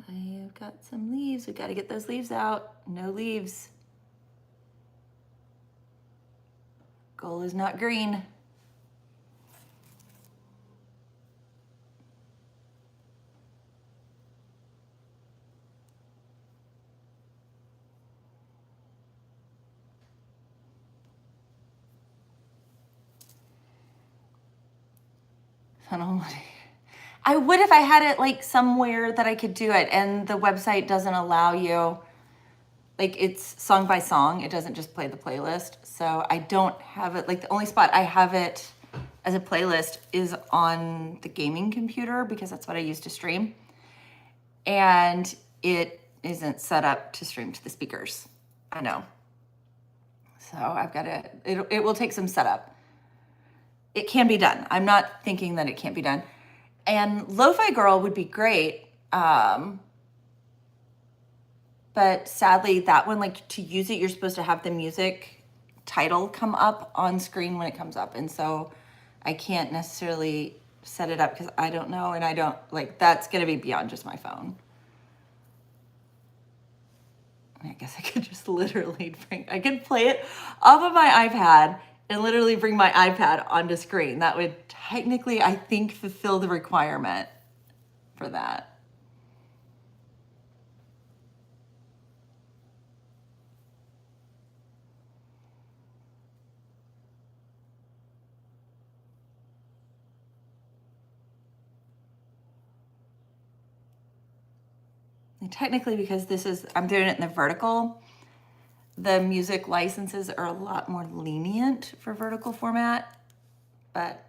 I've got some leaves. We got to get those leaves out. No leaves. Goal is not green. I would if I had it like somewhere that I could do it, and the website doesn't allow you, like it's song by song. It doesn't just play the playlist. So I don't have it, like the only spot I have it as a playlist is on the gaming computer because that's what I use to stream. And it isn't set up to stream to the speakers. I know. So I've got to, it will take some setup. It can be done. I'm not thinking that it can't be done. And Lo-Fi Girl would be great. But sadly, that one, like to use it, you're supposed to have the music title come up on screen when it comes up. And so I can't necessarily set it up because I don't know. And I don't, like, that's going to be beyond just my phone. I guess I could just literally I could play it off of my iPad and literally bring my iPad onto screen. That would technically, I think, fulfill the requirement for that. And technically, because I'm doing it in the vertical, the music licenses are a lot more lenient for vertical format, but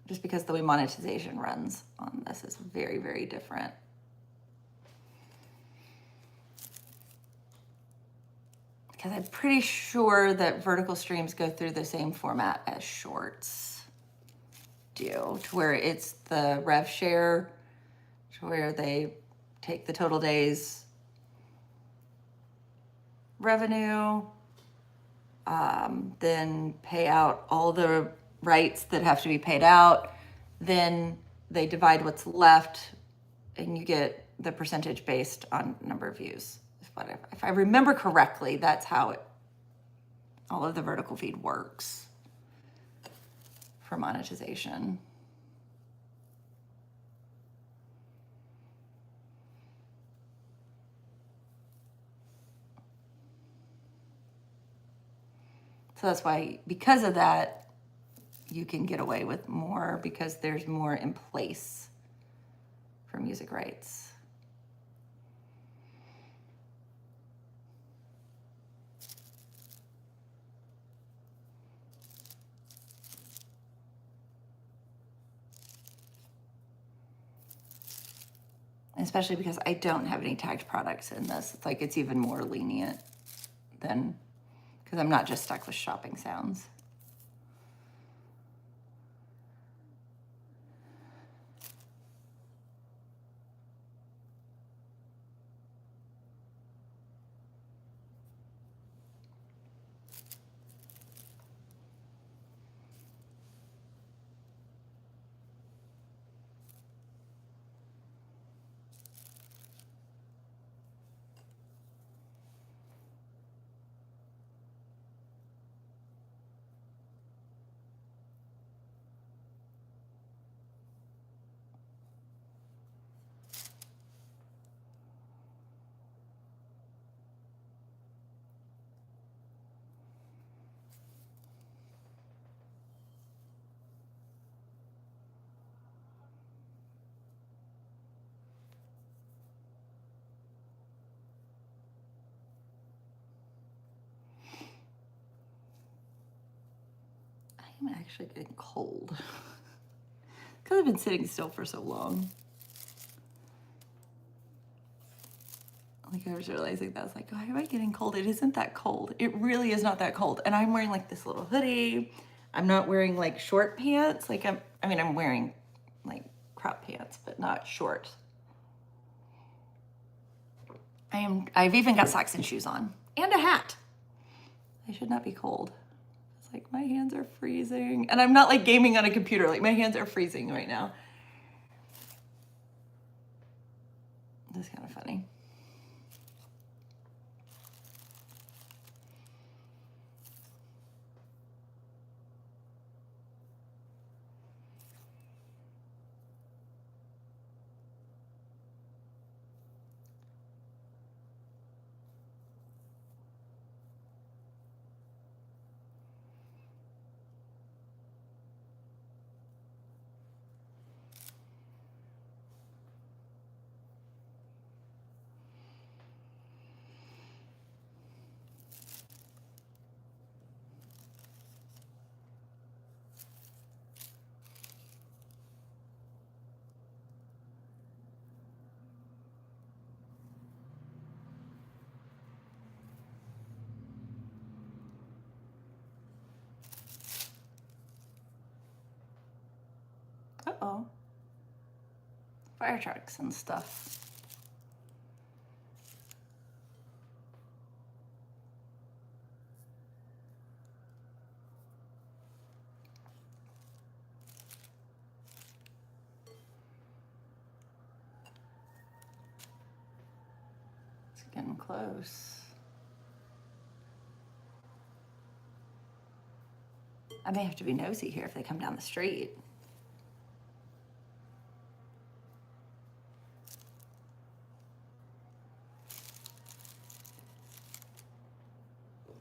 just because the way monetization runs on this is very, very different. Because I'm pretty sure that vertical streams go through the same format as shorts do, to where it's the rev share, to where they take the total days revenue, then pay out all the rights that have to be paid out, then they divide what's left, and you get the percentage based on number of views. If I remember correctly, that's how all of the vertical feed works for monetization. So that's why, because of that, you can get away with more because there's more in place for music rights. Especially because I don't have any tagged products in this. It's like it's even more lenient than, because I'm not just stuck with shopping sounds. I'm actually getting cold because I've been sitting still for so long. Like I was realizing that I was like, why am I getting cold? It isn't that cold. It really is not that cold. And I'm wearing like this little hoodie. I'm not wearing like short pants. Like I'm wearing like crop pants, but not short. I've even got socks and shoes on and a hat. I should not be cold. It's like my hands are freezing. And I'm not like gaming on a computer. Like my hands are freezing right now. That's kind of funny. Uh-oh. Fire trucks and stuff. It's getting close. I may have to be nosy here if they come down the street.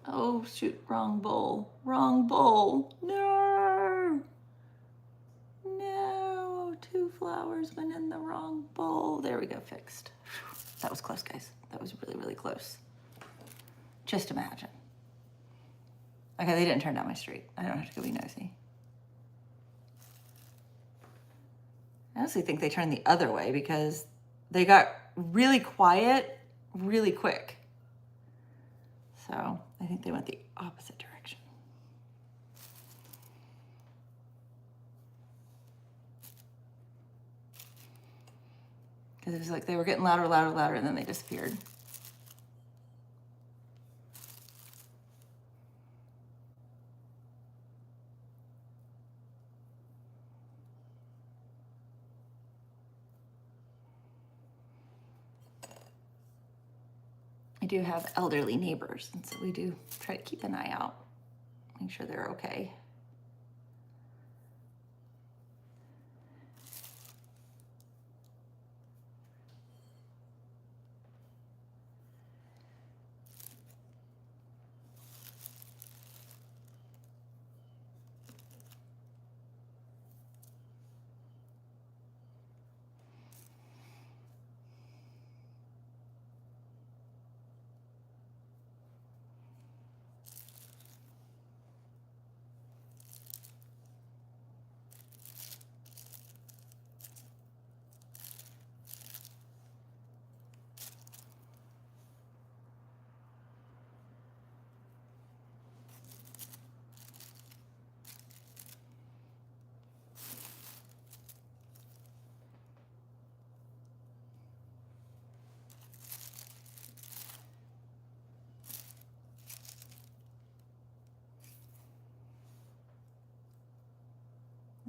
Oh, shoot, wrong bowl. Wrong bowl. No. No, 2 flowers went in the wrong bowl. There we go, fixed. That was close, guys. That was really, really close. Just imagine. Okay, they didn't turn down my street. I don't have to go be nosy. I honestly think they turned the other way because they got really quiet really quick. So I think they went the opposite direction. Because it was like they were getting louder, louder, louder, and then they disappeared. I do have elderly neighbors, and so we do try to keep an eye out make sure they're okay.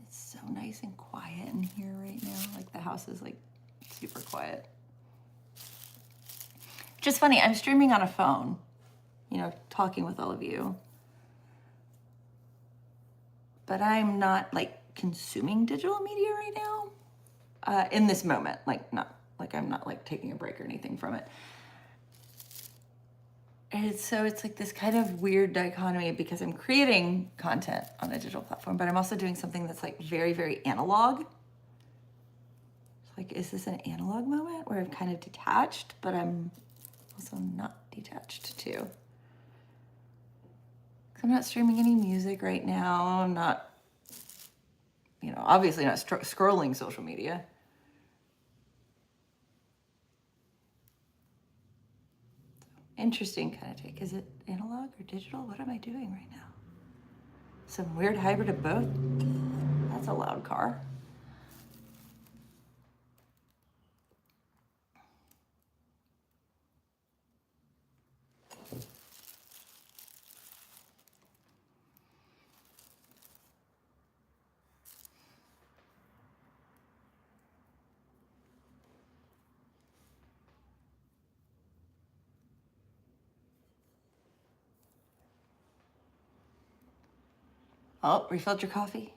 It's so nice and quiet in here right now. Like the house is like super quiet. Just funny, I'm streaming on a phone, you know, talking with all of you. But I'm not like consuming digital media right now in this moment. Like I'm not like taking a break or anything from it. And so it's like this kind of weird dichotomy because I'm creating content on a digital platform, but I'm also doing something that's like very, very analog. It's like, is this an analog moment where I'm kind of detached, but I'm also not detached too? I'm not streaming any music right now. I'm not, you know, obviously not scrolling social media. Interesting kind of take. Is it analog or digital? What am I doing right now? Some weird hybrid of both? That's a loud car. Oh, refilled your coffee?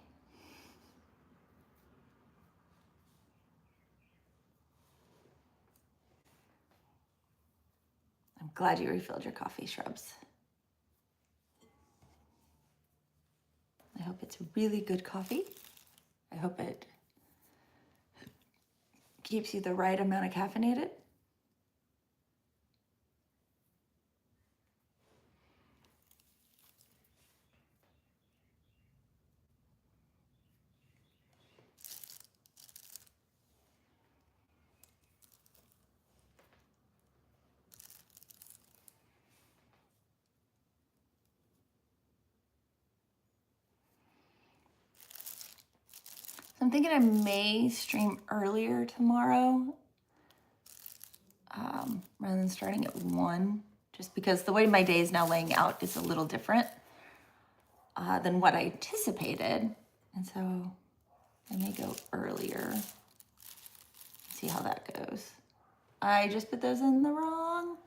I'm glad you refilled your coffee, Shrubs. I hope it's really good coffee. I hope it keeps you the right amount of caffeinated. I'm thinking I may stream earlier tomorrow rather than starting at 1, just because the way my day is now laying out is a little different than what I anticipated. And so I may go earlier. See how that goes. I just put those in the wrong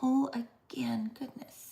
bowl again. Goodness.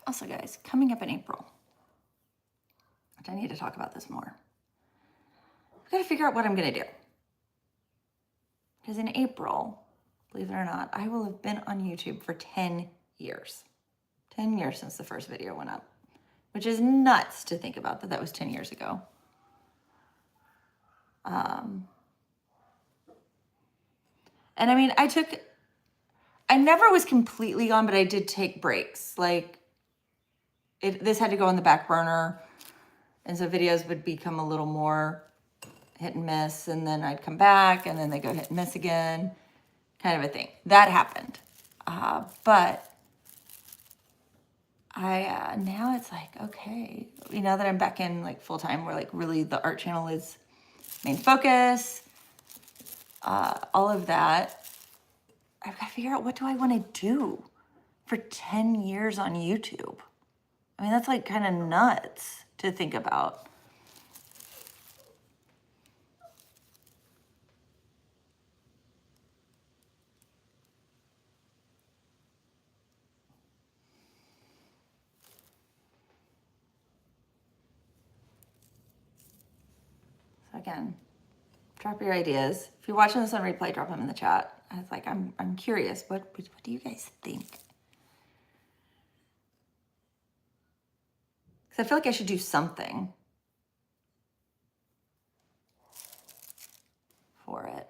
Also, guys, coming up in April, which I need to talk about this more. I've got to figure out what I'm going to do. Because in April, believe it or not, I will have been on YouTube for 10 years. 10 years since the first video went up, which is nuts to think about that was 10 years ago. And I mean, I never was completely gone, but I did take breaks. Like, this had to go on the back burner. And so videos would become a little more hit and miss. And then I'd come back and then they go hit and miss again, kind of a thing. That happened. But now it's like, okay, now that I'm back in like full time, where like really the art channel is main focus, all of that, I've got to figure out, what do I want to do for 10 years on YouTube? I mean, that's like kind of nuts to think about. So again, drop your ideas. If you're watching this on replay, drop them in the chat. I was like, I'm curious. What do you guys think? Because I feel like I should do something for it.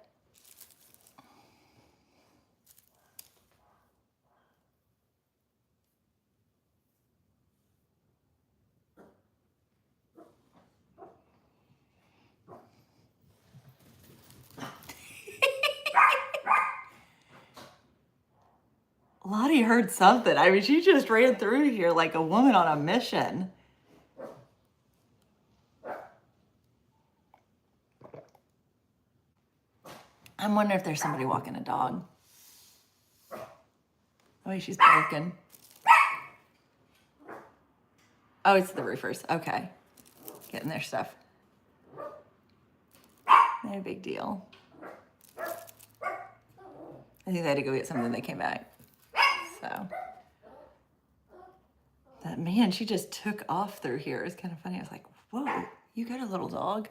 Lottie heard something. I mean, she just ran through here like a woman on a mission. I'm wondering if there's somebody walking a dog. Oh, she's broken. Oh, it's the roofers. Okay. Getting their stuff. No big deal. I think they had to go get something. They came back. So. That man, she just took off through here. It's kind of funny. I was like, whoa, you got a little dog.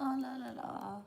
Oh, la la la.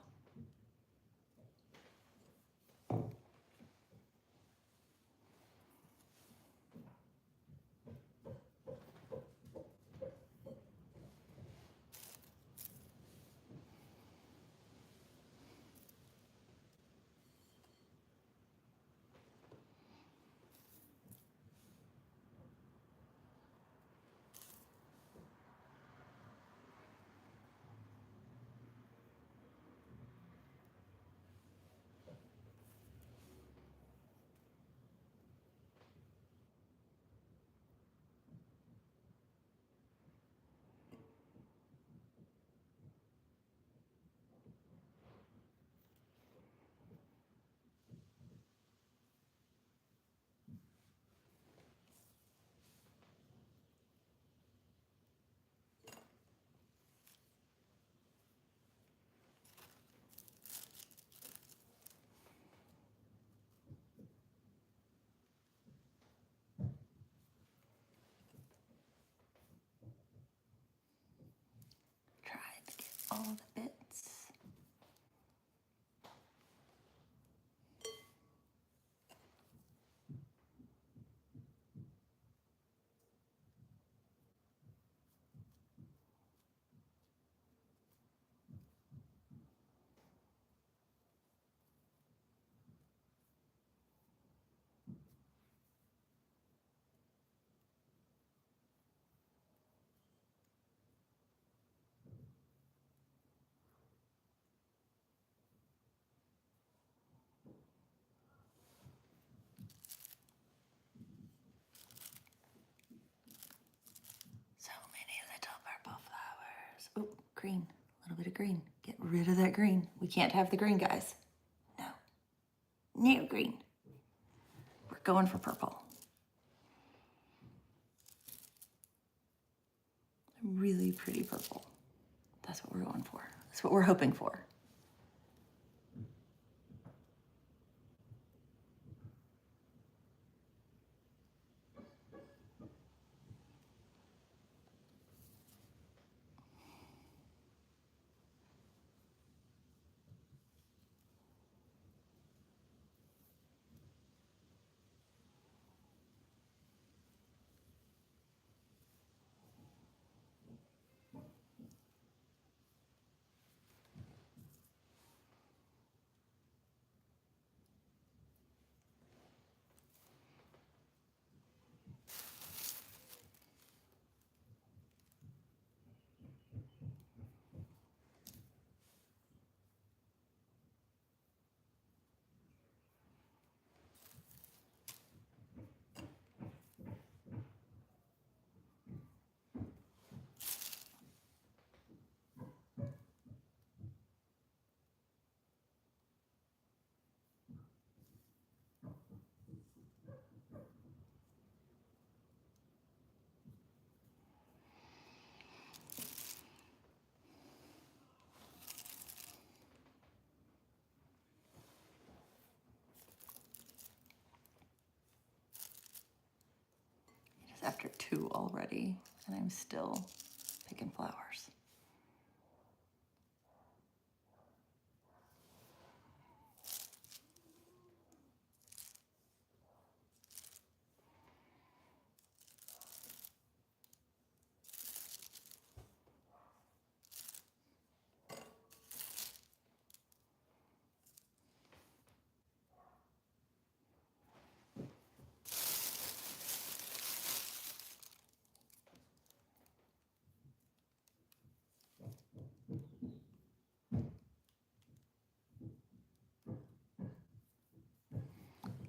green, a little bit of green. Get rid of that green. We can't have the green, guys. No. No green. We're going for purple. Really pretty purple. That's what we're going for. That's what we're hoping for. It's after 2 already, and I'm still picking flowers.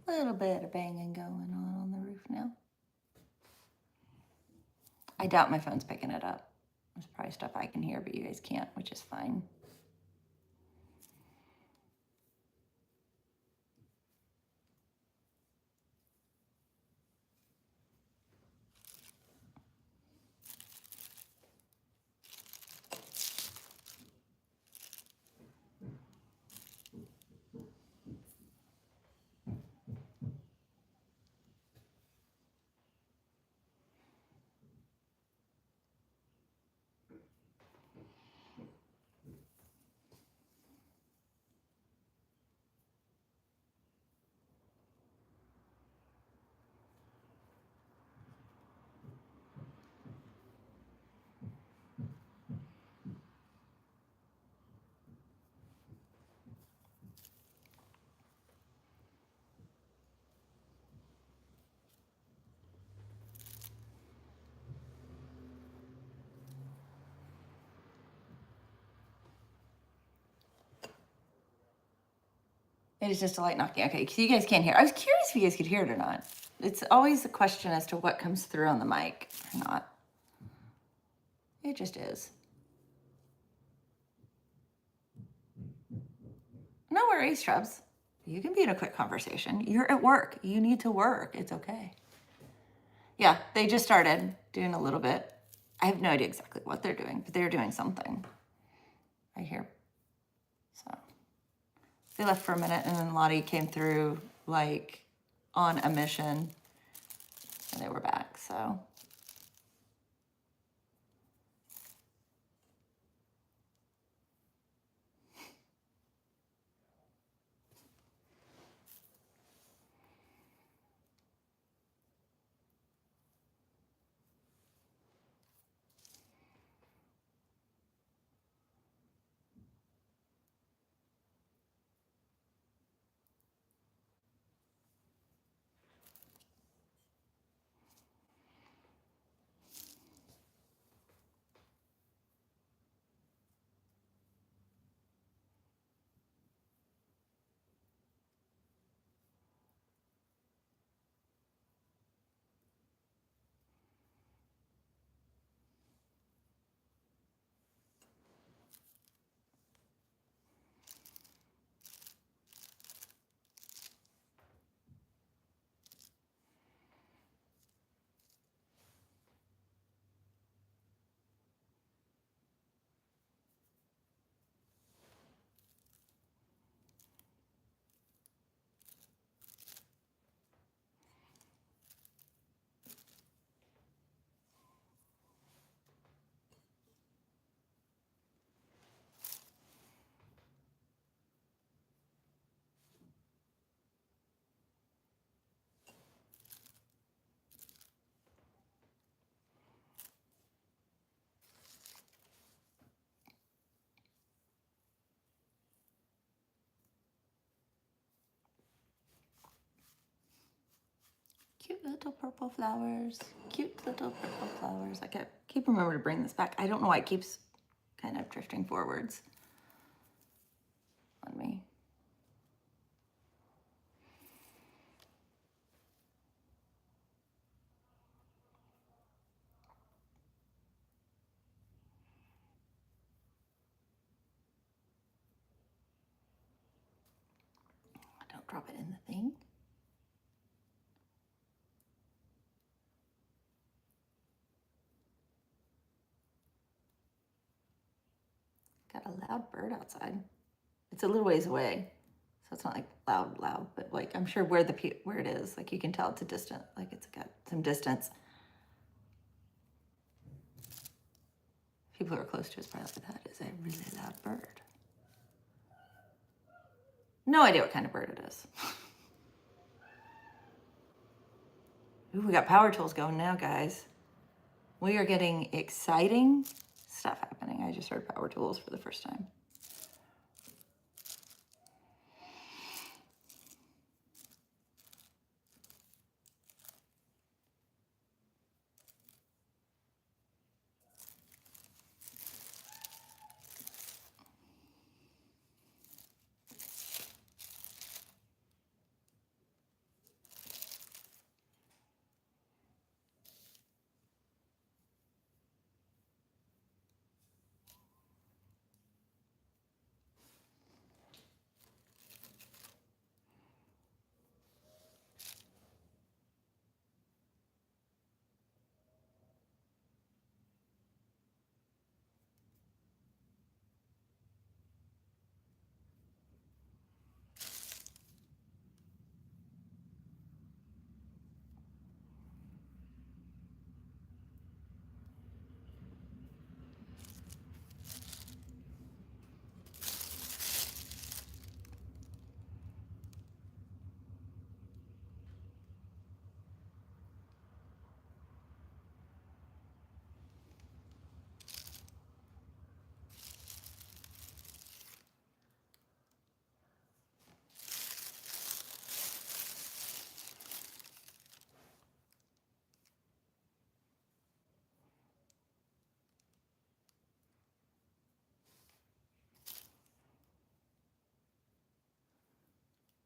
A little bit of banging going on the roof now. I doubt my phone's picking it up. There's probably stuff I can hear, but you guys can't, which is fine. It is just a light knocking. Okay, so you guys can't hear. I was curious if you guys could hear it or not. It's always a question as to what comes through on the mic or not. It just is. No worries, Shrubs. You can be in a quick conversation. You're at work. You need to work. It's okay. Yeah, they just started doing a little bit. I have no idea exactly what they're doing, but they're doing something right here. So they left for a minute, and then Lottie came through like on a mission, and they were back. So little purple flowers. Cute little purple flowers. I keep remembering to bring this back. I don't know why it keeps kind of drifting forwards on me. Don't drop it in the thing. Got a loud bird outside. It's a little ways away, so it's not like loud, but like I'm sure where it is, like you can tell it's a distant, like it's got some distance. People who are close to us probably that is a really loud bird. No idea what kind of bird it is. Ooh, we got power tools going now, guys. We are getting exciting stuff happening. I just heard power tools for the first time.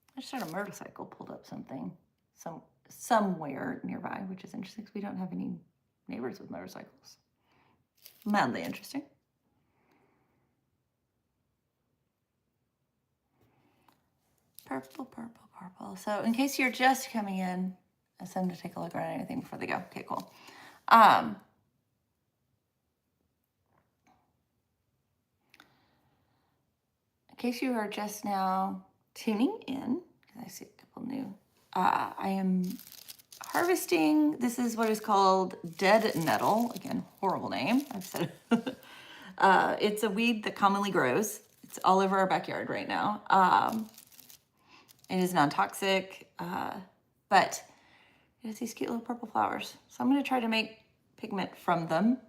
I just heard a motorcycle pulled up somewhere nearby, which is interesting because we don't have any neighbors with motorcycles. Mildly interesting. Purple, purple, purple. So in case you're just coming in, I ask them to take a look around anything before they go. Okay, cool. In case you are just now tuning in, because I see a couple new, I am harvesting, this is what is called dead nettle. Again, horrible name, I've said it. It's a weed that commonly grows. It's all over our backyard right now. It is non-toxic, but it has these cute little purple flowers. So I'm gonna try to make pigment from them.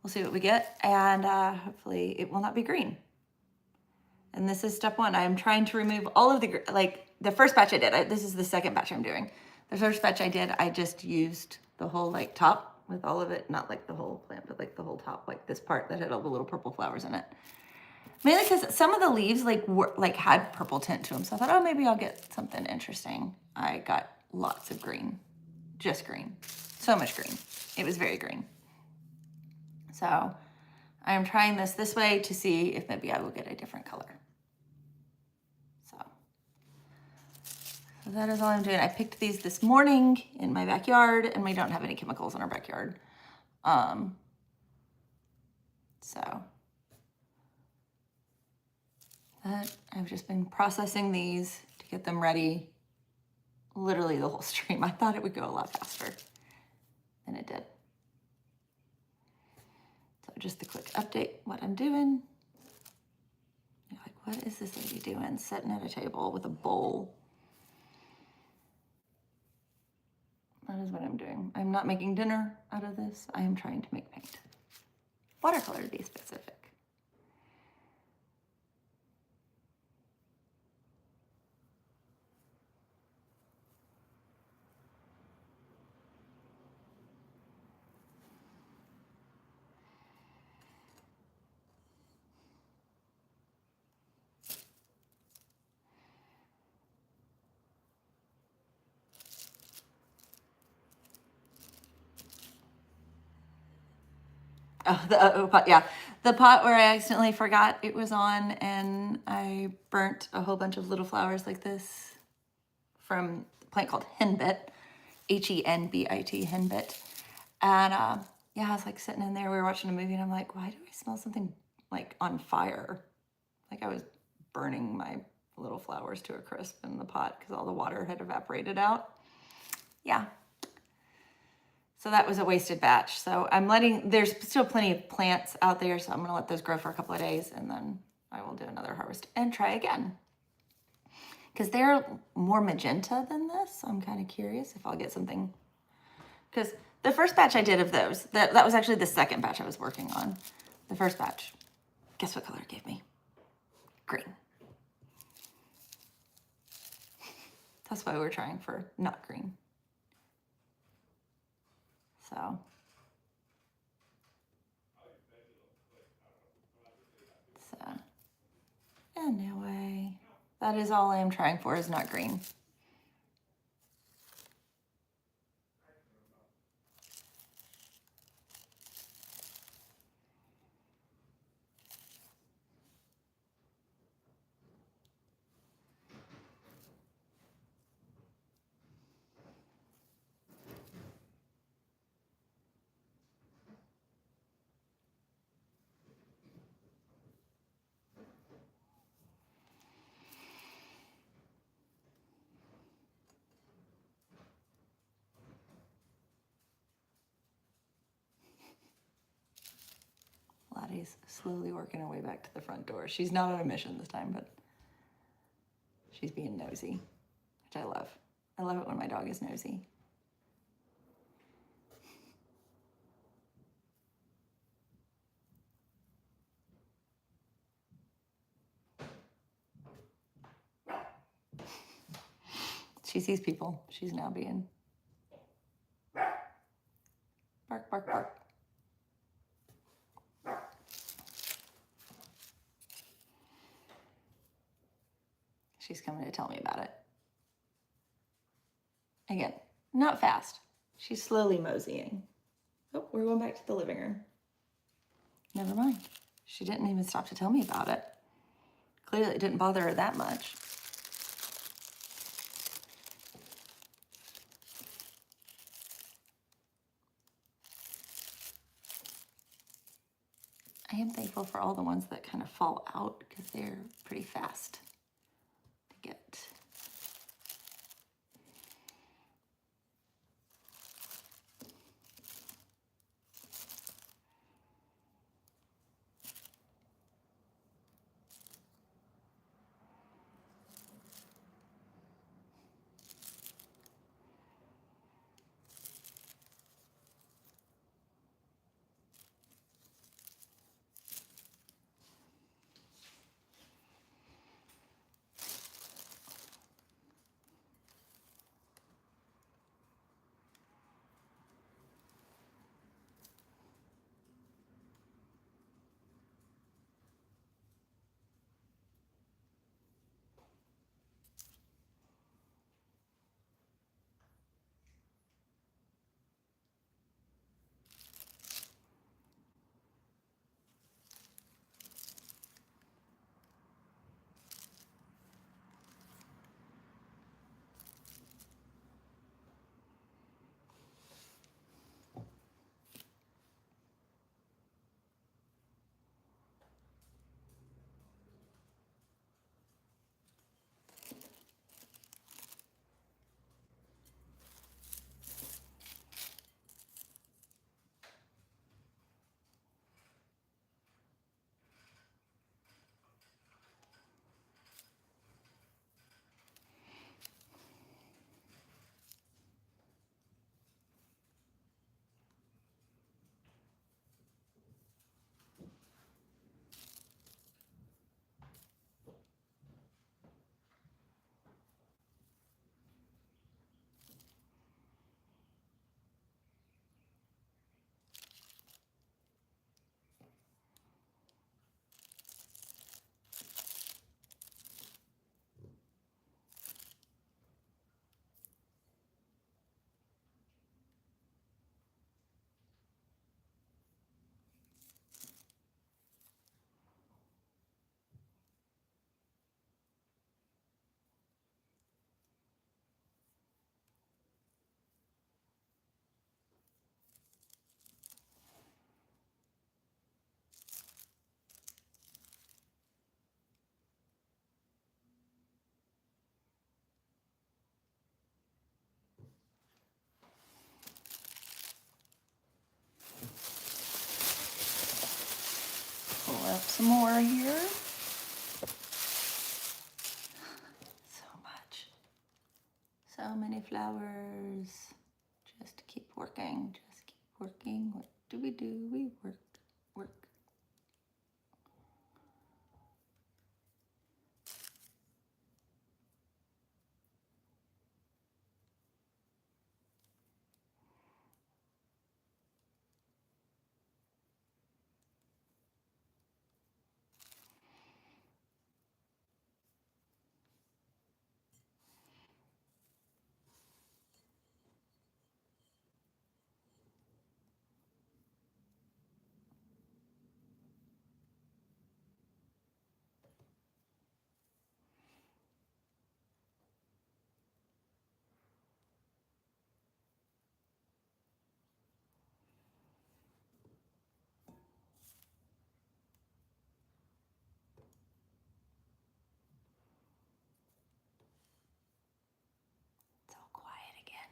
We'll see what we get, and hopefully it will not be green. And this is step one. I'm trying to remove all of the, like the first batch I did, this is the second batch I'm doing. The first batch I did, I just used the whole like top with all of it, not like the whole plant, but like the whole top, like this part that had all the little purple flowers in it. Mainly because some of the leaves had purple tint to them. So I thought, oh, maybe I'll get something interesting. I got lots of green, just green, so much green. It was very green. So I'm trying this way to see if maybe I will get a different color. So that is all I'm doing. I picked these this morning in my backyard, and we don't have any chemicals in our backyard. So that I've just been processing these to get them ready. Literally the whole stream. I thought it would go a lot faster than it did. So just a quick update what I'm doing. You're like, what is this lady doing? Sitting at a table with a bowl. That is what I'm doing. I'm not making dinner out of this. I am trying to make paint. Watercolor to be specific. Oh, the pot, yeah. The pot where I accidentally forgot it was on and I burnt a whole bunch of little flowers like this from a plant called henbit, Henbit, henbit. And yeah, I was like sitting in there, we were watching a movie and I'm like, why do I smell something like on fire? Like I was burning my little flowers to a crisp in the pot because all the water had evaporated out. Yeah. So that was a wasted batch. So there's still plenty of plants out there. So I'm going to let those grow for a couple of days and then I will do another harvest and try again. Because they're more magenta than this. I'm kind of curious if I'll get something. Because the first batch I did of those, that was actually the second batch I was working on. The first batch, guess what color it gave me? Green. That's why we're trying for not green. So. Anyway, that is all I am trying for is not green. Lottie's slowly working her way back to the front door. She's not on a mission this time, but she's being nosy, which I love. I love it when my dog is nosy. She sees people. She's now being bark, bark, bark. She's coming to tell me about it. Again, not fast. She's slowly moseying. Oh, we're going back to the living room. Never mind. She didn't even stop to tell me about it. Clearly it didn't bother her that much. I am thankful for all the ones that kind of fall out because they're pretty fast to get. some more here. So much. So many flowers. Just keep working. Just keep working. What do? We work, work. So quiet again.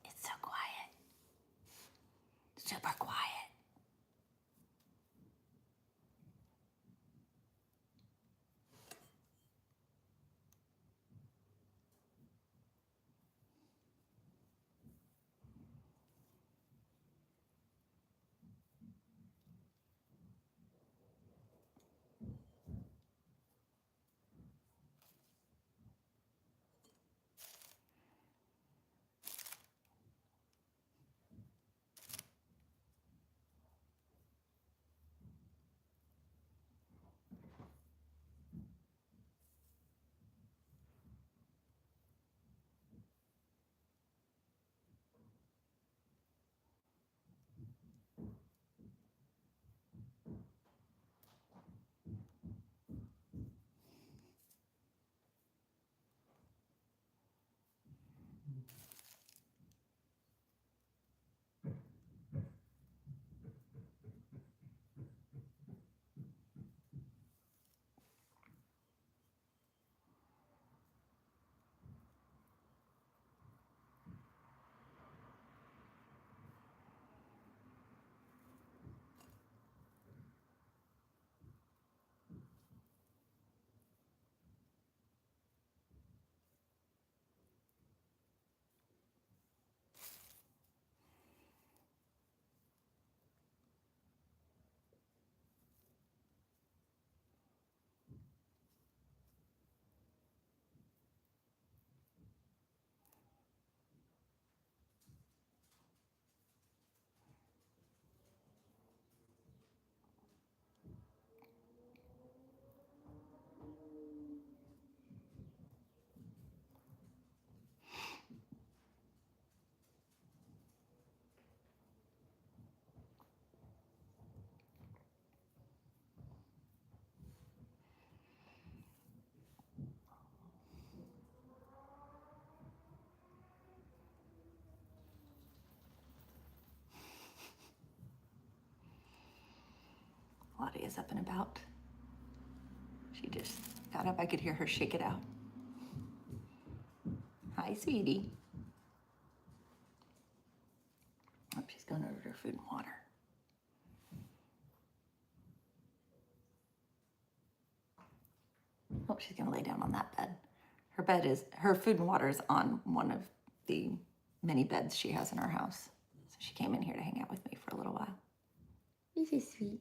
It's so quiet. Super quiet. Lottie is up and about. She just got up. I could hear her shake it out. Hi, sweetie. Oh, she's going over to her food and water. Oh, she's gonna lay down on that bed. Her food and water is on one of the many beds she has in her house. So she came in here to hang out with me for a little while. This is sweet.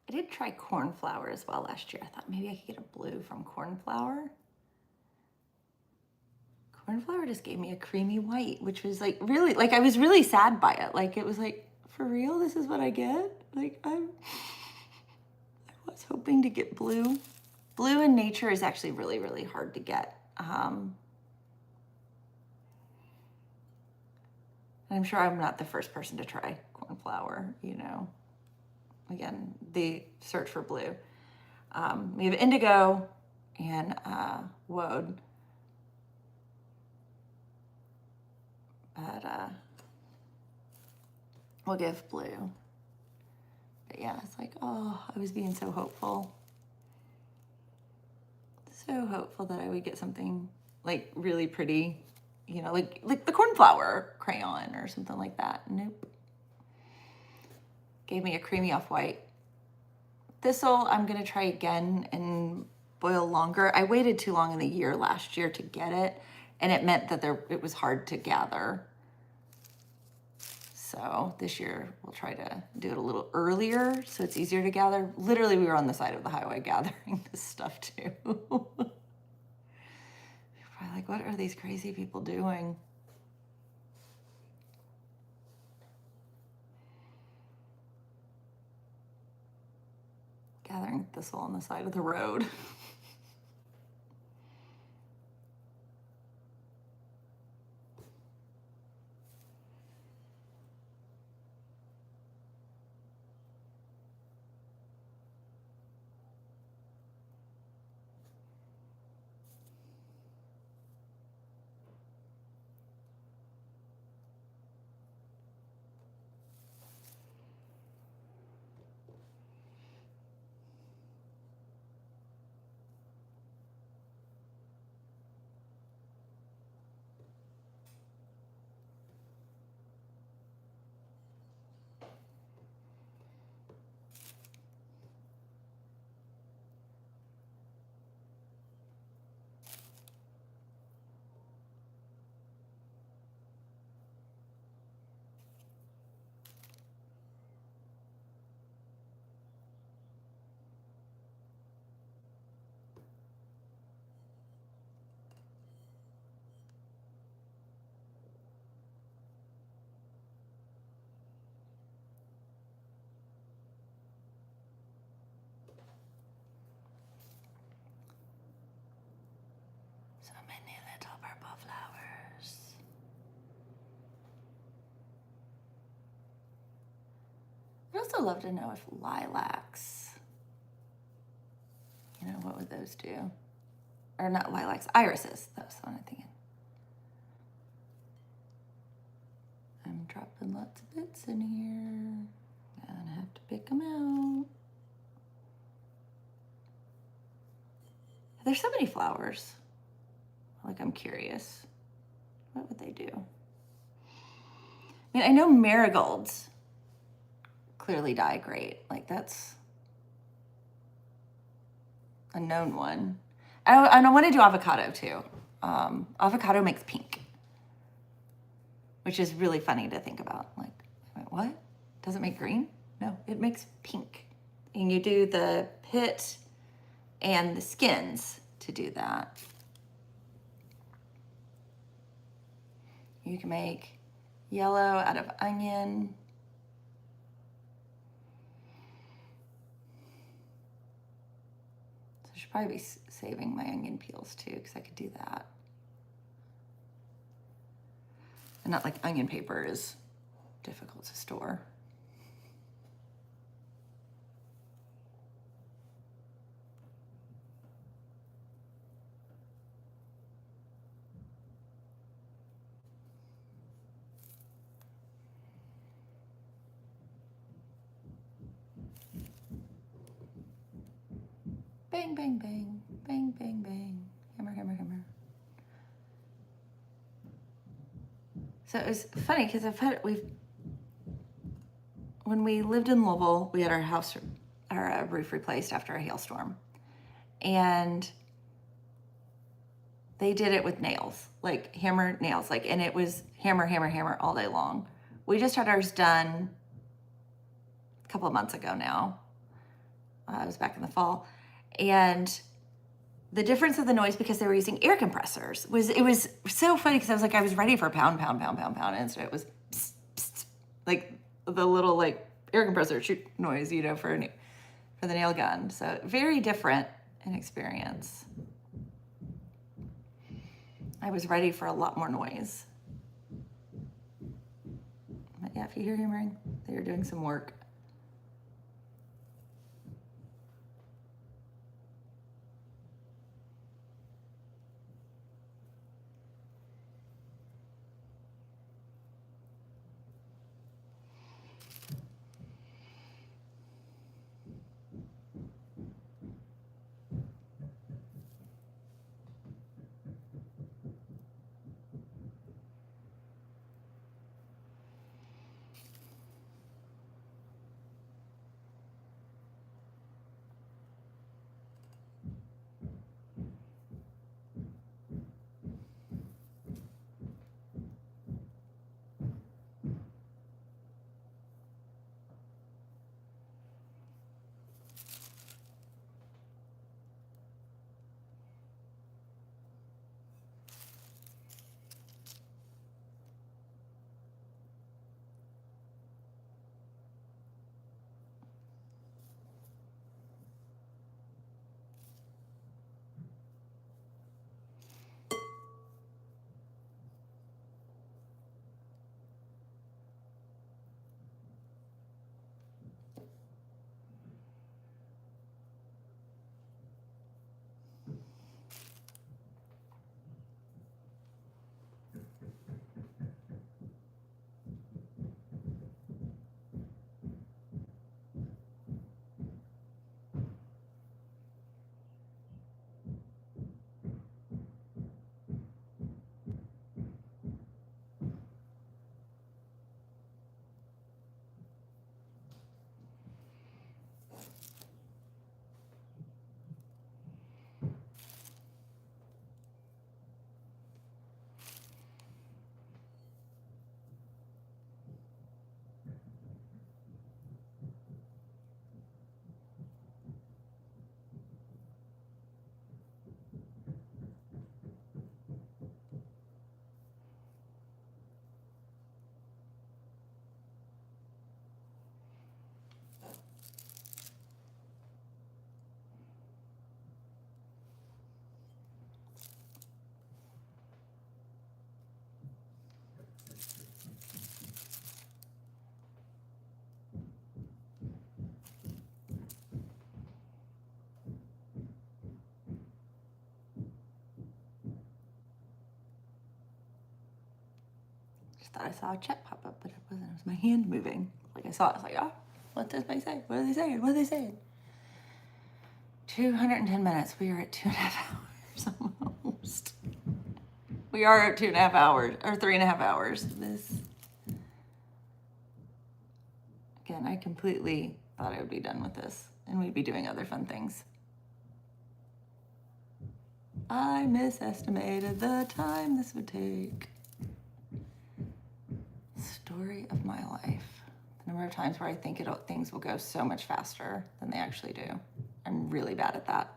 I did try cornflower as well last year. I thought maybe I could get a blue from cornflower. Cornflower just gave me a creamy white, which was like really, like I was really sad by it. Like it was like, for real, this is what I get? Like I was hoping to get blue. Blue in nature is actually really, really hard to get. I'm sure I'm not the first person to try cornflower, you know. Again, the search for blue. We have indigo and woad. But we'll give blue. But yeah, it's like, oh, I was being so hopeful. So hopeful that I would get something like really pretty, you know, like the cornflower crayon or something like that. Nope. Gave me a creamy off-white. Thistle, I'm gonna try again and boil longer. I waited too long in the year last year to get it, and it meant that it was hard to gather. So this year we'll try to do it a little earlier so it's easier to gather. Literally, we were on the side of the highway gathering this stuff too. Probably like, what are these crazy people doing? Gathering thistle on the side of the road. So many little purple flowers. I'd also love to know if lilacs, you know, what would those do? Or not lilacs, irises. That's the one I'm thinking. I'm dropping lots of bits in here. And I have to pick them out. There's so many flowers. Like, I'm curious. What would they do? I mean, I know marigolds clearly die great. Like, that's a known one. And I want to do avocado too. Avocado makes pink, which is really funny to think about. Like, what? Does it make green? No, it makes pink. And you do the pit and the skins to do that. You can make yellow out of onion. So I should probably be saving my onion peels too, because I could do that. And not like onion paper is difficult to store. Bang, bang, bang, bang, bang, bang, hammer, hammer, hammer. So it was funny because when we lived in Louisville, we had our roof replaced after a hailstorm. And they did it with nails, like hammer nails, and it was hammer, hammer, hammer all day long. We just had ours done a couple of months ago now. It was back in the fall. And the difference of the noise, because they were using air compressors, it was so funny because I was ready for pound, pound, pound, pound, pound. And so it was psst, psst, like the little air compressor shoot noise, for the nail gun. So very different. an experience. I was ready for a lot more noise. But yeah, if you hear hammering, they are doing some work. Just thought I saw a chat pop up, but it wasn't. It was my hand moving. Like I saw it. I was like, oh, what does they say? What are they saying? What are they saying? 210 minutes. We are at 2.5 hours almost. We are at 2.5 hours, or 3.5 hours. Again, I completely thought I would be done with this and we'd be doing other fun things. I misestimated the time this would take. Story of my life. The number of times where I think things will go so much faster than they actually do. I'm really bad at that.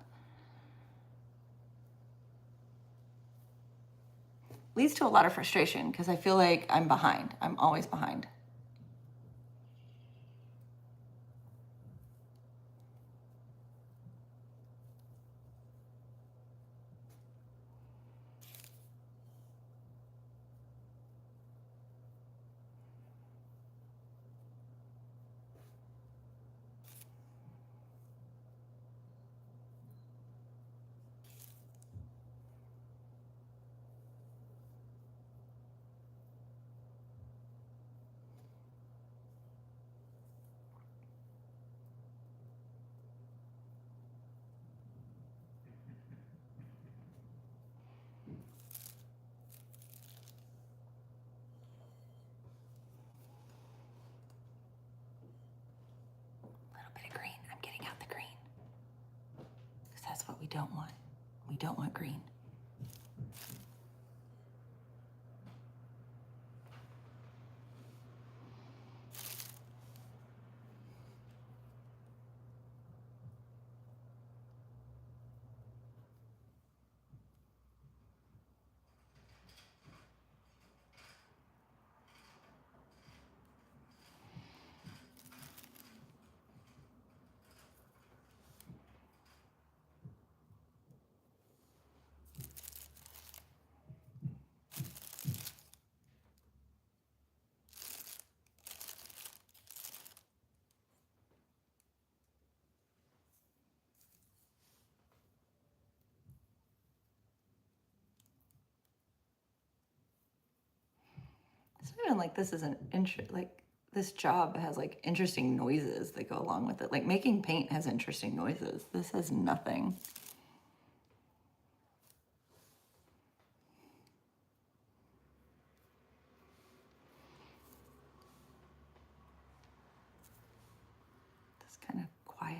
Leads to a lot of frustration because I feel like I'm behind. I'm always behind. That's what we don't want. We don't want green. Even like this is like this job has like interesting noises that go along with it. Like making paint has interesting noises. This has nothing. It's kind of quiet.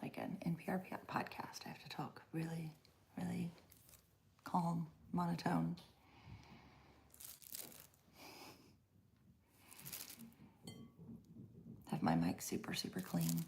Like an NPR podcast. I have to talk really, really calm, monotone. Have my mic super, super clean.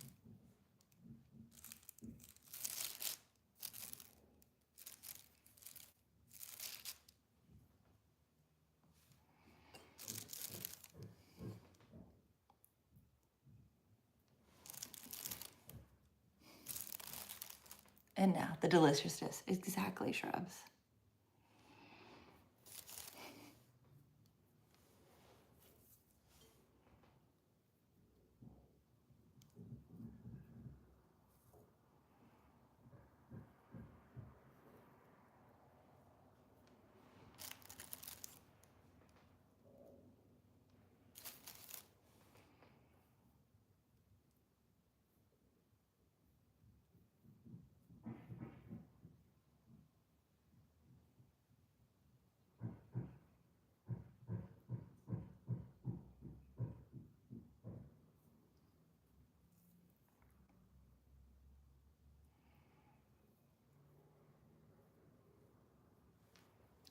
And now the deliciousness, exactly, shrubs.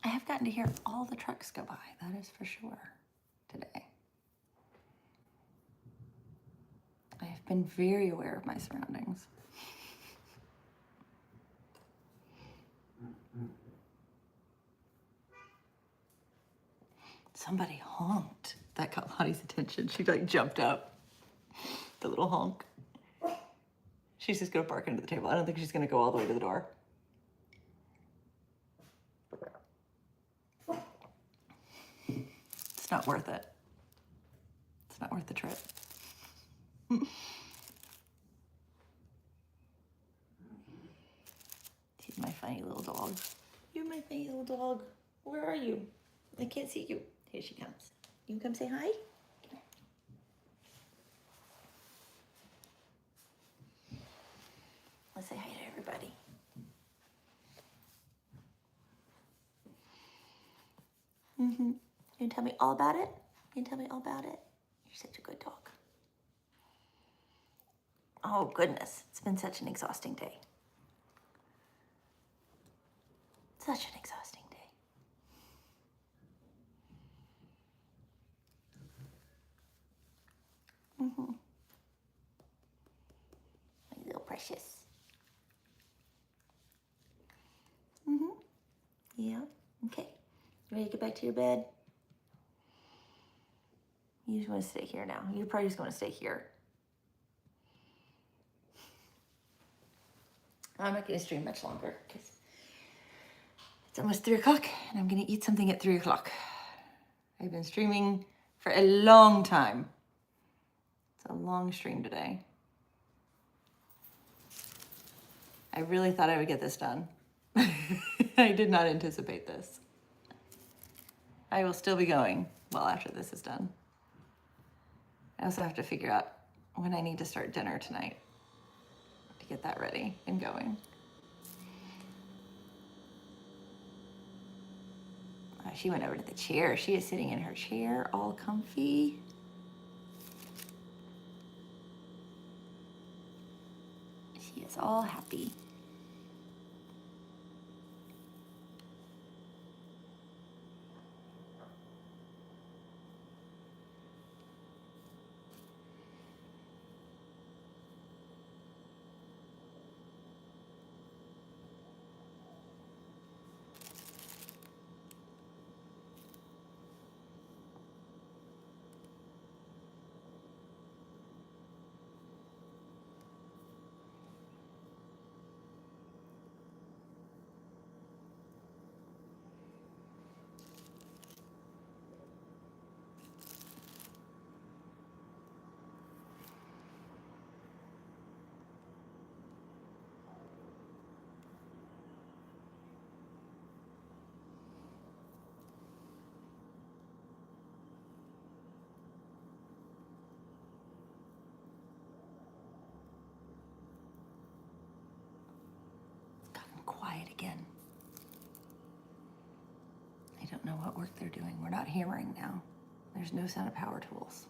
I have gotten to hear all the trucks go by, that is for sure, today. I have been very aware of my surroundings. Somebody honked. That caught Lottie's attention. She like jumped up. The little honk. She's just gonna bark into the table. I don't think she's gonna go all the way to the door. It's not worth it. It's not worth the trip. She's my funny little dog. You're my funny little dog. Where are you? I can't see you. Here she comes. You can come say hi? Let's say hi to everybody. You can tell me all about it? You can tell me all about it? You're such a good dog. Oh, goodness. It's been such an exhausting day. Such an exhausting day. My little precious. Yeah, okay. You ready to get back to your bed? You just want to stay here now. You probably just want to stay here. I'm not going to stream much longer because it's almost 3 o'clock and I'm going to eat something at 3 o'clock. I've been streaming for a long time. It's a long stream today. I really thought I would get this done. I did not anticipate this. I will still be going well after this is done. I also have to figure out when I need to start dinner tonight to get that ready and going. She went over to the chair. She is sitting in her chair, all comfy. She is all happy. again. I don't know what work they're doing. We're not hammering now. There's no sound of power tools.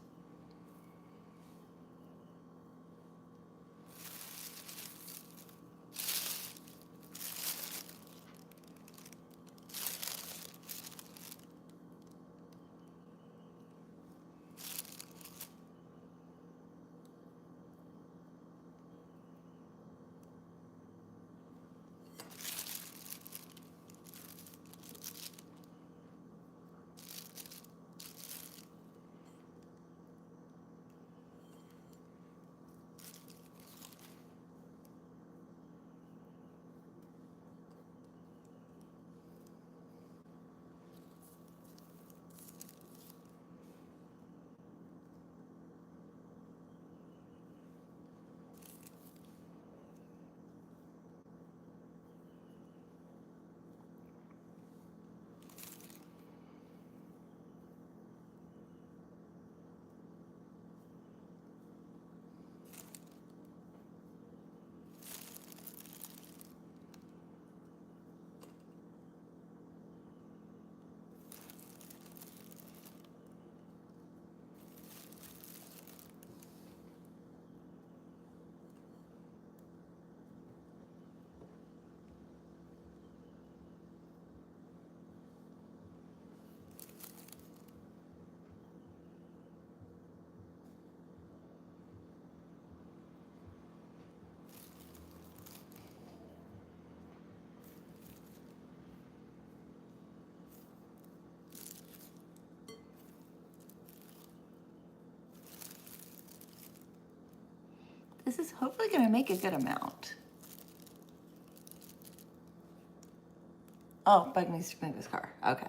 This is hopefully going to make a good amount. Oh, Bug needs to move his car. Okay.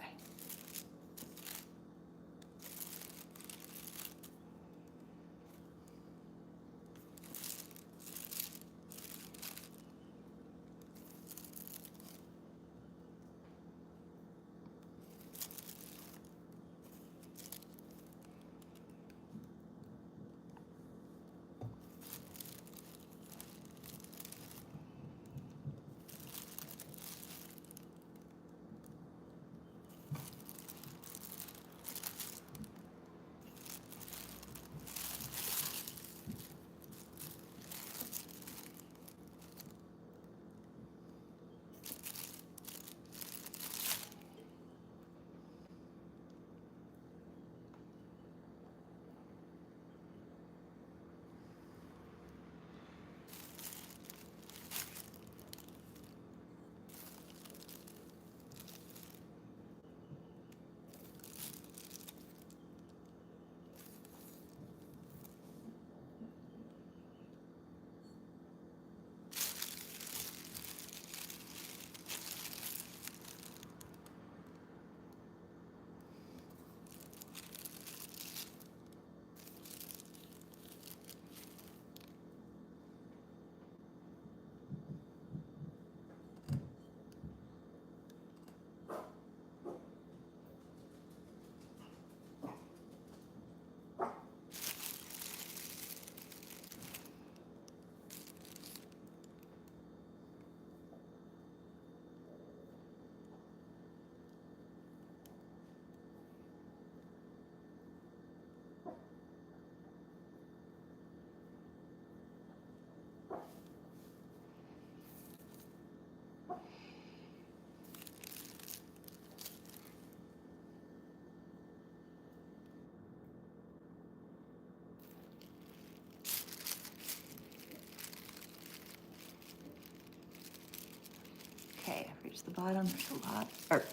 Okay, I've reached the bottom. There's a lot, or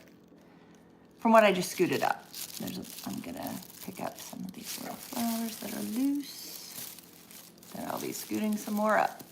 from what I just scooted up, I'm gonna pick up some of these little flowers that are loose. Then I'll be scooting some more up.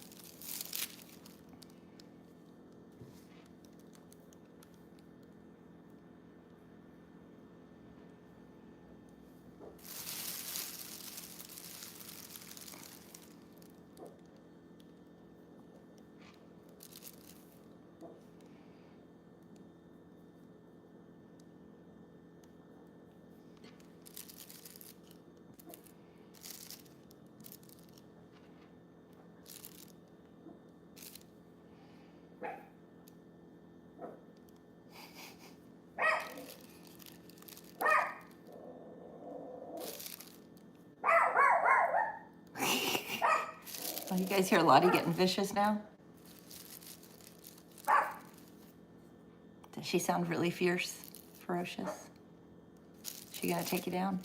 guys hear Lottie getting vicious now? Does she sound really fierce, ferocious? She gonna take you down?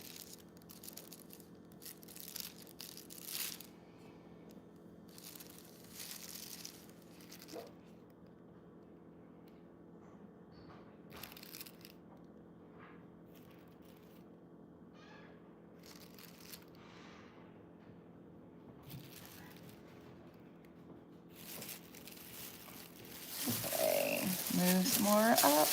Okay, move some more up.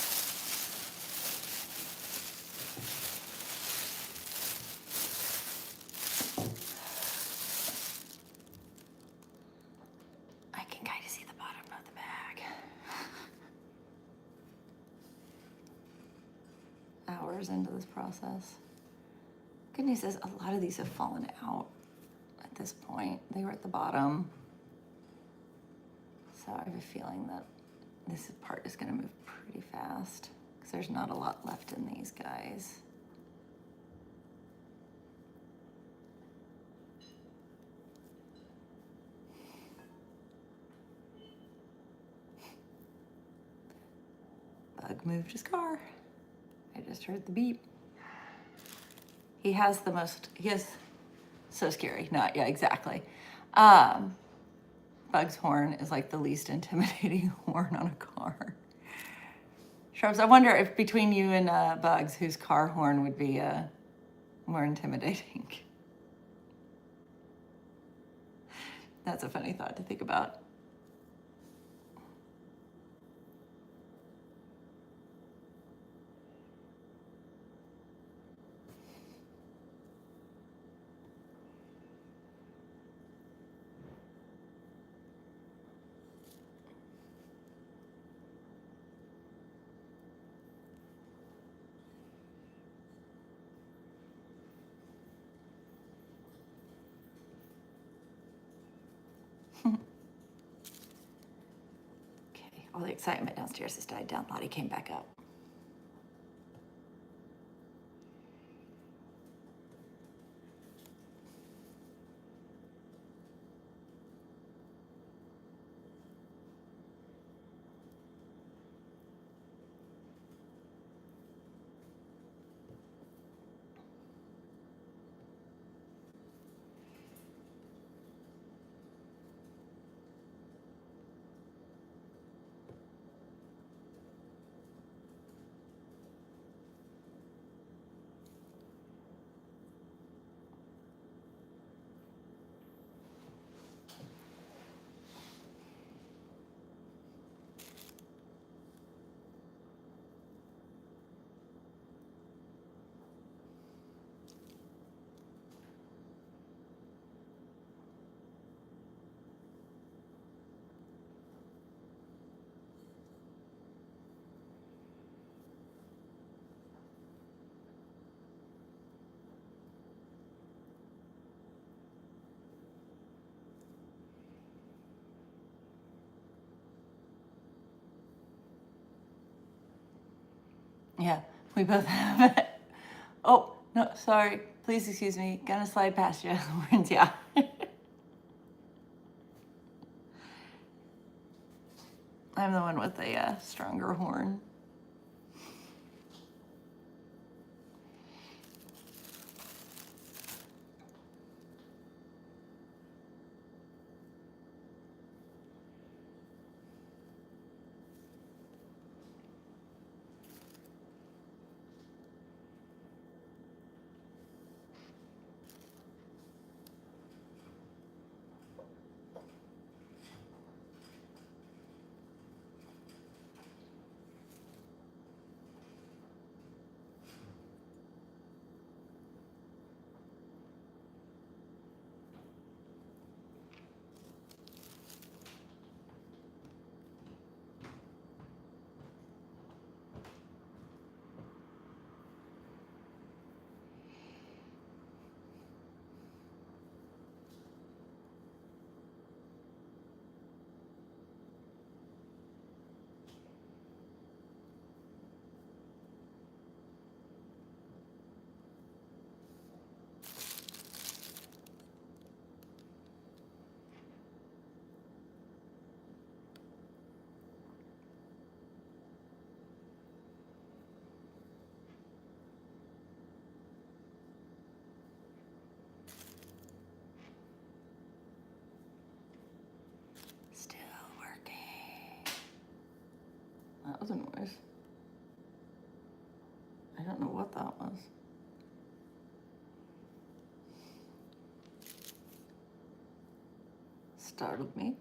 I can kind of see the bottom of the bag. Hours into this process. Good news is a lot of these have fallen out at this point. They were at the bottom. So I have a feeling that this part is gonna move pretty fast because there's not a lot left in these guys. Bug moved his car. I just heard the beep. He has so scary. Not, yeah, exactly. Bug's horn is like the least intimidating horn on a car. Shrubs, I wonder if between you and Bugs, whose car horn would be more intimidating. That's a funny thought to think about. Okay, all the excitement downstairs has died down. Lottie came back up. Yeah, we both have it. Oh, no, sorry. Please excuse me. Gonna slide past you. Yeah. I'm the one with a stronger horn. was a noise. I don't know what that was. Startled me.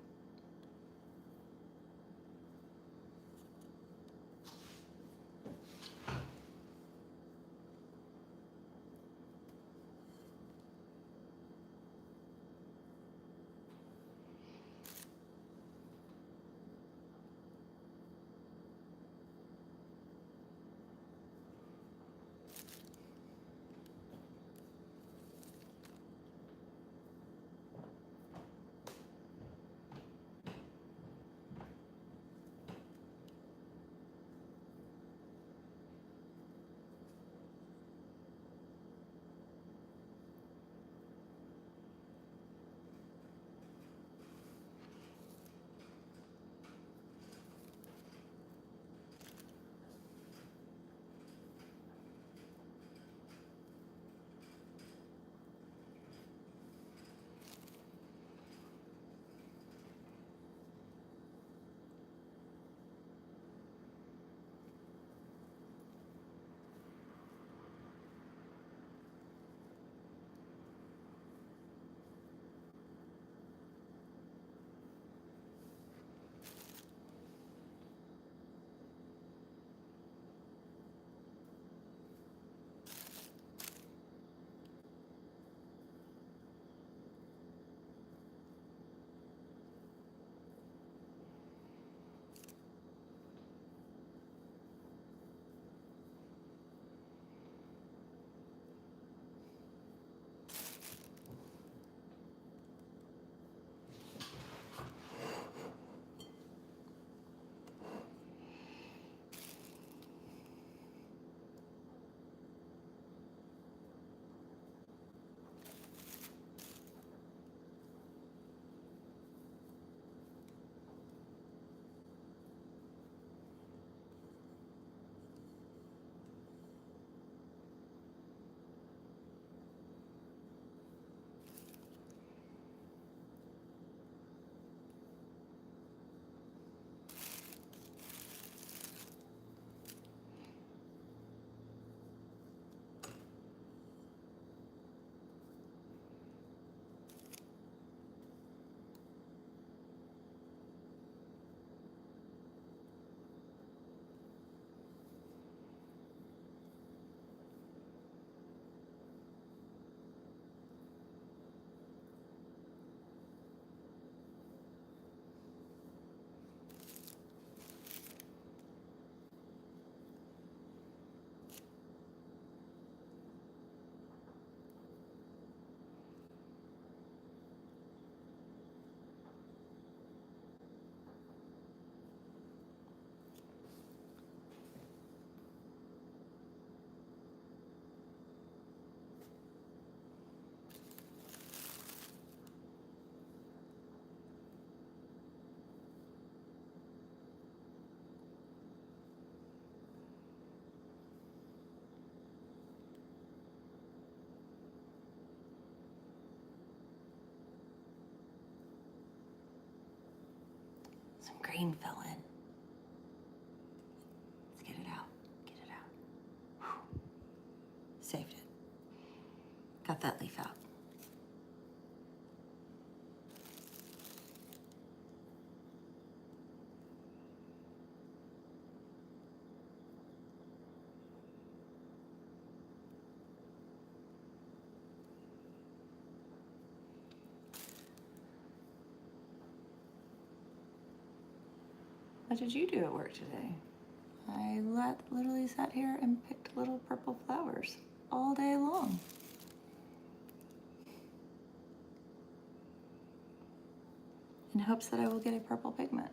Some green fell in. Let's get it out. Get it out. Whew. Saved it. Got that leaf out. What did you do at work today? I literally sat here and picked little purple flowers all day long. In hopes that I will get a purple pigment.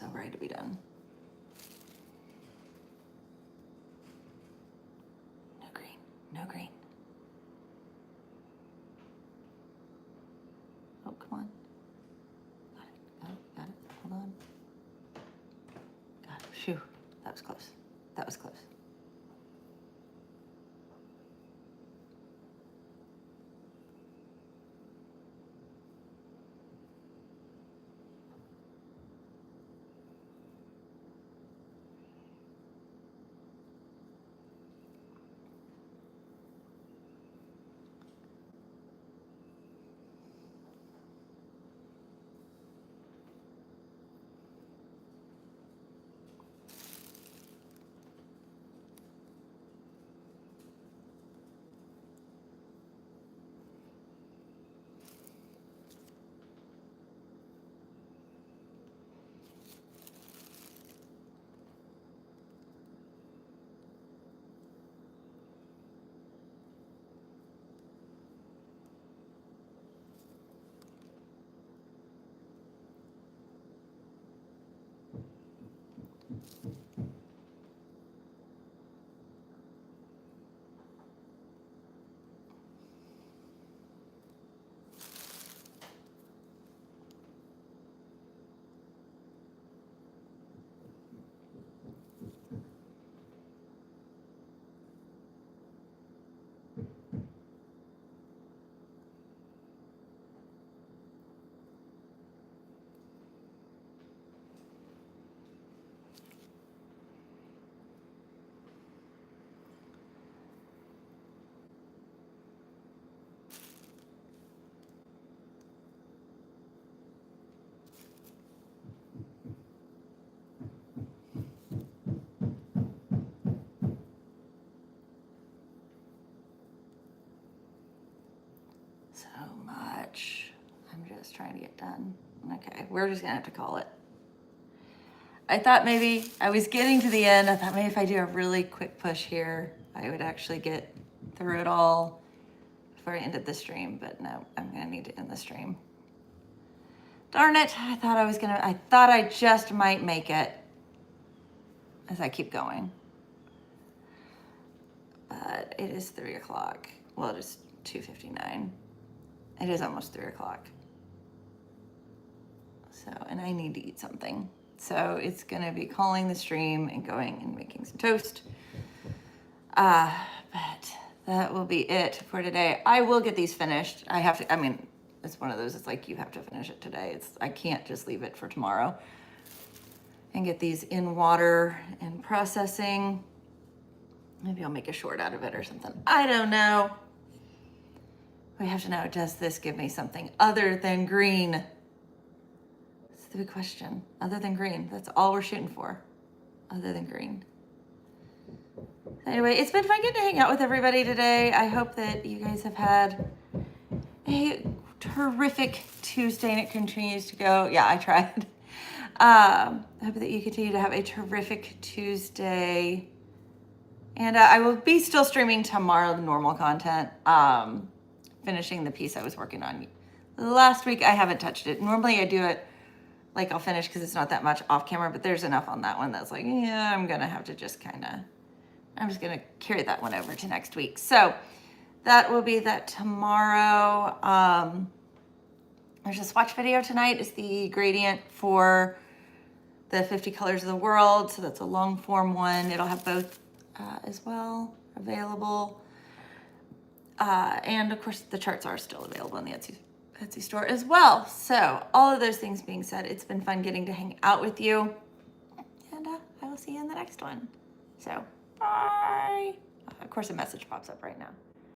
so ready to be done. No green, no green. Oh, come on. Got it. Hold on. Got it. Phew, that was close. That was close. So much. I'm just trying to get done. Okay, we're just gonna have to call it. I thought maybe, I was getting to the end, I thought maybe if I do a really quick push here, I would actually get through it all before I ended the stream, but no, I'm gonna need to end the stream. Darn it, I thought I just might make it as I keep going. But it is 3 o'clock. Well, it is 2:59. It is almost 3 o'clock. So, and I need to eat something. So it's gonna be calling the stream and going and making some toast. But that will be it for today. I will get these finished. I have to, I mean, it's one of those, it's like you have to finish it today. I can't just leave it for tomorrow. And get these in water and processing. Maybe I'll make a short out of it or something. I don't know. We have to know, does this give me something other than green? That's the big question. Other than green. That's all we're shooting for. Other than green. Anyway, it's been fun getting to hang out with everybody today. I hope that you guys have had a terrific Tuesday and it continues to go. Yeah, I tried. I hope that you continue to have a terrific Tuesday. And I will be still streaming tomorrow, the normal content. Finishing the piece I was working on last week. I haven't touched it. Normally I do it like I'll finish because it's not that much off camera, but there's enough on that one that's like, yeah, I'm gonna have to just I'm just gonna carry that one over to next week. So that will be that tomorrow. There's a swatch video tonight. It's the gradient for the 50 Colors of the World. So that's a long form one. It'll have both as well available. And of course the charts are still available in the Etsy store as well. So all of those things being said, it's been fun getting to hang out with you. And I will see you in the next one. So bye. Of course a message pops up right now.